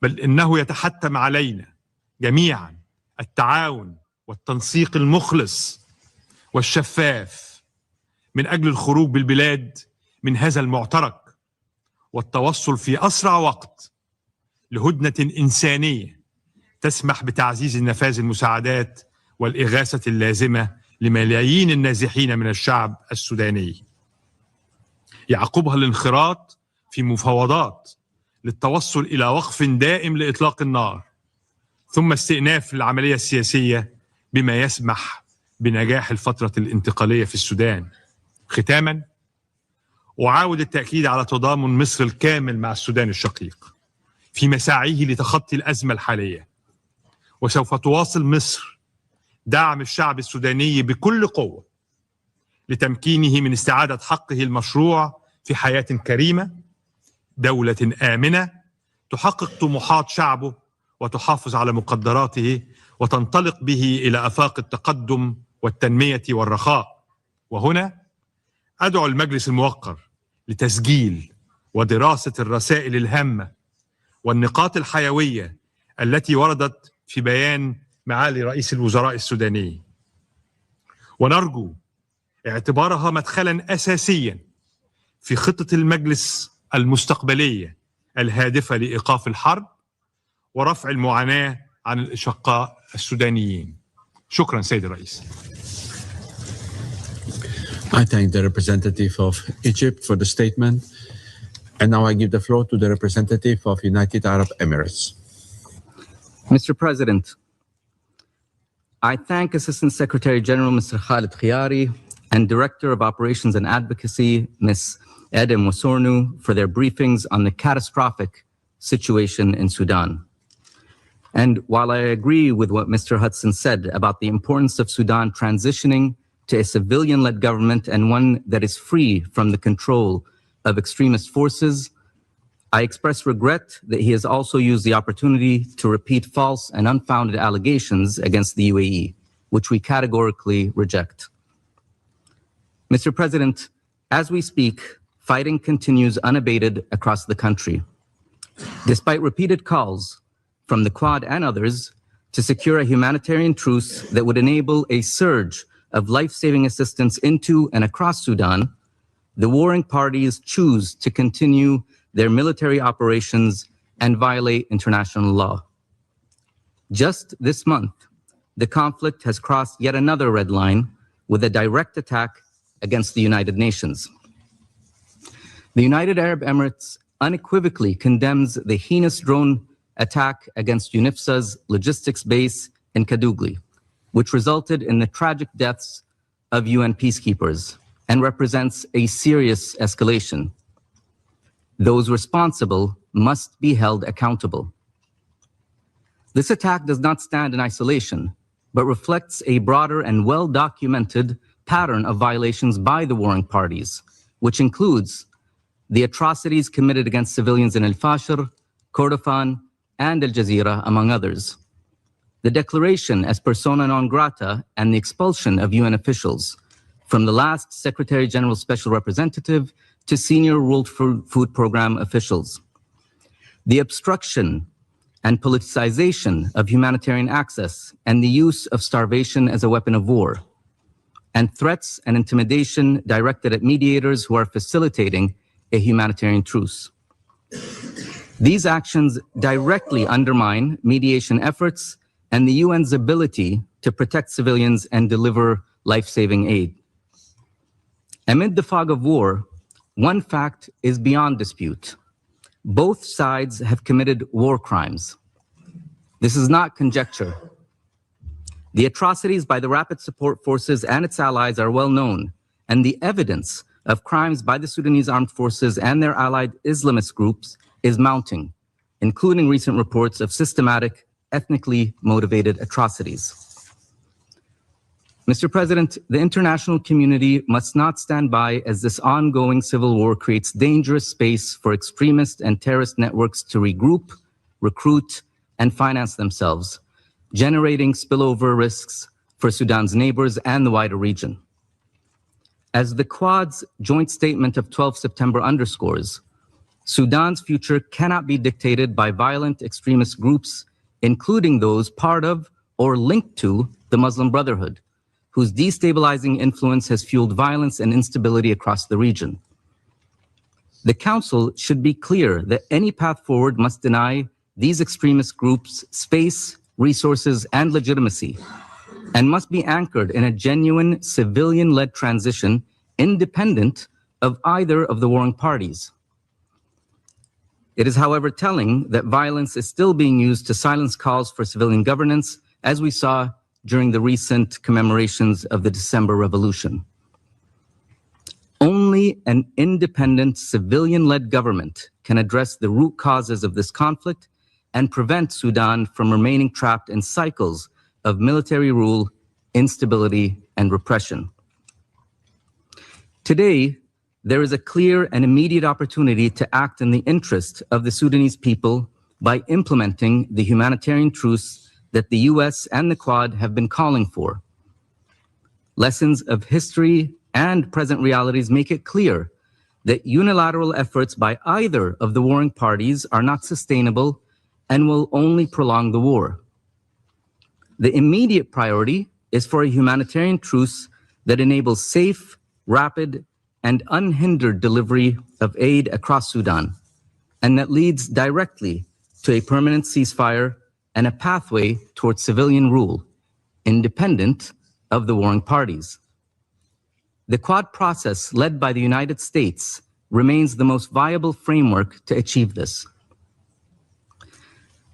بل إنه يتحتم علينا جميعا التعاون والتنسيق المخلص والشفاف من أجل الخروج بالبلاد من هذا المعترك، والتوصل في أسرع وقت لهدنة إنسانية تسمح بتعزيز نفاذ المساعدات والإغاثة اللازمة لملايين النازحين من الشعب السوداني، يعقبها الانخراط في مفاوضات للتوصل إلى وقف دائم لإطلاق النار، ثم استئناف العملية السياسية بما يسمح بنجاح الفترة الانتقالية في السودان. ختاما، أعاود التأكيد على تضامن مصر الكامل مع السودان الشقيق في مساعيه لتخطي الأزمة الحالية، وسوف تواصل مصر دعم الشعب السوداني بكل قوة لتمكينه من استعادة حقه المشروع في حياة كريمة، دولة آمنة تحقق طموحات شعبه وتحافظ على مقدراته وتنطلق به إلى آفاق التقدم والتنمية والرخاء. وهنا أدعو المجلس الموقر لتسجيل ودراسة الرسائل الهامة والنقاط الحيوية التي وردت في بيان معالي رئيس الوزراء السوداني، ونرجو اعتبارها مدخلا أساسيا في خطة المجلس المستقبلية الهادفة لإيقاف الحرب ورفع المعاناة عن الأشقاء السودانيين. شكرا سيد الرئيس. I thank the representative of Egypt for the statement. And now I give the floor to the representative of United Arab Emirates. Mr. President, I thank Assistant Secretary General Mr. Khalid Khiari and Director of Operations and Advocacy, Ms. Edem Wasornu, for their briefings on the catastrophic situation in Sudan. And while I agree with what Mr. Hudson said about the importance of Sudan transitioning to a civilian-led government and one that is free from the control of extremist forces, I express regret that he has also used the opportunity to repeat false and unfounded allegations against the UAE, which we categorically reject. Mr. President, as we speak, fighting continues unabated across the country. Despite repeated calls from the Quad and others to secure a humanitarian truce that would enable a surge of life-saving assistance into and across Sudan, the warring parties choose to continue their military operations and violate international law. Just this month, the conflict has crossed yet another red line with a direct attack against the United Nations. The United Arab Emirates unequivocally condemns the heinous drone attack against UNIFSA's logistics base in Kadugli, which resulted in the tragic deaths of UN peacekeepers and represents a serious escalation. Those responsible must be held accountable. This attack does not stand in isolation, but reflects a broader and well-documented pattern of violations by the warring parties, which includes the atrocities committed against civilians in Al-Fashir, Kordofan, and Al Jazeera, among others. The declaration as persona non grata and the expulsion of UN officials, from the last Secretary General Special Representative to senior World Food Program officials. The obstruction and politicization of humanitarian access and the use of starvation as a weapon of war, and threats and intimidation directed at mediators who are facilitating a humanitarian truce. These actions directly undermine mediation efforts and the UN's ability to protect civilians and deliver life-saving aid. Amid the fog of war, one fact is beyond dispute. Both sides have committed war crimes. This is not conjecture. The atrocities by the Rapid Support Forces and its allies are well known, and the evidence of crimes by the Sudanese armed forces and their allied Islamist groups is mounting, including recent reports of systematic, ethnically motivated atrocities. Mr. President, the international community must not stand by as this ongoing civil war creates dangerous space for extremist and terrorist networks to regroup, recruit, and finance themselves, generating spillover risks for Sudan's neighbors and the wider region. As the Quad's joint statement of 12 September underscores, Sudan's future cannot be dictated by violent extremist groups, including those part of or linked to the Muslim Brotherhood, whose destabilizing influence has fueled violence and instability across the region. The Council should be clear that any path forward must deny these extremist groups space, resources, and legitimacy, and must be anchored in a genuine civilian-led transition independent of either of the warring parties. It is, however, telling that violence is still being used to silence calls for civilian governance, as we saw during the recent commemorations of the December Revolution. Only an independent civilian-led government can address the root causes of this conflict and prevent Sudan from remaining trapped in cycles of military rule, instability, and repression. Today, there is a clear and immediate opportunity to act in the interest of the Sudanese people by implementing the humanitarian truce that the US and the Quad have been calling for. Lessons of history and present realities make it clear that unilateral efforts by either of the warring parties are not sustainable and will only prolong the war. The immediate priority is for a humanitarian truce that enables safe, rapid, and unhindered delivery of aid across Sudan, and that leads directly to a permanent ceasefire and a pathway towards civilian rule, independent of the warring parties. The Quad process led by the United States remains the most viable framework to achieve this.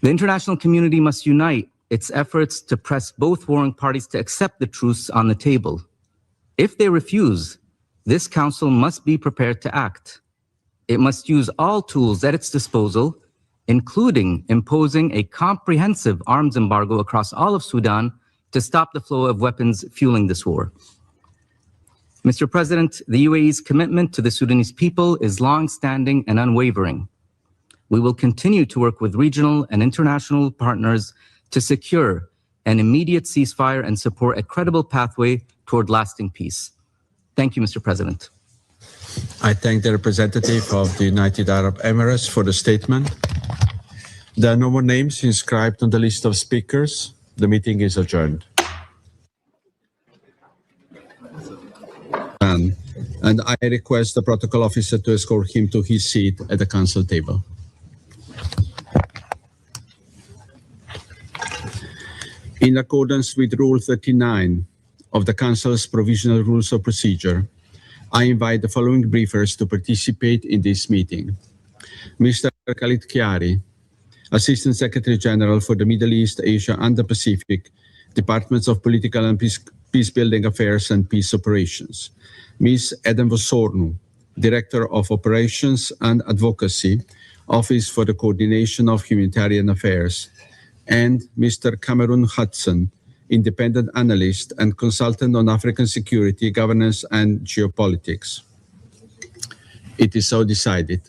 The international community must unite its efforts to press both warring parties to accept the truce on the table. If they refuse, this Council must be prepared to act. It must use all tools at its disposal, including imposing a comprehensive arms embargo across all of Sudan to stop the flow of weapons fueling this war. Mr. President, the UAE's commitment to the Sudanese people is long-standing and unwavering. We will continue to work with regional and international partners to secure an immediate ceasefire and support a credible pathway toward lasting peace. Thank you, Mr. President. I thank the representative of the United Arab Emirates for the statement. There are no more names inscribed on the list of speakers. The meeting is adjourned. And I request the protocol officer to escort him to his seat at the council table. In accordance with Rule 39 of the Council's Provisional Rules of Procedure, I invite the following briefers to participate in this meeting. Mr. Khalid Khiari, Assistant Secretary General for the Middle East, Asia, and the Pacific, Departments of Political and Peacebuilding Affairs and Peace Operations. Ms. Eden Vosornu, Director of Operations and Advocacy, Office for the Coordination of Humanitarian Affairs, and Mr. Cameron Hudson, Independent Analyst and Consultant on African Security, Governance, and Geopolitics. It is so decided.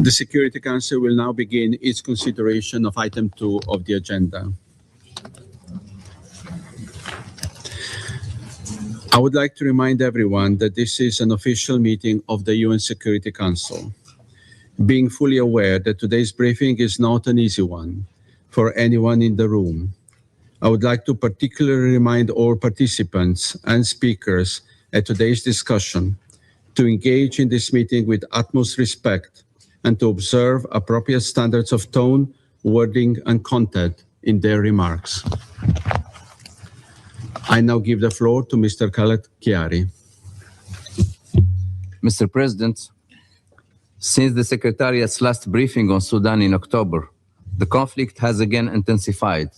The Security Council will now begin its consideration of item 2 of the agenda. I would like to remind everyone that this is an official meeting of the UN Security Council, being fully aware that today's briefing is not an easy one for anyone in the room. I would like to particularly remind all participants and speakers at today's discussion to engage in this meeting with utmost respect and to observe appropriate standards of tone, wording, and content in their remarks. I now give the floor to Mr. Khaled Khiari. Mr. President, since the Secretariat's last briefing on Sudan in October, the conflict has again intensified,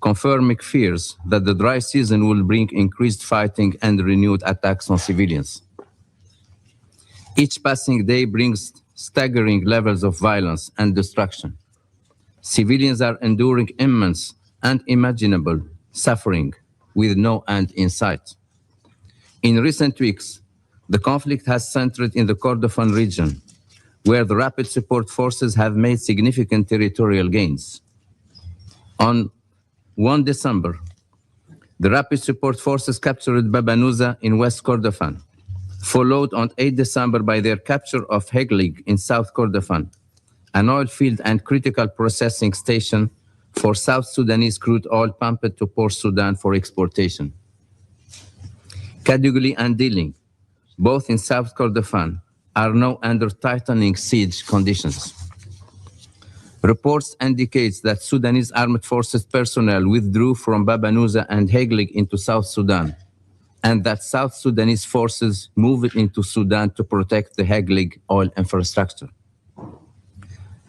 confirming fears that the dry season will bring increased fighting and renewed attacks on civilians. Each passing day brings staggering levels of violence and destruction. Civilians are enduring immense and unimaginable suffering with no end in sight. In recent weeks, the conflict has centered in the Kordofan region, where the Rapid Support Forces have made significant territorial gains. On 1 December, the Rapid Support Forces captured Baba Nuza in West Kordofan, followed on 8 December by their capture of Heglig in South Kordofan, an oil field and critical processing station for South Sudanese crude oil pumped to Port Sudan for exportation. Kadugli and Diling, both in South Kordofan, are now under tightening siege conditions. Reports indicate that Sudanese armed forces personnel withdrew from Baba Nuza and Heglig into South Sudan, and that South Sudanese forces moved into Sudan to protect the Heglig oil infrastructure.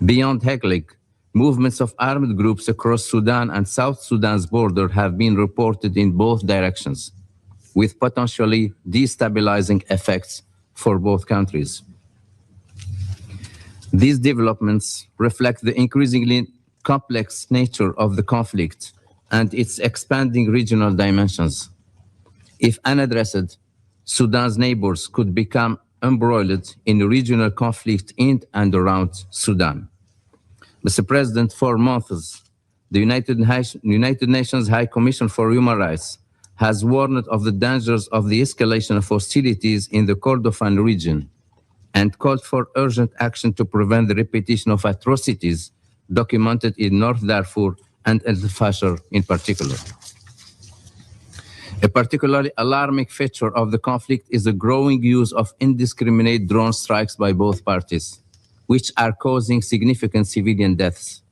Beyond Heglig, Movements of armed groups across Sudan and South Sudan's border have been reported in both directions, with potentially destabilizing effects for both countries. These developments reflect the increasingly complex nature of the conflict and its expanding regional dimensions. If unaddressed, Sudan's neighbors could become embroiled in a regional conflict in and around Sudan. Mr. President, for months, the United Nations High Commission for Human Rights has warned of the dangers of the escalation of hostilities in the Kordofan region and called for urgent action to prevent the repetition of atrocities documented in North Darfur and El Fasher in particular. A particularly alarming feature of the conflict is the growing use of indiscriminate drone strikes by both parties, which are causing significant civilian deaths.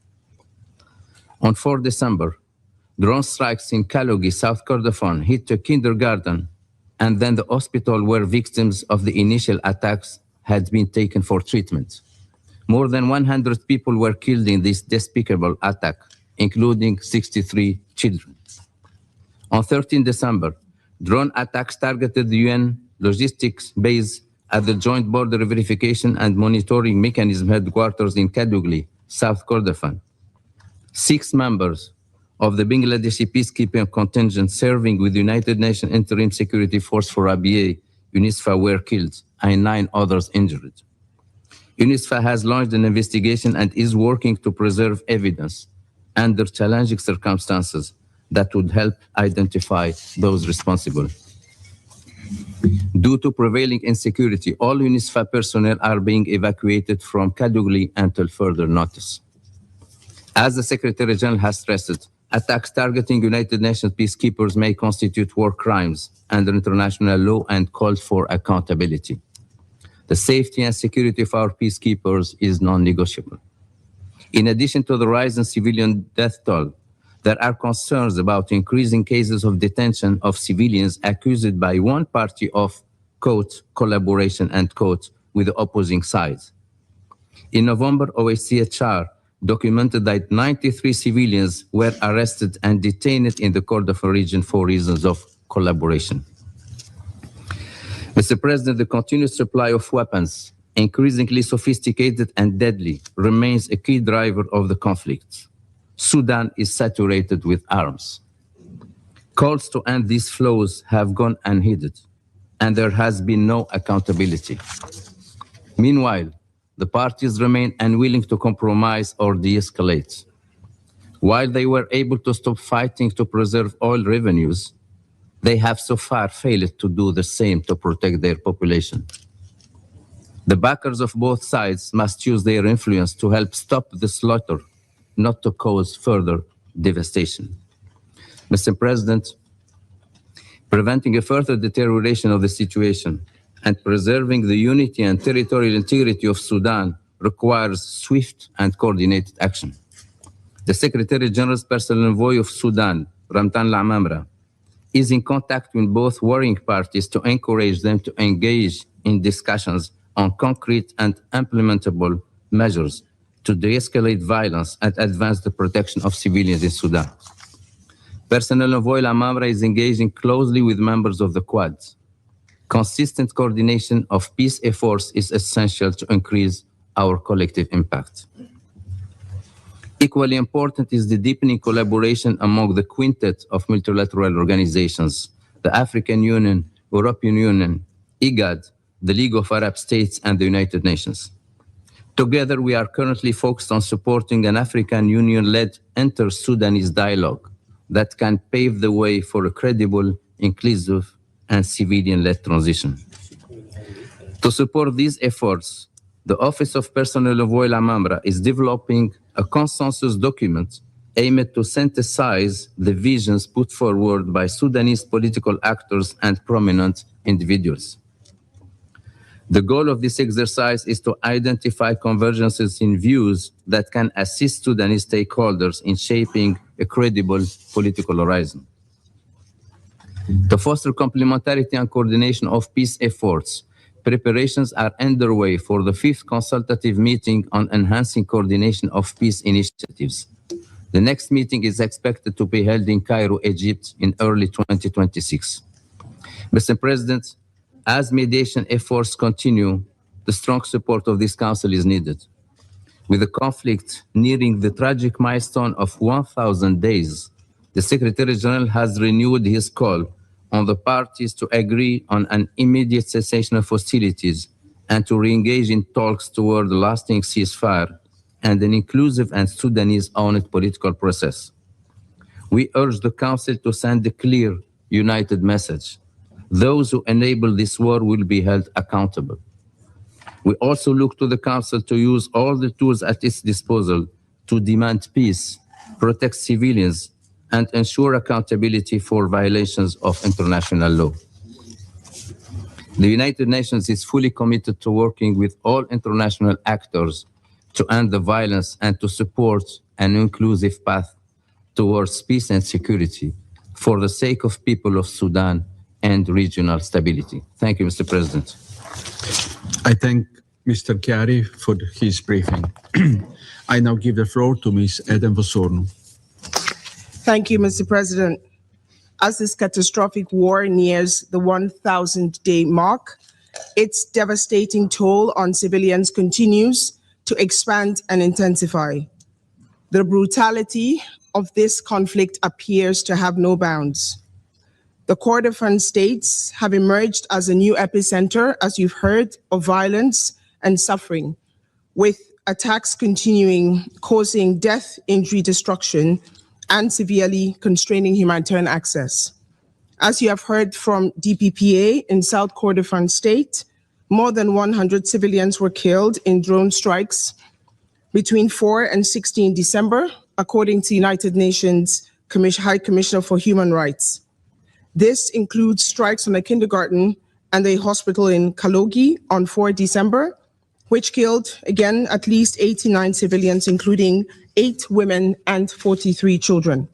On 4 December, drone strikes in Kalogi, South Kordofan, hit a kindergarten and then the hospital where victims of the initial attacks had been taken for treatment. More than 100 people were killed in this despicable attack, including 63 children. On 13 December, drone attacks targeted the UN logistics base at the Joint Border Verification and Monitoring Mechanism headquarters in Kadugli, South Kordofan. 6 members of the Bangladeshi peacekeeping contingent serving with the United Nations Interim Security Force for ABA, UNISFA, were killed and 9 others injured. UNISFA has launched an investigation and is working to preserve evidence under challenging circumstances that would help identify those responsible. Due to prevailing insecurity, all UNISFA personnel are being evacuated from Kadugli until further notice. As the Secretary General has stressed, attacks targeting United Nations peacekeepers may constitute war crimes under international law and called for accountability. The safety and security of our peacekeepers is non-negotiable. In addition to the rise in civilian death toll, there are concerns about increasing cases of detention of civilians accused by one party of, quote, collaboration, and quote, with the opposing sides. In November, OHCHR documented that 93 civilians were arrested and detained in the Kordofan region for reasons of collaboration. Mr. President, the continuous supply of weapons, increasingly sophisticated and deadly, remains a key driver of the conflict. Sudan is saturated with arms. Calls to end these flows have gone unheeded, and there has been no accountability. Meanwhile, the parties remain unwilling to compromise or de-escalate. While they were able to stop fighting to preserve oil revenues, they have so far failed to do the same to protect their population. The backers of both sides must use their influence to help stop the slaughter, not to cause further devastation. Mr. President, preventing a further deterioration of the situation and preserving the unity and territorial integrity of Sudan requires swift and coordinated action. The Secretary General's personal envoy of Sudan, Ramtan Lamamra, is in contact with both warring parties to encourage them to engage in discussions on concrete and implementable measures to de-escalate violence and advance the protection of civilians in Sudan. Personal envoy Lamamra is engaging closely with members of the Quad. Consistent coordination of peace efforts is essential to increase our collective impact. Equally important is the deepening collaboration among the quintet of multilateral organizations, the African Union, European Union, IGAD, the League of Arab States, and the United Nations. Together, we are currently focused on supporting an African Union-led inter-Sudanese dialogue that can pave the way for a credible, inclusive, and civilian-led transition. To support these efforts, the Office of Personal Envoy Lamamra is developing a consensus document aimed to synthesize the visions put forward by Sudanese political actors and prominent individuals. The goal of this exercise is to identify convergences in views that can assist Sudanese stakeholders in shaping a credible political horizon. To foster complementarity and coordination of peace efforts, preparations are underway for the 5th consultative meeting on enhancing coordination of peace initiatives. The next meeting is expected to be held in Cairo, Egypt in early 2026. Mr. President, as mediation efforts continue, the strong support of this Council is needed. With the conflict nearing the tragic milestone of 1,000 days, the Secretary General has renewed his call on the parties to agree on an immediate cessation of hostilities and to re-engage in talks toward a lasting ceasefire and an inclusive and Sudanese-owned political process. We urge the Council to send a clear, united message. Those who enable this war will be held accountable. We also look to the Council to use all the tools at its disposal to demand peace, protect civilians, and ensure accountability for violations of international law. The United Nations is fully committed to working with all international actors to end the violence and to support an inclusive path towards peace and security for the sake of people of Sudan and regional stability. Thank you, Mr. President. I thank Mr. Chiari for his briefing. I now give the floor to Ms. Eden Vosornu. Thank you, Mr. President. As this catastrophic war nears the 1,000-day mark, its devastating toll on civilians continues to expand and intensify. The brutality of this conflict appears to have no bounds. The Kordofan states have emerged as a new epicenter, as you've heard, of violence and suffering, with attacks continuing, causing death, injury, destruction, and severely constraining humanitarian access. As you have heard from DPPA in South Kordofan State, more than 100 civilians were killed in drone strikes between 4 and 16 December, according to United Nations High Commissioner for Human Rights. This includes strikes on a kindergarten and a hospital in Kalogi on 4 December, which killed, again, at least 89 civilians, including 8 women and 43 children.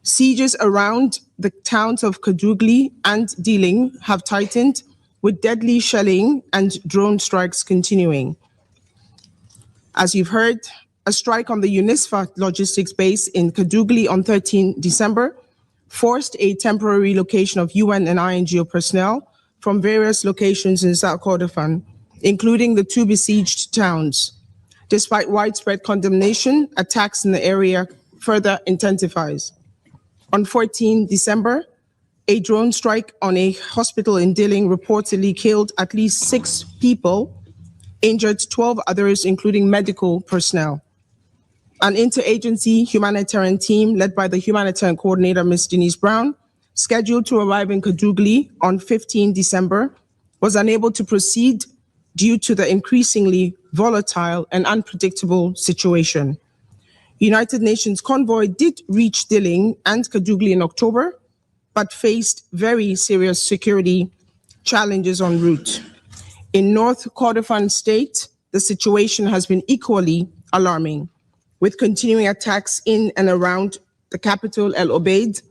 Sieges around the towns of Kadugli and Diling have tightened, with deadly shelling and drone strikes continuing. As you've heard, a strike on the UNISFA logistics base in Kadugli on 13 December forced a temporary relocation of UN and INGO personnel from various locations in South Kordofan, including the 2 besieged towns. Despite widespread condemnation, attacks in the area further intensifies. On 14 December, a drone strike on a hospital in Diling reportedly killed at least 6 people, injured 12 others, including medical personnel. An interagency humanitarian team led by the humanitarian coordinator, Ms. Denise Brown, scheduled to arrive in Kadugli on 15 December, was unable to proceed due to the increasingly volatile and unpredictable situation. United Nations convoy did reach Diling and Kadugli in October, but faced very serious security challenges en route. In North Kordofan State, the situation has been equally alarming, with continuing attacks in and around the capital, El Obeid,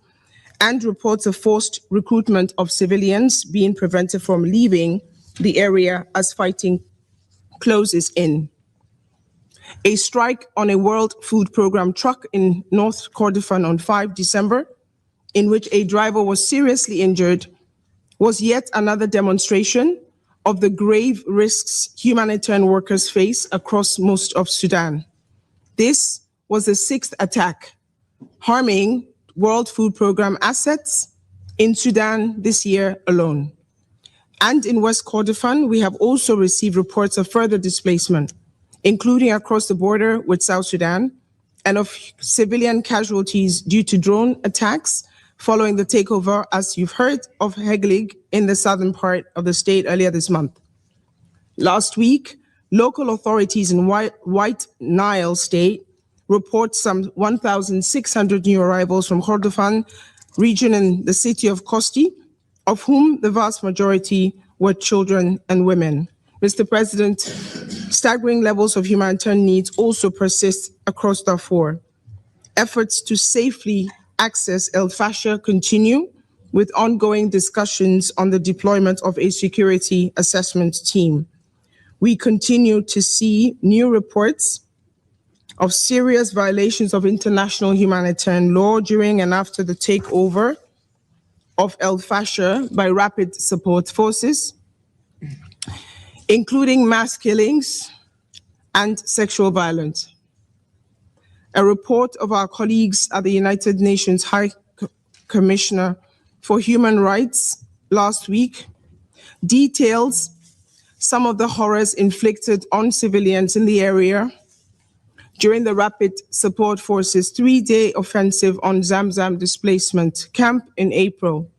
and reports of forced recruitment of civilians being prevented from leaving the area as fighting closes in. A strike on a World Food Programme truck in North Kordofan on 5 December, in which a driver was seriously injured, was yet another demonstration of the grave risks humanitarian workers face across most of Sudan. This was the 6th attack, harming World Food Programme assets in Sudan this year alone. And in West Kordofan, we have also received reports of further displacement, including across the border with South Sudan, and of civilian casualties due to drone attacks following the takeover, as you've heard, of Heglig in the southern part of the state earlier this month. Last week, local authorities in White Nile State report some 1,600 new arrivals from Kordofan region in the city of Kosti, of whom the vast majority were children and women. Mr. President, staggering levels of humanitarian needs also persist across Darfur. Efforts to safely access El Fasher continue, with ongoing discussions on the deployment of a security assessment team. We continue to see new reports of serious violations of international humanitarian law during and after the takeover of El Fasher by rapid support forces, including mass killings and sexual violence. A report of our colleagues at the United Nations High Commissioner for Human Rights last week details some of the horrors inflicted on civilians in the area during the Rapid Support Forces 3-day offensive on Zamzam displacement camp in April.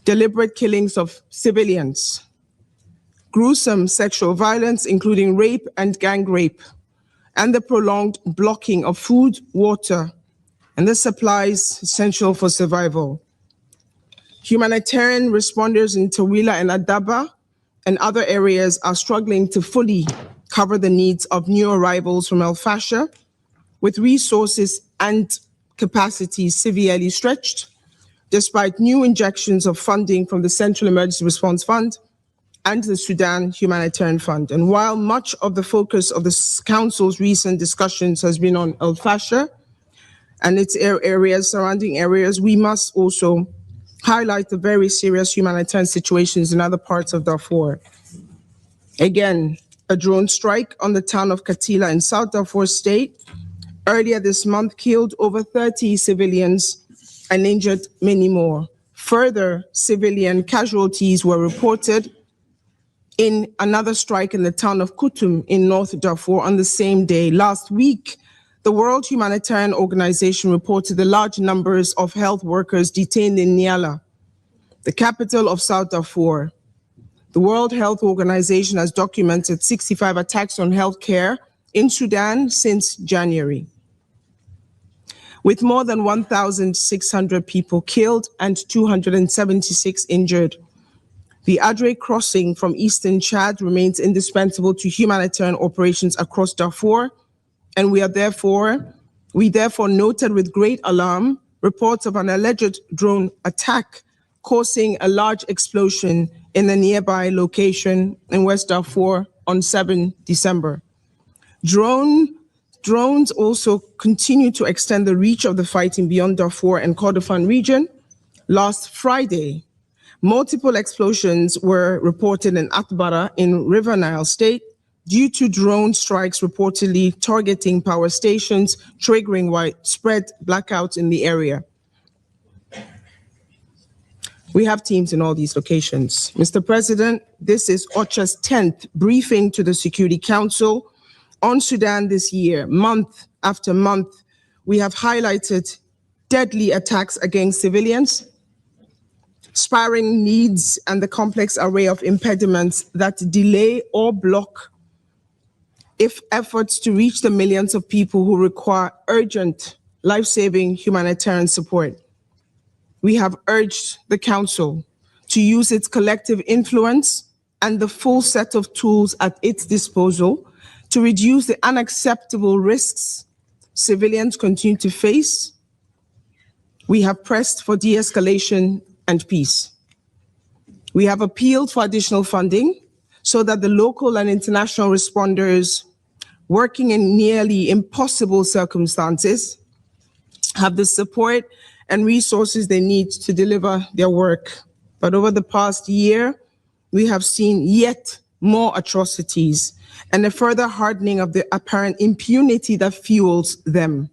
Deliberate killings of civilians, gruesome sexual violence, including rape and gang rape, and the prolonged blocking of food, water, and the supplies essential for survival. Humanitarian responders in Tawila and Adaba and other areas are struggling to fully cover the needs of new arrivals from El Fasher, with resources and capacities severely stretched, despite new injections of funding from the Central Emergency Response Fund and the Sudan Humanitarian Fund. And while much of the focus of the Council's recent discussions has been on El Fasher and its areas, surrounding areas, we must also highlight the very serious humanitarian situations in other parts of Darfur. Again, a drone strike on the town of Katila in South Darfur State earlier this month killed over 30 civilians and injured many more. Further civilian casualties were reported in another strike in the town of Kutum in North Darfur on the same day. Last week, the World Humanitarian Organization reported the large numbers of health workers detained in Niala, the capital of South Darfur. The World Health Organization has documented 65 attacks on healthcare in Sudan since January, with more than 1,600 people killed and 276 injured. The Adre crossing from eastern Chad remains indispensable to humanitarian operations across Darfur, and we therefore noted with great alarm reports of an alleged drone attack causing a large explosion in a nearby location in West Darfur on 7 December. Drones also continue to extend the reach of the fighting beyond Darfur and Kordofan region. Last Friday, multiple explosions were reported in Atbara in River Nile State due to drone strikes reportedly targeting power stations, triggering widespread blackouts in the area. We have teams in all these locations. Mr. President, this is OCHA's 10th briefing to the Security Council on Sudan this year. Month after month, we have highlighted deadly attacks against civilians, spiraling needs, and the complex array of impediments that delay or block efforts to reach the millions of people who require urgent, life-saving humanitarian support. We have urged the Council to use its collective influence and the full set of tools at its disposal to reduce the unacceptable risks civilians continue to face. We have pressed for de-escalation and peace. We have appealed for additional funding so that the local and international responders working in nearly impossible circumstances have the support and resources they need to deliver their work. But over the past year, we have seen yet more atrocities and a further hardening of the apparent impunity that fuels them.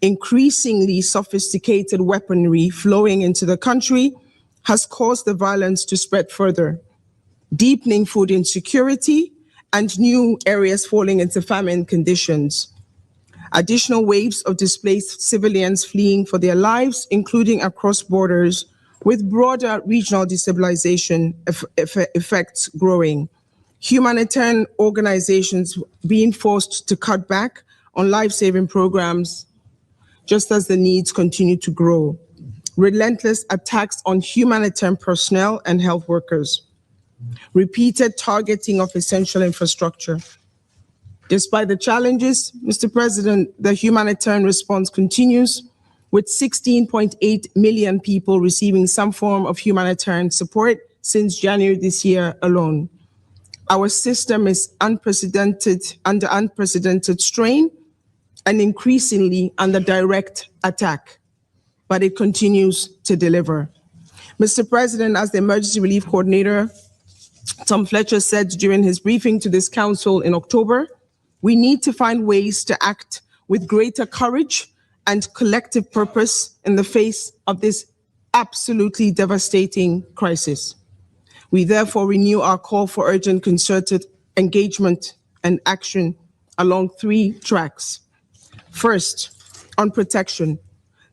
Increasingly sophisticated weaponry flowing into the country has caused the violence to spread further, deepening food insecurity and new areas falling into famine conditions. Additional waves of displaced civilians fleeing for their lives, including across borders, with broader regional destabilization effects growing. Humanitarian organizations being forced to cut back on life-saving programs, just as the needs continue to grow. Relentless attacks on humanitarian personnel and health workers. Repeated targeting of essential infrastructure. Despite the challenges, Mr. President, the humanitarian response continues with 16.8 million people receiving some form of humanitarian support since January this year alone. Our system is under unprecedented strain and increasingly under direct attack, but it continues to deliver. Mr. President, as the Emergency Relief Coordinator, Tom Fletcher said during his briefing to this council in October, we need to find ways to act with greater courage and collective purpose in the face of this absolutely devastating crisis. We therefore renew our call for urgent concerted engagement and action along 3 tracks. First, on protection,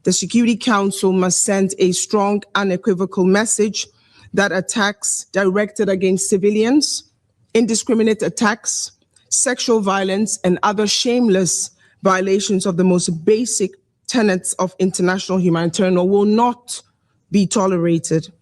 the Security Council must send a strong, unequivocal message that attacks directed against civilians, indiscriminate attacks, sexual violence, and other shameless violations of the most basic tenets of international humanitarian law will not be tolerated.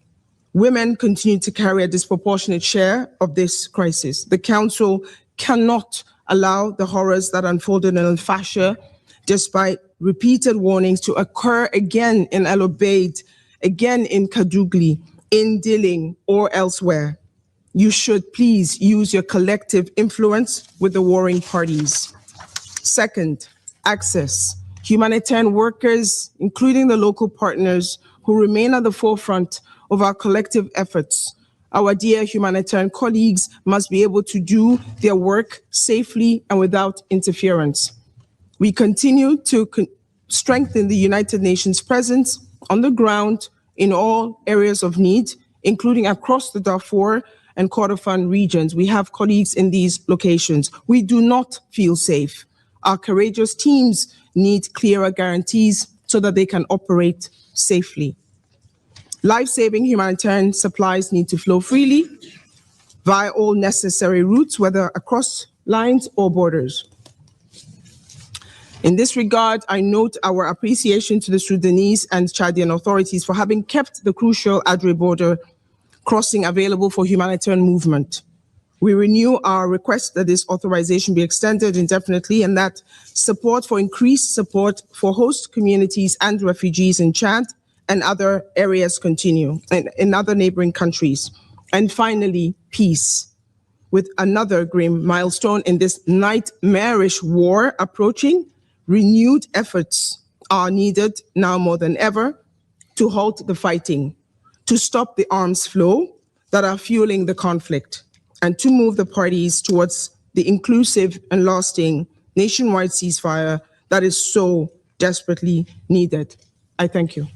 Women continue to carry a disproportionate share of this crisis. The Council cannot allow the horrors that unfolded in Al-Fasher, despite repeated warnings, to occur again in El Obeid, again in Kadugli, in Dilling, or elsewhere. You should please use your collective influence with the warring parties. Second, access. Humanitarian workers, including the local partners who remain at the forefront of our collective efforts. Our dear humanitarian colleagues must be able to do their work safely and without interference. We continue to strengthen the United Nations presence on the ground in all areas of need, including across the Darfur and Kordofan regions. We have colleagues in these locations. We do not feel safe. Our courageous teams need clearer guarantees so that they can operate safely. Life-saving humanitarian supplies need to flow freely via all necessary routes, whether across lines or borders. In this regard, I note our appreciation to the Sudanese and Chadian authorities for having kept the crucial Adre border crossing available for humanitarian movement. We renew our request that this authorization be extended indefinitely and that increased support for host communities and refugees in Chad and other areas continue, and in other neighboring countries. And finally, peace. With another grim milestone in this nightmarish war approaching, renewed efforts are needed now more than ever to halt the fighting, to stop the arms flow that are fueling the conflict, and to move the parties towards the inclusive and lasting nationwide ceasefire that is so desperately needed. I thank you.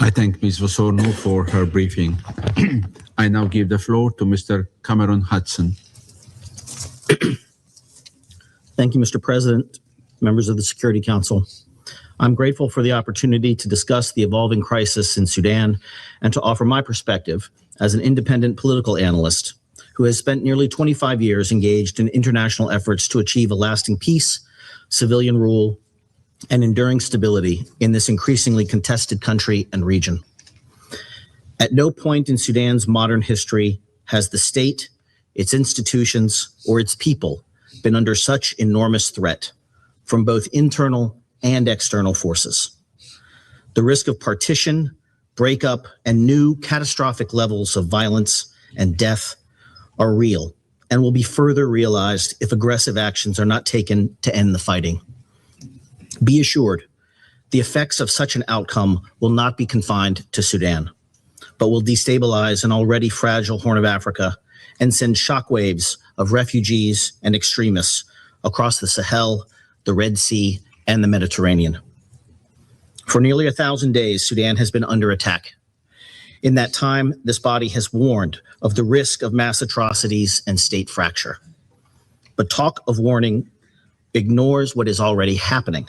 I thank Ms. Vosorno for her briefing. I now give the floor to Mr. Cameron Hudson. Thank you, Mr. President, members of the Security Council. I'm grateful for the opportunity to discuss the evolving crisis in Sudan and to offer my perspective as an independent political analyst who has spent nearly 25 years engaged in international efforts to achieve a lasting peace, civilian rule, and enduring stability in this increasingly contested country and region. At no point in Sudan's modern history has the state, its institutions, or its people been under such enormous threat from both internal and external forces. The risk of partition, breakup, and new catastrophic levels of violence and death are real and will be further realized if aggressive actions are not taken to end the fighting. Be assured, the effects of such an outcome will not be confined to Sudan, but will destabilize an already fragile Horn of Africa and send shockwaves of refugees and extremists across the Sahel, the Red Sea, and the Mediterranean. For nearly 1,000 days, Sudan has been under attack. In that time, this body has warned of the risk of mass atrocities and state fracture. But talk of warning ignores what is already happening.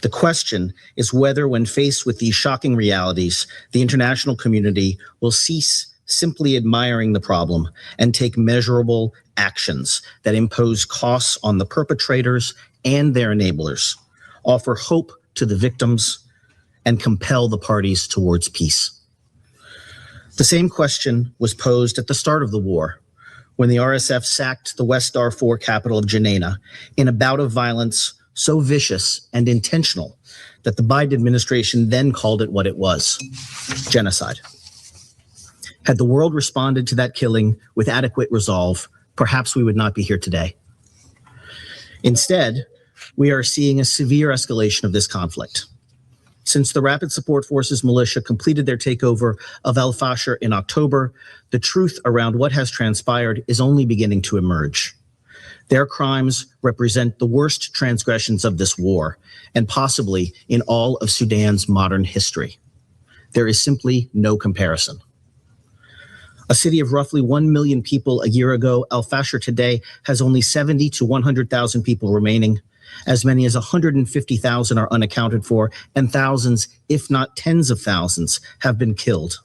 The question is whether, when faced with these shocking realities, the international community will cease simply admiring the problem and take measurable actions that impose costs on the perpetrators and their enablers, offer hope to the victims, and compel the parties towards peace. The same question was posed at the start of the war, when the RSF sacked the West Darfur capital of Jenaina in a bout of violence so vicious and intentional that the Biden administration then called it what it was: genocide. Had the world responded to that killing with adequate resolve, perhaps we would not be here today. Instead, we are seeing a severe escalation of this conflict. Since the Rapid Support Forces militia completed their takeover of Al Fasher in October, the truth around what has transpired is only beginning to emerge. Their crimes represent the worst transgressions of this war, and possibly in all of Sudan's modern history. There is simply no comparison. A city of roughly 1 million people a year ago, Al Fasher today has only 70 to 100,000 people remaining. As many as 150,000 are unaccounted for, and thousands, if not tens of thousands, have been killed.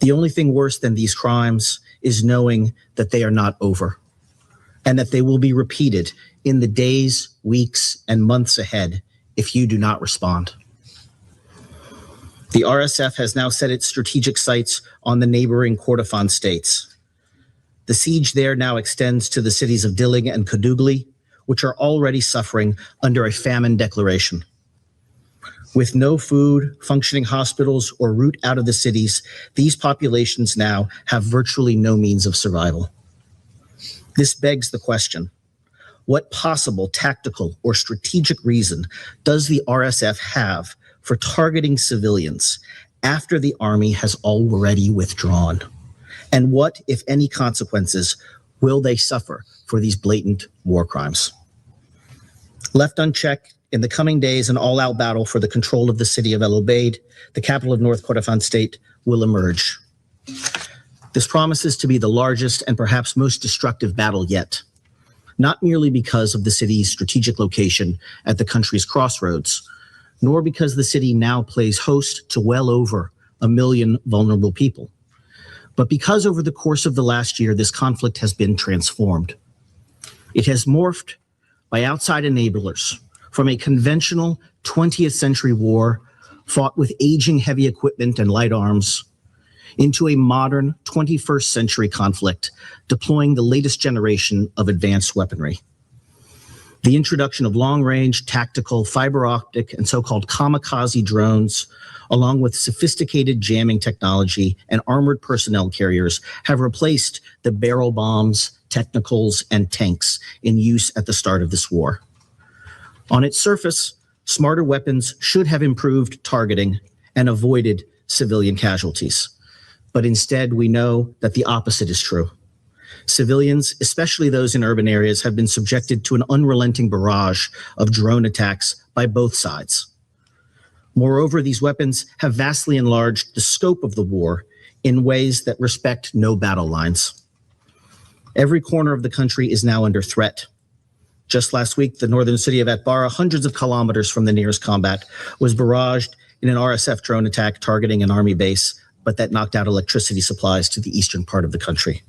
The only thing worse than these crimes is knowing that they are not over, and that they will be repeated in the days, weeks, and months ahead if you do not respond. The RSF has now set its strategic sights on the neighboring Kordofan states. The siege there now extends to the cities of Dilling and Kadugli, which are already suffering under a famine declaration. With no food, functioning hospitals, or route out of the cities, these populations now have virtually no means of survival. This begs the question: what possible tactical or strategic reason does the RSF have for targeting civilians after the army has already withdrawn? And what, if any, consequences will they suffer for these blatant war crimes? Left unchecked, in the coming days, an all-out battle for the control of the city of El Obeid, the capital of North Kordofan state, will emerge. This promises to be the largest and perhaps most destructive battle yet, not merely because of the city's strategic location at the country's crossroads, nor because the city now plays host to well over 1 million vulnerable people, but because over the course of the last year, this conflict has been transformed. It has morphed by outside enablers from a conventional 20th century war fought with aging heavy equipment and light arms into a modern 21st century conflict deploying the latest generation of advanced weaponry. The introduction of long-range, tactical, fiber optic, and so-called kamikaze drones, along with sophisticated jamming technology and armored personnel carriers, have replaced the barrel bombs, technicals, and tanks in use at the start of this war. On its surface, smarter weapons should have improved targeting and avoided civilian casualties. But instead, we know that the opposite is true. Civilians, especially those in urban areas, have been subjected to an unrelenting barrage of drone attacks by both sides. Moreover, these weapons have vastly enlarged the scope of the war in ways that respect no battle lines. Every corner of the country is now under threat. Just last week, the northern city of Atbara, hundreds of kilometers from the nearest combat, was barraged in an RSF drone attack targeting an army base, but that knocked out electricity supplies to the eastern part of the country.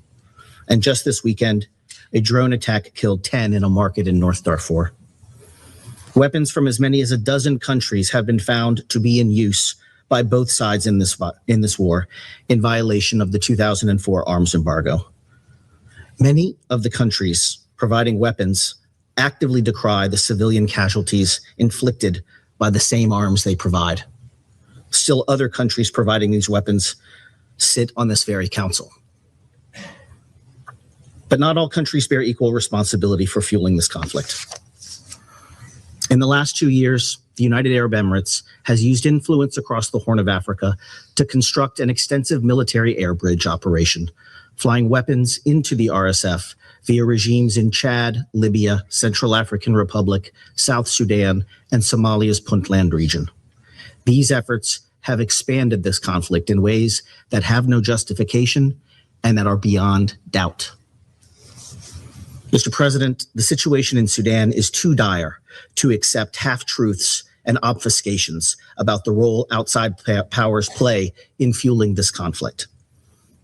And just this weekend, a drone attack killed 10 in a market in North Darfur. Weapons from as many as a dozen countries have been found to be in use by both sides in this war, in violation of the 2004 arms embargo. Many of the countries providing weapons actively decry the civilian casualties inflicted by the same arms they provide. Still, other countries providing these weapons sit on this very council. But not all countries bear equal responsibility for fueling this conflict. In the last 2 years, the United Arab Emirates has used influence across the Horn of Africa to construct an extensive military air bridge operation, flying weapons into the RSF via regimes in Chad, Libya, Central African Republic, South Sudan, and Somalia's Puntland region. These efforts have expanded this conflict in ways that have no justification and that are beyond doubt. Mr. President, the situation in Sudan is too dire to accept half-truths and obfuscations about the role outside powers play in fueling this conflict.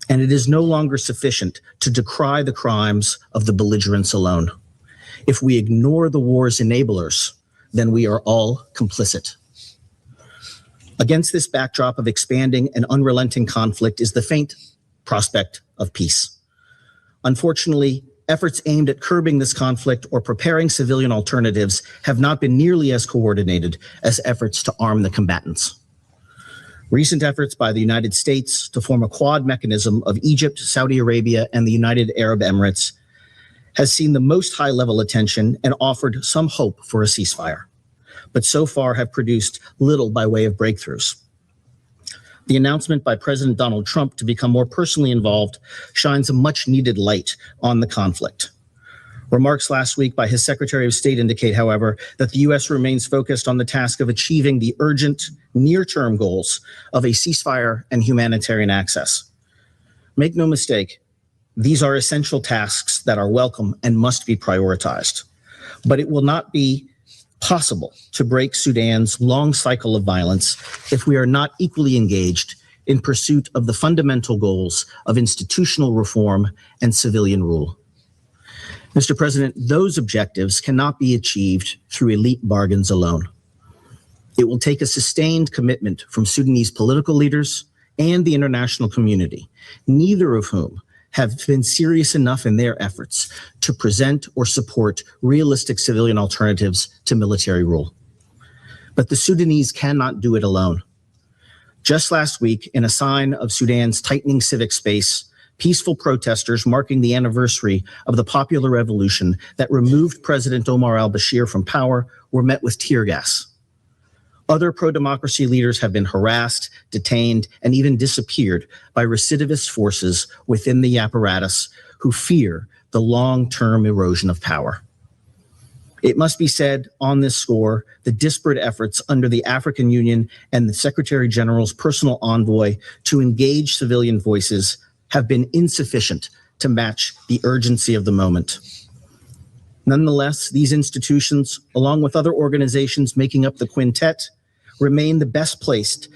And it is no longer sufficient to decry the crimes of the belligerents alone. If we ignore the war's enablers, then we are all complicit. Against this backdrop of expanding and unrelenting conflict is the faint prospect of peace. Unfortunately, efforts aimed at curbing this conflict or preparing civilian alternatives have not been nearly as coordinated as efforts to arm the combatants. Recent efforts by the United States to form a quad mechanism of Egypt, Saudi Arabia, and the United Arab Emirates has seen the most high-level attention and offered some hope for a ceasefire, but so far have produced little by way of breakthroughs. The announcement by President Donald Trump to become more personally involved shines a much-needed light on the conflict. Remarks last week by his Secretary of State indicate, however, that the U.S. remains focused on the task of achieving the urgent, near-term goals of a ceasefire and humanitarian access. Make no mistake, these are essential tasks that are welcome and must be prioritized. But it will not be possible to break Sudan's long cycle of violence if we are not equally engaged in pursuit of the fundamental goals of institutional reform and civilian rule. Mr. President, those objectives cannot be achieved through elite bargains alone. It will take a sustained commitment from Sudanese political leaders and the international community, neither of whom have been serious enough in their efforts to present or support realistic civilian alternatives to military rule. But the Sudanese cannot do it alone. Just last week, in a sign of Sudan's tightening civic space, peaceful protesters marking the anniversary of the popular revolution that removed President Omar al-Bashir from power were met with tear gas. Other pro-democracy leaders have been harassed, detained, and even disappeared by recidivist forces within the apparatus who fear the long-term erosion of power. It must be said on this score, the disparate efforts under the African Union and the Secretary General's personal envoy to engage civilian voices have been insufficient to match the urgency of the moment. Nonetheless, these institutions, along with other organizations making up the quintet, remain the best placed